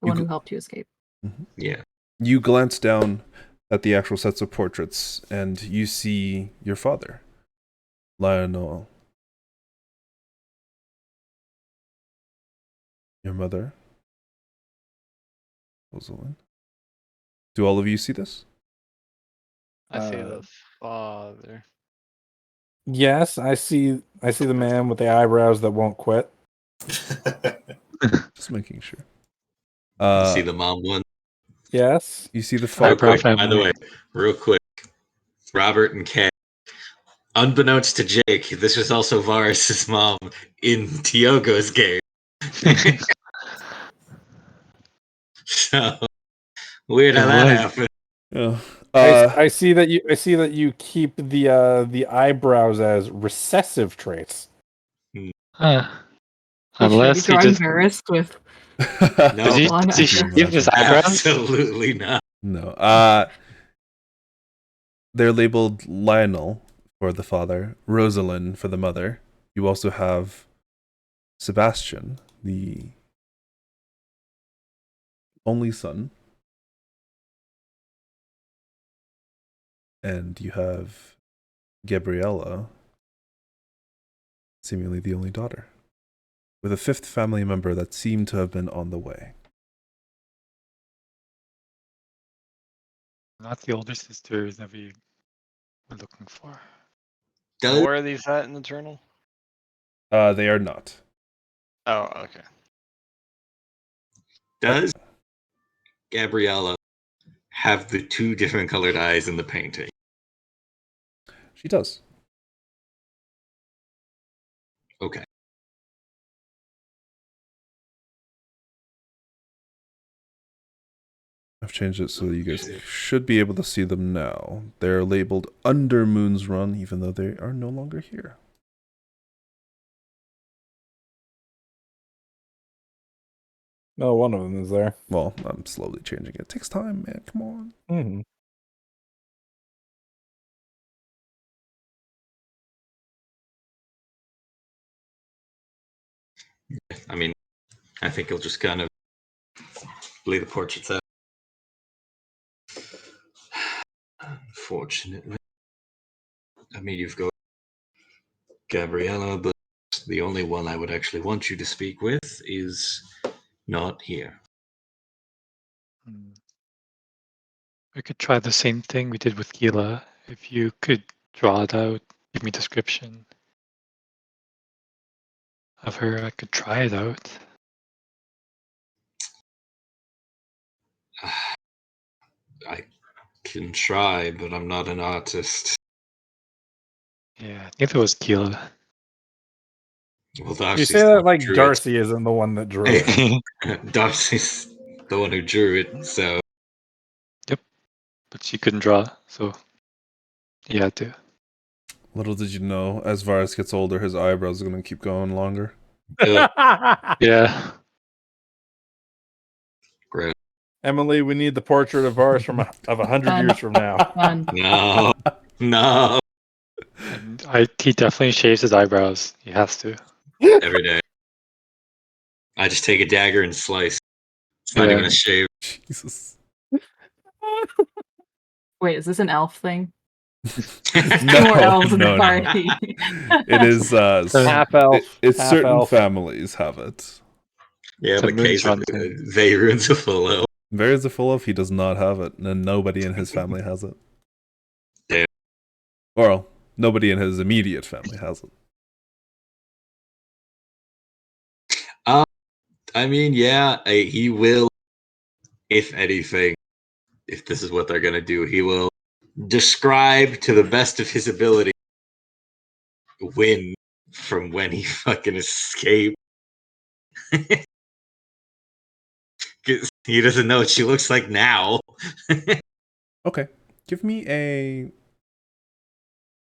The one who helped you escape. Yeah. You glance down at the actual sets of portraits, and you see your father, Lionel. Your mother, Rosalind. Do all of you see this? I see the father. Yes, I see the man with the eyebrows that won't quit. Just making sure. You see the mom one? Yes. You see the Real father. quick, by the way, real quick. Robert and Kay. Unbeknownst to Jake, this was also Varus' mom in Tiogo's game. So weird how that happened. Yeah. I see that you keep the eyebrows as recessive traits. Unless he drawing just Varus with No, did he shave his eyebrows? absolutely not. No. They're labeled Lionel for the father, Rosalind for the mother. You also have Sebastian, the only son. And you have Gabriella, seemingly the only daughter, with a fifth family member that seemed to have been on the way. Not the older sisters that we were looking for. Does, Where are these at in the journal? They are not. Oh, okay. does Gabriella have the two different colored eyes in the painting? She does. Okay. I've changed it so that you guys should be able to see them now. They're labeled under Moon's Run, even though they are no longer here. No, one of them is there. Well, I'm slowly changing it. It takes time, man. Come on. Mm-hmm. I mean, I think he'll just kind of lay the portraits out. Unfortunately. I mean, you've got Gabriella, but the only one I would actually want you to speak with is not here. We could try the same thing we did with Gila. If you could draw it out, give me a description of her, I could try it out. I can try, but I'm not an artist. Yeah, I think it was Gila. Well, You say that like Darcy isn't the one that drew it. Darcy's the one who drew it, so. Yep, but she couldn't draw, so he had to. Little did you know, as Varus gets older, his eyebrows are going to keep going longer. Yeah. Great. Emily, we need the portrait of Varus of 100 years from now. No, no. And he definitely shaves his eyebrows. He has to. Every day. I just take a dagger and slice. It's not even a shave. Jesus. Wait, is this an elf thing? No, More elves in no, the no. party. It is half elf. It's half certain elf. families have it. Yeah, It's a but Kay's moon's run thing. Vaerun's a full elf. Varys a full elf, he does not have it, and nobody in his family has it. Damn. Well, nobody in his immediate family has it. I mean, yeah, he will, if anything, if this is what they're going to do, he will describe to the best of his ability when from when he fucking escaped. 'Cause he doesn't know what she looks like now. Okay. Give me a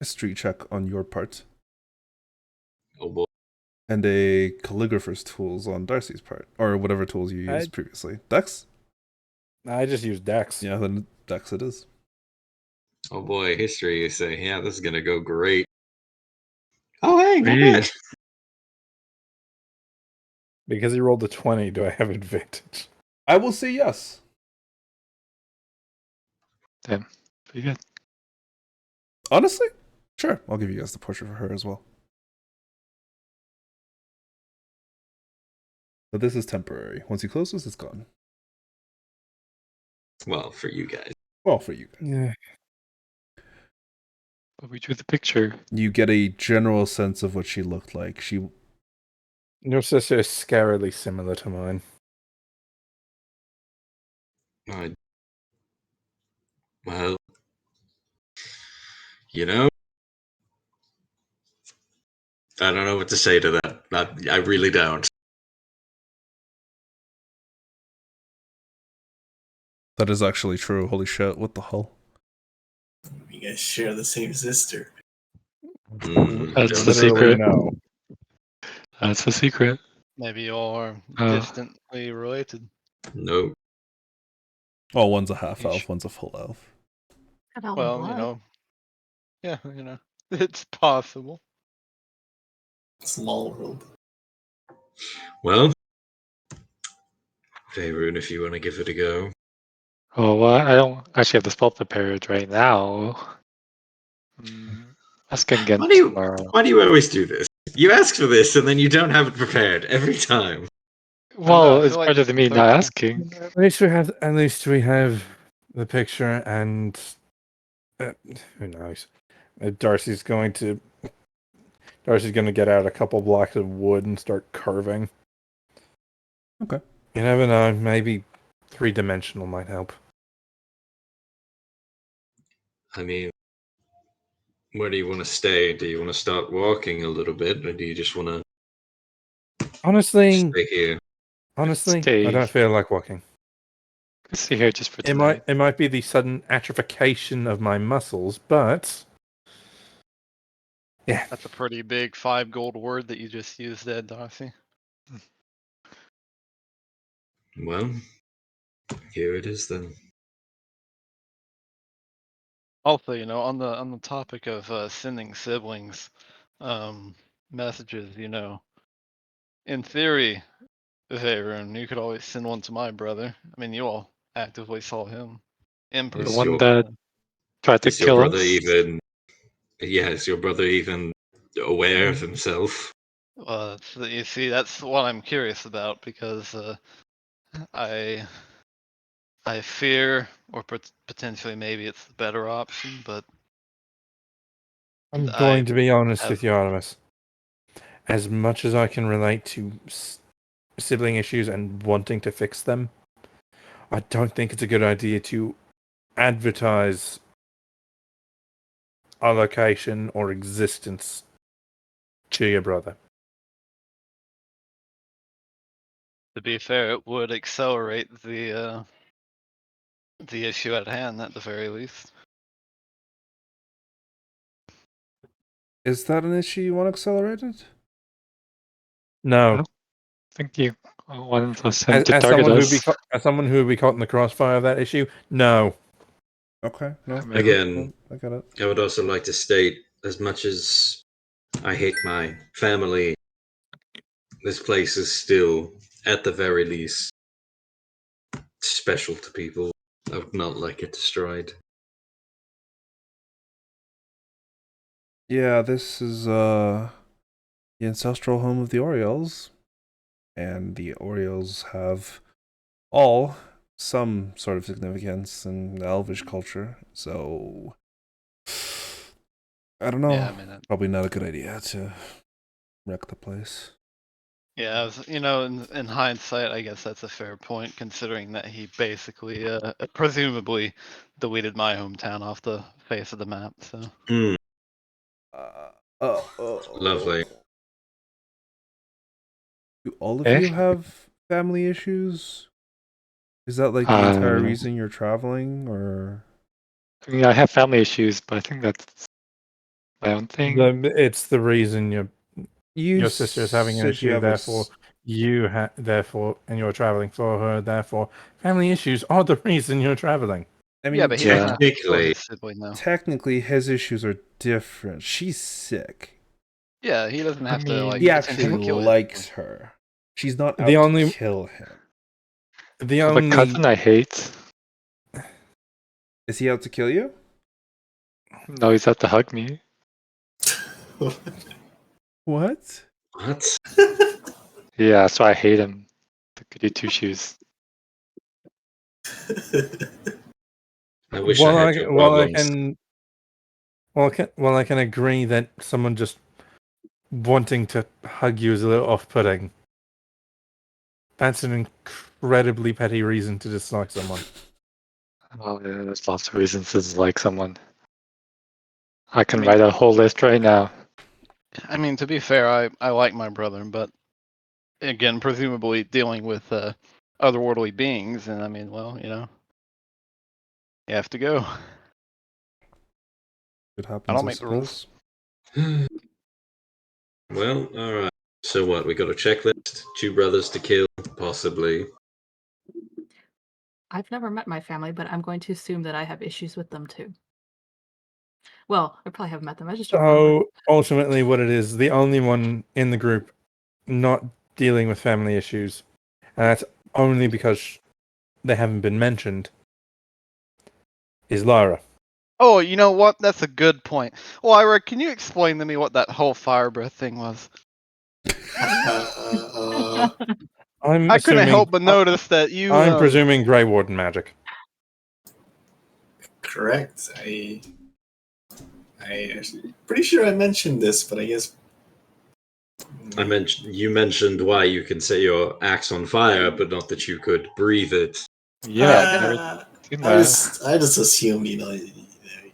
history check on your part. Oh boy. And a calligrapher's tools on Darcy's part. Or whatever tools you used previously. Dex? I just use Dex. Yeah, then Dex it is. Oh boy, history. You say, yeah, this is going to go great. Oh, dang, not Really? bad. Because he rolled a 20, do I have advantage? I will say yes. Damn. Pretty good. Honestly, sure. I'll give you guys the portrait for her as well. But this is temporary. Once he closes, it's gone. Well, for you guys. Well, for you guys. Yeah. But we drew the picture. You get a general sense of what she looked like. Your sister is scarily similar to mine. Well, you know, I don't know what to say to that. I really don't. That is actually true. Holy shit, what the hell? You guys share the same sister. That's the Literally secret. no. That's the secret. Maybe you all are Oh. distantly related. No. Oh, one's a half You elf, sh- one's a full elf. Got out in Well, blood. yeah, it's possible. Small world. Well, Vaerun, if you want to give it a go. Oh, well, I don't actually have the spell prepared right now. Ask again Why do you tomorrow. always do this? You ask for this and then you don't have it prepared every time. Well, I it's feel like better this than is me not okay. asking. At least we have the picture, and who knows? Darcy's going to get out a couple blocks of wood and start carving. Okay. You never know. Maybe 3-dimensional might help. I mean, where do you want to stay? Do you want to start walking a little bit, or do you just want to Honestly, stay here? I Stay. don't feel like walking. Stay here just for It tonight. might be the sudden atrophication of my muscles, but yeah, That's a pretty big 5 gold word that you just used there, Darcy. Well, here it is then. Also, on the topic of sending siblings messages, in theory, Vaerun, you could always send one to my brother. I mean, you all actively saw him in The person. one that tried to Is your kill brother us. even? Yeah, is your brother even aware of himself? You see, that's what I'm curious about because I fear, or potentially maybe it's the better option, but I'm I going to be honest have- with you, Artemis. As much as I can relate to sibling issues and wanting to fix them, I don't think it's a good idea to advertise our location or existence to your brother. to be fair, it would accelerate the issue at hand at the very least. Is that an issue you want accelerated? No. Thank you. I wanted us him As, to as target someone us. as someone who would be caught in the crossfire of that issue, no. Okay, no. I mean, Again, I got it. I would also like to state, as much as I hate my family, this place is still, at the very least, special to people. I would not like it destroyed. Yeah, this is the ancestral home of the Orioles. And the Orioles have all some sort of significance in the Elvish culture. So I don't know. Yeah, I mean, Probably not a good idea to wreck the place. yeah, in hindsight, I guess that's a fair point, considering that he basically, presumably, deleted my hometown off the face of the map. So Lovely. Do all of Eh? you have family issues? Is that like the entire reason you're traveling, or? I mean, I have family issues, but I think that's my own thing. It's the reason your sister is having an said you issue, have a therefore and you're traveling for her, therefore family issues are the reason you're traveling. I mean, yeah, but he's Yeah. not still his sibling now. technically his issues are different. She's sick. Yeah, he doesn't have to like He actually potentially kill you. likes her. She's not out The to only- kill him. The The only cousin I hate. Is he out to kill you? No, he's out to hug me. What? What? Yeah, so I hate him. The goody two shoes. I wish Well, I I, had your well, I problems. can. Well, I can agree that someone just wanting to hug you is a little off-putting. That's an incredibly petty reason to dislike someone. Oh yeah, there's lots of reasons to dislike someone. I can mean- write a whole list right now. I mean, to be fair, I like my brother, but again, presumably dealing with otherworldly beings, and I mean, well, you know, you have to go. It I happens, don't I make the rules. suppose. Well, alright. So what? We got a checklist? 2 brothers to kill, possibly. I've never met my family, but I'm going to assume that I have issues with them too. Well, I probably haven't met them. I just don't remember. So ultimately, what it is, the only one in the group not dealing with family issues, and that's only because they haven't been mentioned, is Lyra. Oh, you know what? That's a good point. Lyra, can you explain to me what that whole fire breath thing was? I'm I couldn't assuming, help but notice that you. I'm presuming Grey Warden magic. Correct. I pretty sure I mentioned this, but I guess You mentioned why you can set your axe on fire, but not that you could breathe it. Yeah, I've never seen I that. just assumed,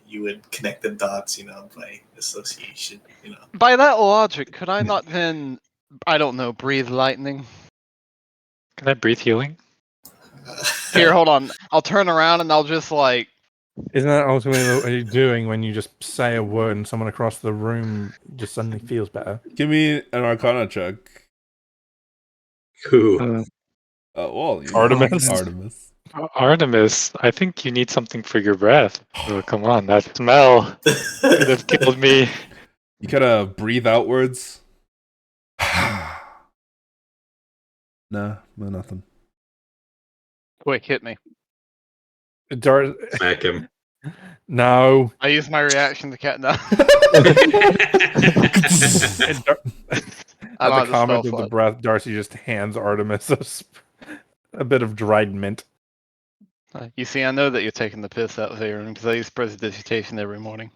you would connect the dots, by association, By that logic, could I not then, I don't know, breathe lightning? Can I breathe healing? Here, hold on. I'll turn around and I'll just like. Isn't that ultimately what you're doing when you just say a word and someone across the room just suddenly feels better? Give me an Arcana check. Who? Well, Artemis. Artemis. Artemis, I think you need something for your breath. Oh, come on, that smell could have killed me. You kind of breathe outwards. No, nothing. Quick, hit me. Smack him. No. I use my reaction to cat now. I At don't the have the comment spell of the slot. breath, Darcy just hands Artemis a bit of dried mint. You see, I know that you're taking the piss out of Vaerun because I use prestidigitation every morning.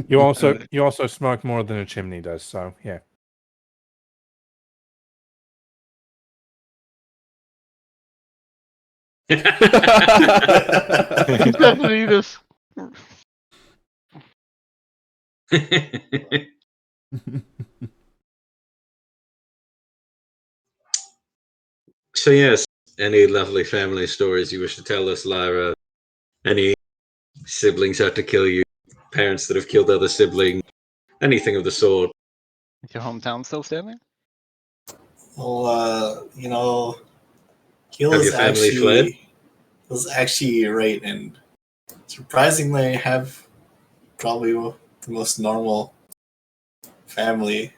You also smoke more than a chimney does, so yeah. Definitely this. So yes, any lovely family stories you wish to tell us, Lyra? Any siblings out to kill you? Parents that have killed other siblings? Anything of the sort? Is your hometown still standing? Well, he Have your family fled? was actually right, and surprisingly, I have probably the most normal family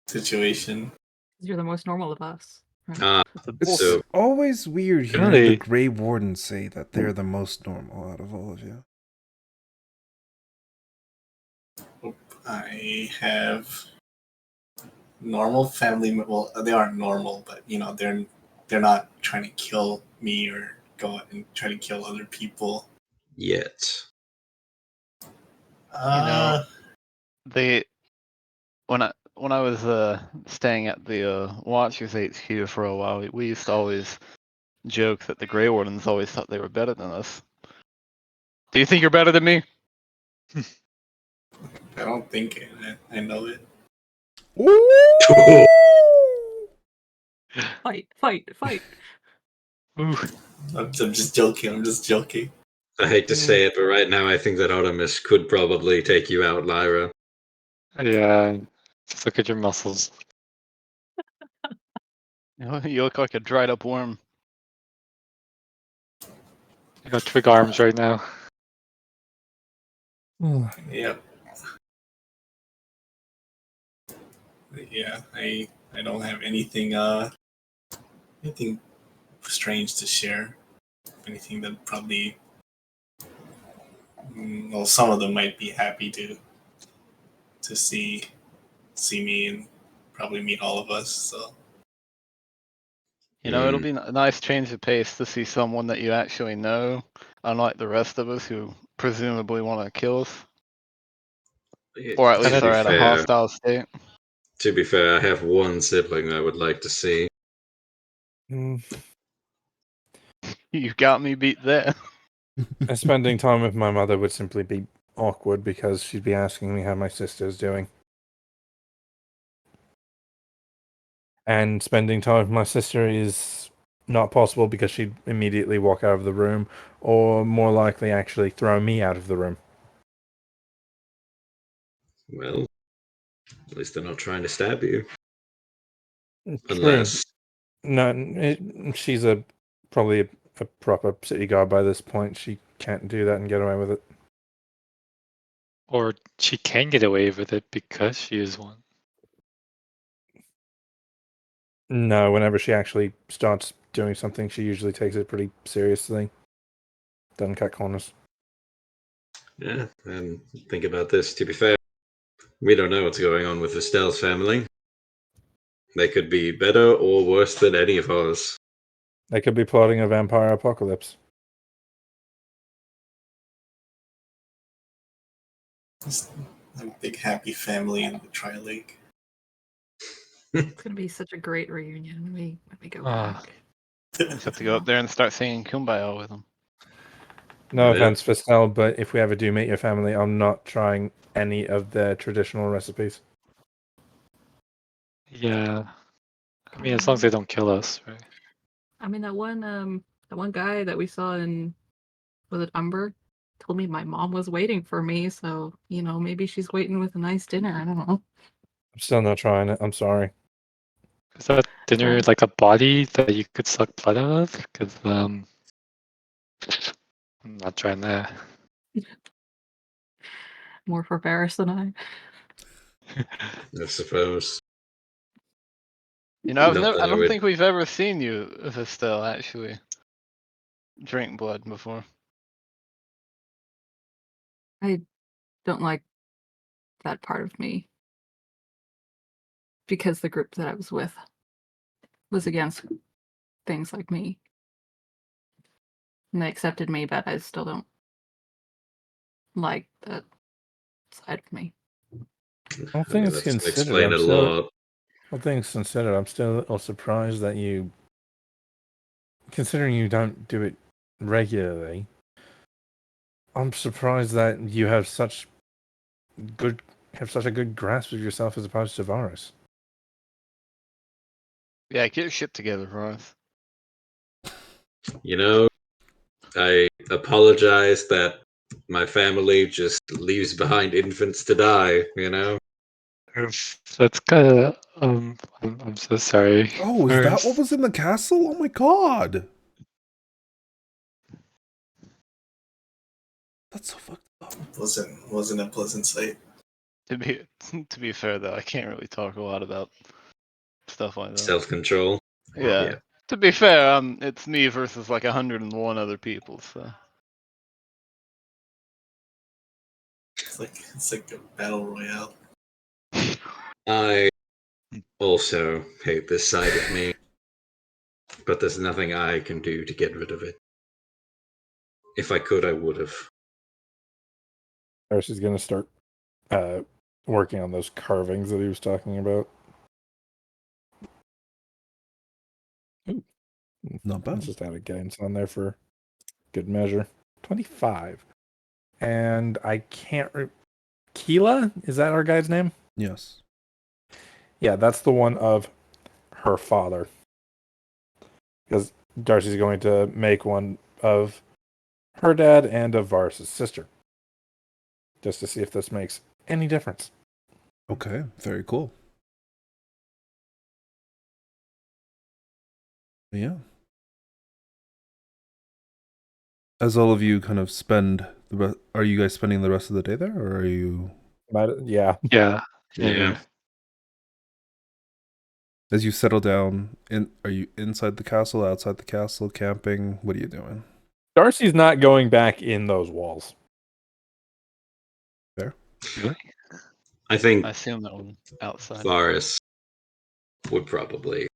situation. You're the most normal of us. Right? Ah, It's so always weird hearing Really? the Grey Warden say that they're the most normal out of all of you. I have normal family. Well, they aren't normal, but they're not trying to kill me or go out and try to kill other people. yet. They when I was staying at the Watchers HQ for a while, we used to always joke that the Grey Wardens always thought they were better than us. Do you think you're better than me? I don't think I know it. Fight. Ooh. I'm just joking. I'm just joking. I hate to say it, but right now I think that Artemis could probably take you out, Lyra. Yeah, just look at your muscles. You look like a dried up worm. You got twig arms right now. Yep. Yeah, I don't have anything anything strange to share. Anything that probably well, some of them might be happy to see me and probably meet all of us. So You know, it'll be a nice change of pace to see someone that you actually know, unlike the rest of us who presumably want to kill us, or at And least it, are at a hostile state. To be fair, I have one sibling I would like to see. Mm, You got me beat there. spending time with my mother would simply be awkward because she'd be asking me how my sister's doing. And spending time with my sister is not possible because she'd immediately walk out of the room, or more likely actually throw me out of the room. Well, at least they're not trying to stab you. True. Unless... No, she's probably a proper city guard by this point. She can't do that and get away with it. or she can get away with it because she is one. No, whenever she actually starts doing something, she usually takes it pretty seriously. Doesn't cut corners. Yeah, and think about this. To be fair, we don't know what's going on with Vestelle's family. They could be better or worse than any of ours. They could be plotting a vampire apocalypse. just a big happy family in the Tri-Lake. It's gonna be such a great reunion when we go Ah. back. Just have to go up there and start singing Kumbaya with them. No Yeah. offense, Vestelle, but if we ever do meet your family, I'm not trying any of their traditional recipes. Yeah. I mean, as long as they don't kill us, right? I mean that one guy that we saw in, was it Umber, told me my mom was waiting for me, so maybe she's waiting with a nice dinner. I don't know. I'm still not trying it. I'm sorry. Is that dinner Fine. like a body that you could suck blood out of? Because I'm not trying that. More for Varus than I. I suppose. You know, Not that I I don't would... think we've ever seen you, Vestelle, actually drink blood before. I don't like that part of me because the group that I was with was against things like me. And they accepted me, but I still don't like that side of me. All I things mean, that's considered, explain a lot. all things considered, I'm still a little surprised that you, considering you don't do it regularly, I'm surprised that you have such a good grasp of yourself as opposed to Varus. Yeah, get your shit together, Varus. You know, I apologize that my family just leaves behind infants to die, you know? That's kind of I'm so sorry. Oh, is that what was in the castle? Oh my god. That's so fucked up. Wasn't a pleasant sight. To be fair though, I can't really talk a lot about stuff like that. Self-control. Yeah. To be fair, it's me versus like 101 other people, so. It's like a battle royale. I also hate this side of me, but there's nothing I can do to get rid of it. If I could, I would have. Darcy's going to start working on those carvings that he was talking about. Ooh. Not bad. Let's just add a gains on there for good measure. 25. And I can't... Keela? Is that our guy's name? Yes. Yeah, that's the one of her father. Because Darcy's going to make one of her dad and of Varus' sister. Just to see if this makes any difference. Okay, very cool. Yeah. As all of you kind of spend are you guys spending the rest of the day there, or are you? Yeah. Yeah. Yeah. As you settle down, are you inside the castle, outside the castle, camping? What are you doing? Darcy's not going back in those walls. Fair. Really? I think I assume that one outside. Varus would probably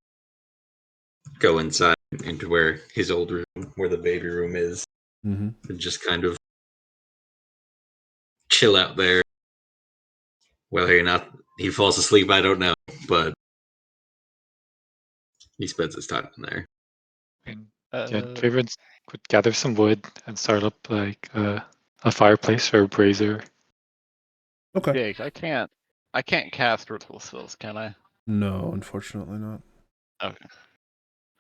go inside into where his old room, where the baby room is, Mm-hmm. and just kind of chill out there. Whether or not he falls asleep, I don't know, but he spends his time in there. And Uh, Favorite could gather some wood and start up like a fireplace or a brazier. Okay. Jake, I can't cast ritual spells, can I? No, unfortunately not. Okay.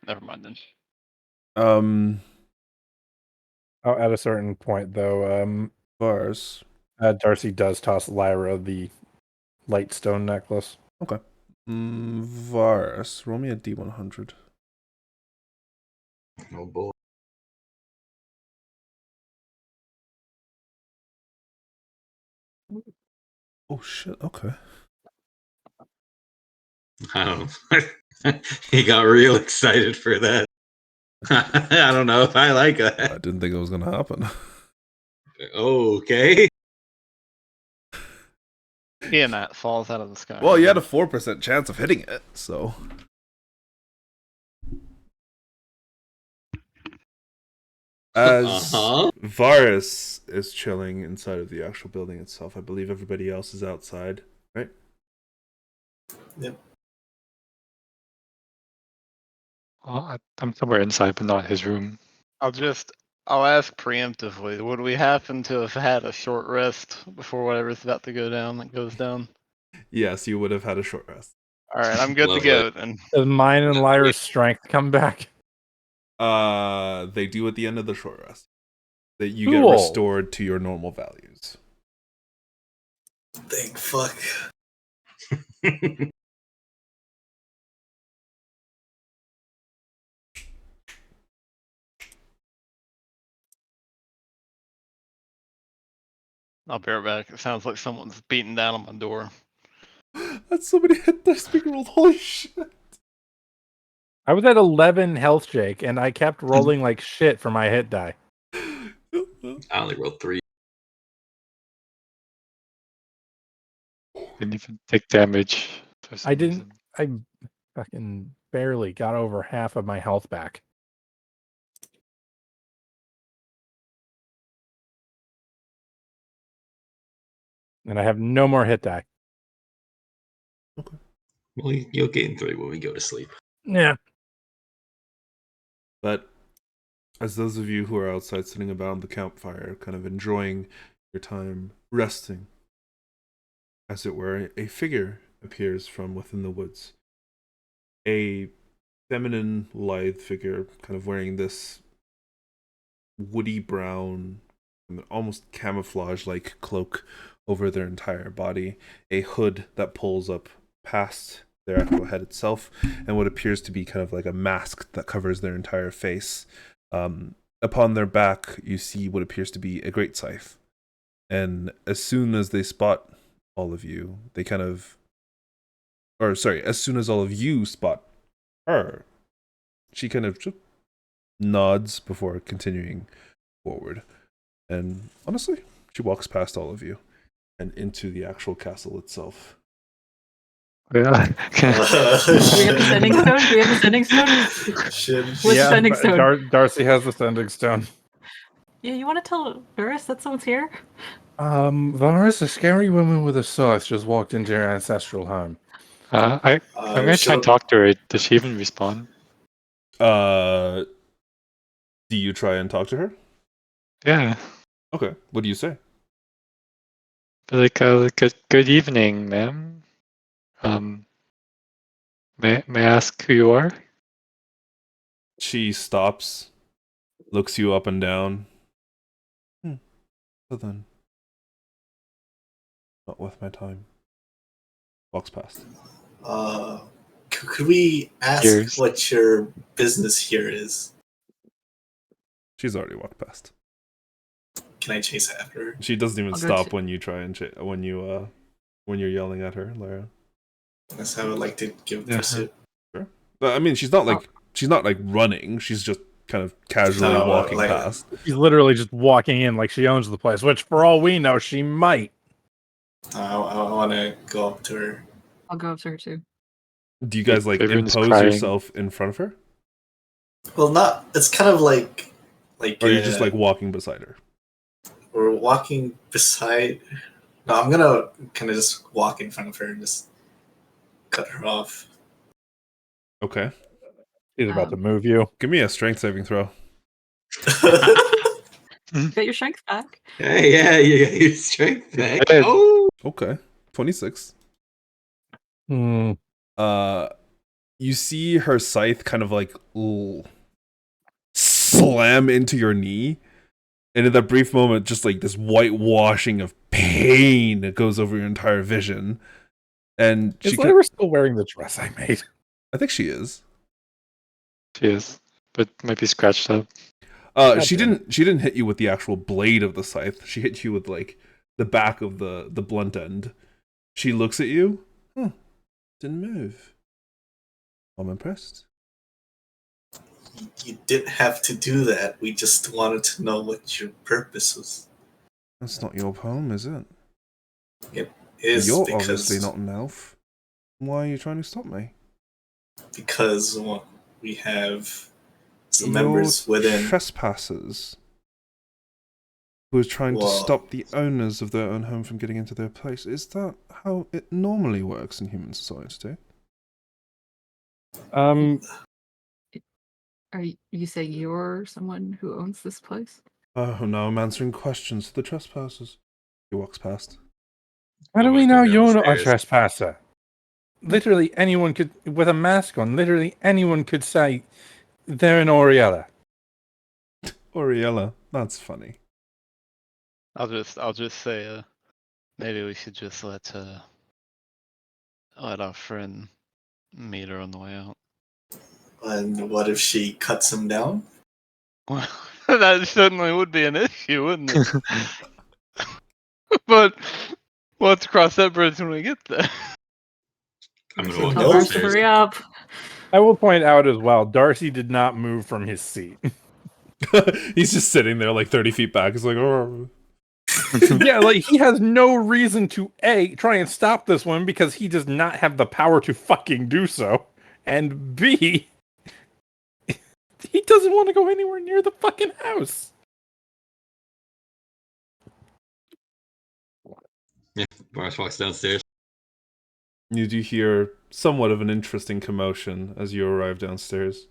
Never mind then. Oh, at a certain point, though, Varus. Darcy does toss Lyra the light stone necklace. Okay. Varus, roll me a D100. Oh boy. Oh shit. Okay. I don't know. He got real excited for that. I don't know if I like I that. didn't think it was gonna happen. Okay. Tiamat falls out of the sky. Well, you had a 4% chance of hitting it, so. As Varus is chilling inside of the actual building itself, I believe everybody else is outside, right? Yep. Well, I'm somewhere inside, but not his room. I'll ask preemptively, would we happen to have had a short rest before whatever's about to go down that goes down? Yes, you would have had a short rest. Alright, I'm good to Lovely. go then. Does mine and Lyra's strength come back? They do at the end of the short rest. That you get Cool. restored to your normal values. Thank fuck. I'll be right back. It sounds like someone's beating down on my door. That's somebody hit the speaker rolled. Holy shit. I was at 11 health, Jake, and I kept rolling like shit for my hit die. I only rolled 3. Didn't even take damage. For some I didn't. reason. I fucking barely got over half of my health back. And I have no more hit die. Well, you'll gain 3 when we go to sleep. Yeah. But as those of you who are outside sitting about the campfire, kind of enjoying your time resting, as it were, a figure appears from within the woods. A feminine, lithe figure, kind of wearing this woody brown, almost camouflage-like cloak over their entire body, a hood that pulls up past their actual head itself, and what appears to be kind of like a mask that covers their entire face. Upon their back, you see what appears to be a great scythe. And as soon as they spot all of you, they kind of... as soon as all of you spot her, she kind of just nods before continuing forward. And honestly, she walks past all of you and into the actual castle itself. Yeah. Do we have a sending stone? Do we have a sending stone? Shit. Which sending stone? Darcy has the sending stone. Yeah, you want to tell Varus that someone's here? Varus, a scary woman with a scythe, just walked into your ancestral home. I'm gonna try and talk to her. Does she even respond? Do you try and talk to her? Yeah. Okay. What do you say? Like, good evening, ma'am. May I ask who you are? She stops, looks you up and down. So then, not worth my time. Walks past. Could we ask Cheers. what your business here is? She's already walked past. Can I chase after her? She doesn't even I'll go stop to- when you try and when you're yelling at her, Lyra. That's how I would like to give Yeah. pursuit. I mean, she's not like running. She's just kind of casually No, walking like- past. She's literally just walking in like she owns the place, which for all we know, she might. I want to go up to her. I'll go up to her too. Do you guys like Vaerun is impose crying. yourself in front of her, Well, not. It's kind of like or are you just like walking beside her? we're walking beside. No, I'm gonna kind of just walk in front of her and just cut her off. Okay, She's about to move you. give me a strength saving throw. Get your strength back. Hey, yeah, you got your strength back. Good. Oh, Okay, 26. Hmm. You see her scythe kind of like slam into your knee, and in that brief moment, just like this whitewashing of pain that goes over your entire vision. And Is she, Lyra still wearing the dress I made? I think she is. She is, but might be scratched up. She didn't hit you with the actual blade of the scythe. She hit you with like the back of the blunt end. She looks at you. Didn't move. I'm impressed. You didn't have to do that. We just wanted to know what your purpose was. That's not your poem, is it? It is You're because obviously not an elf. Why are you trying to stop me? because we have some members You're within. trespassers who are trying to Well- stop the owners of their own home from getting into their place. Is that how it normally works in human society? Are you say you're someone who owns this place? Oh, now I'm answering questions to the trespassers. He walks past. How do I'm we gonna know go you're not a downstairs. trespasser? Literally anyone could, with a mask on, literally anyone could say they're an Oriella. Oriella, that's funny. I'll just say, maybe we should just let our friend meet her on the way out. And what if she cuts him down? Well, that certainly would be an issue, wouldn't it? But we'll have to cross that bridge when we get there. I'm gonna So walk no, Tell Varus to there's- hurry up. I will point out as well, Darcy did not move from his seat. He's just sitting there like 30 feet back. He's like, oh. Yeah, like he has no reason to A, try and stop this one because he does not have the power to fucking do so. And B, he doesn't want to go anywhere near the fucking house. Varus walks downstairs. You do hear somewhat of an interesting commotion as you arrive downstairs.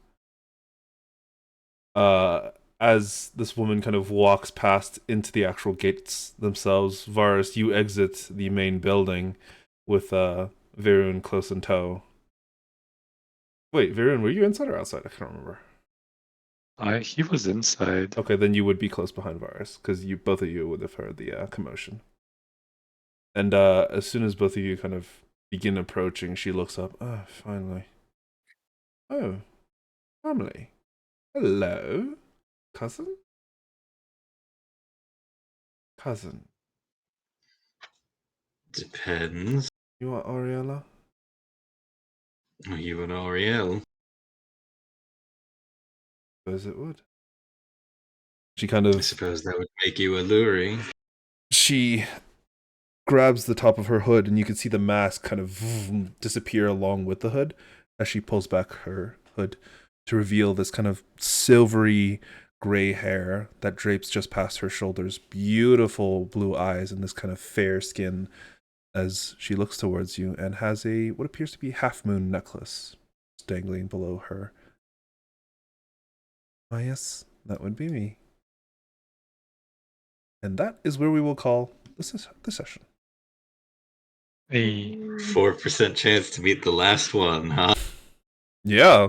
As this woman kind of walks past into the actual gates themselves, Varus, you exit the main building with Vaerun close in tow. Wait, Vaerun, were you inside or outside? I can't remember. He was inside. Okay, then you would be close behind Varus, because both of you would have heard the commotion. And as soon as both of you kind of begin approaching, she looks up. Oh, finally. Oh, family. Hello, cousin? Cousin. Depends. You are Oriella? Are you an Oriel? Suppose it would. She kind I of... suppose that would make you alluring. She grabs the top of her hood, and you can see the mask kind of disappear along with the hood as she pulls back her hood to reveal this kind of silvery gray hair that drapes just past her shoulders, beautiful blue eyes, and this kind of fair skin as she looks towards you, and has a what appears to be half-moon necklace dangling below her. Ah, yes, that would be me. And that is where we will call this session. Hey. 4% chance to meet the last one, huh? Yeah,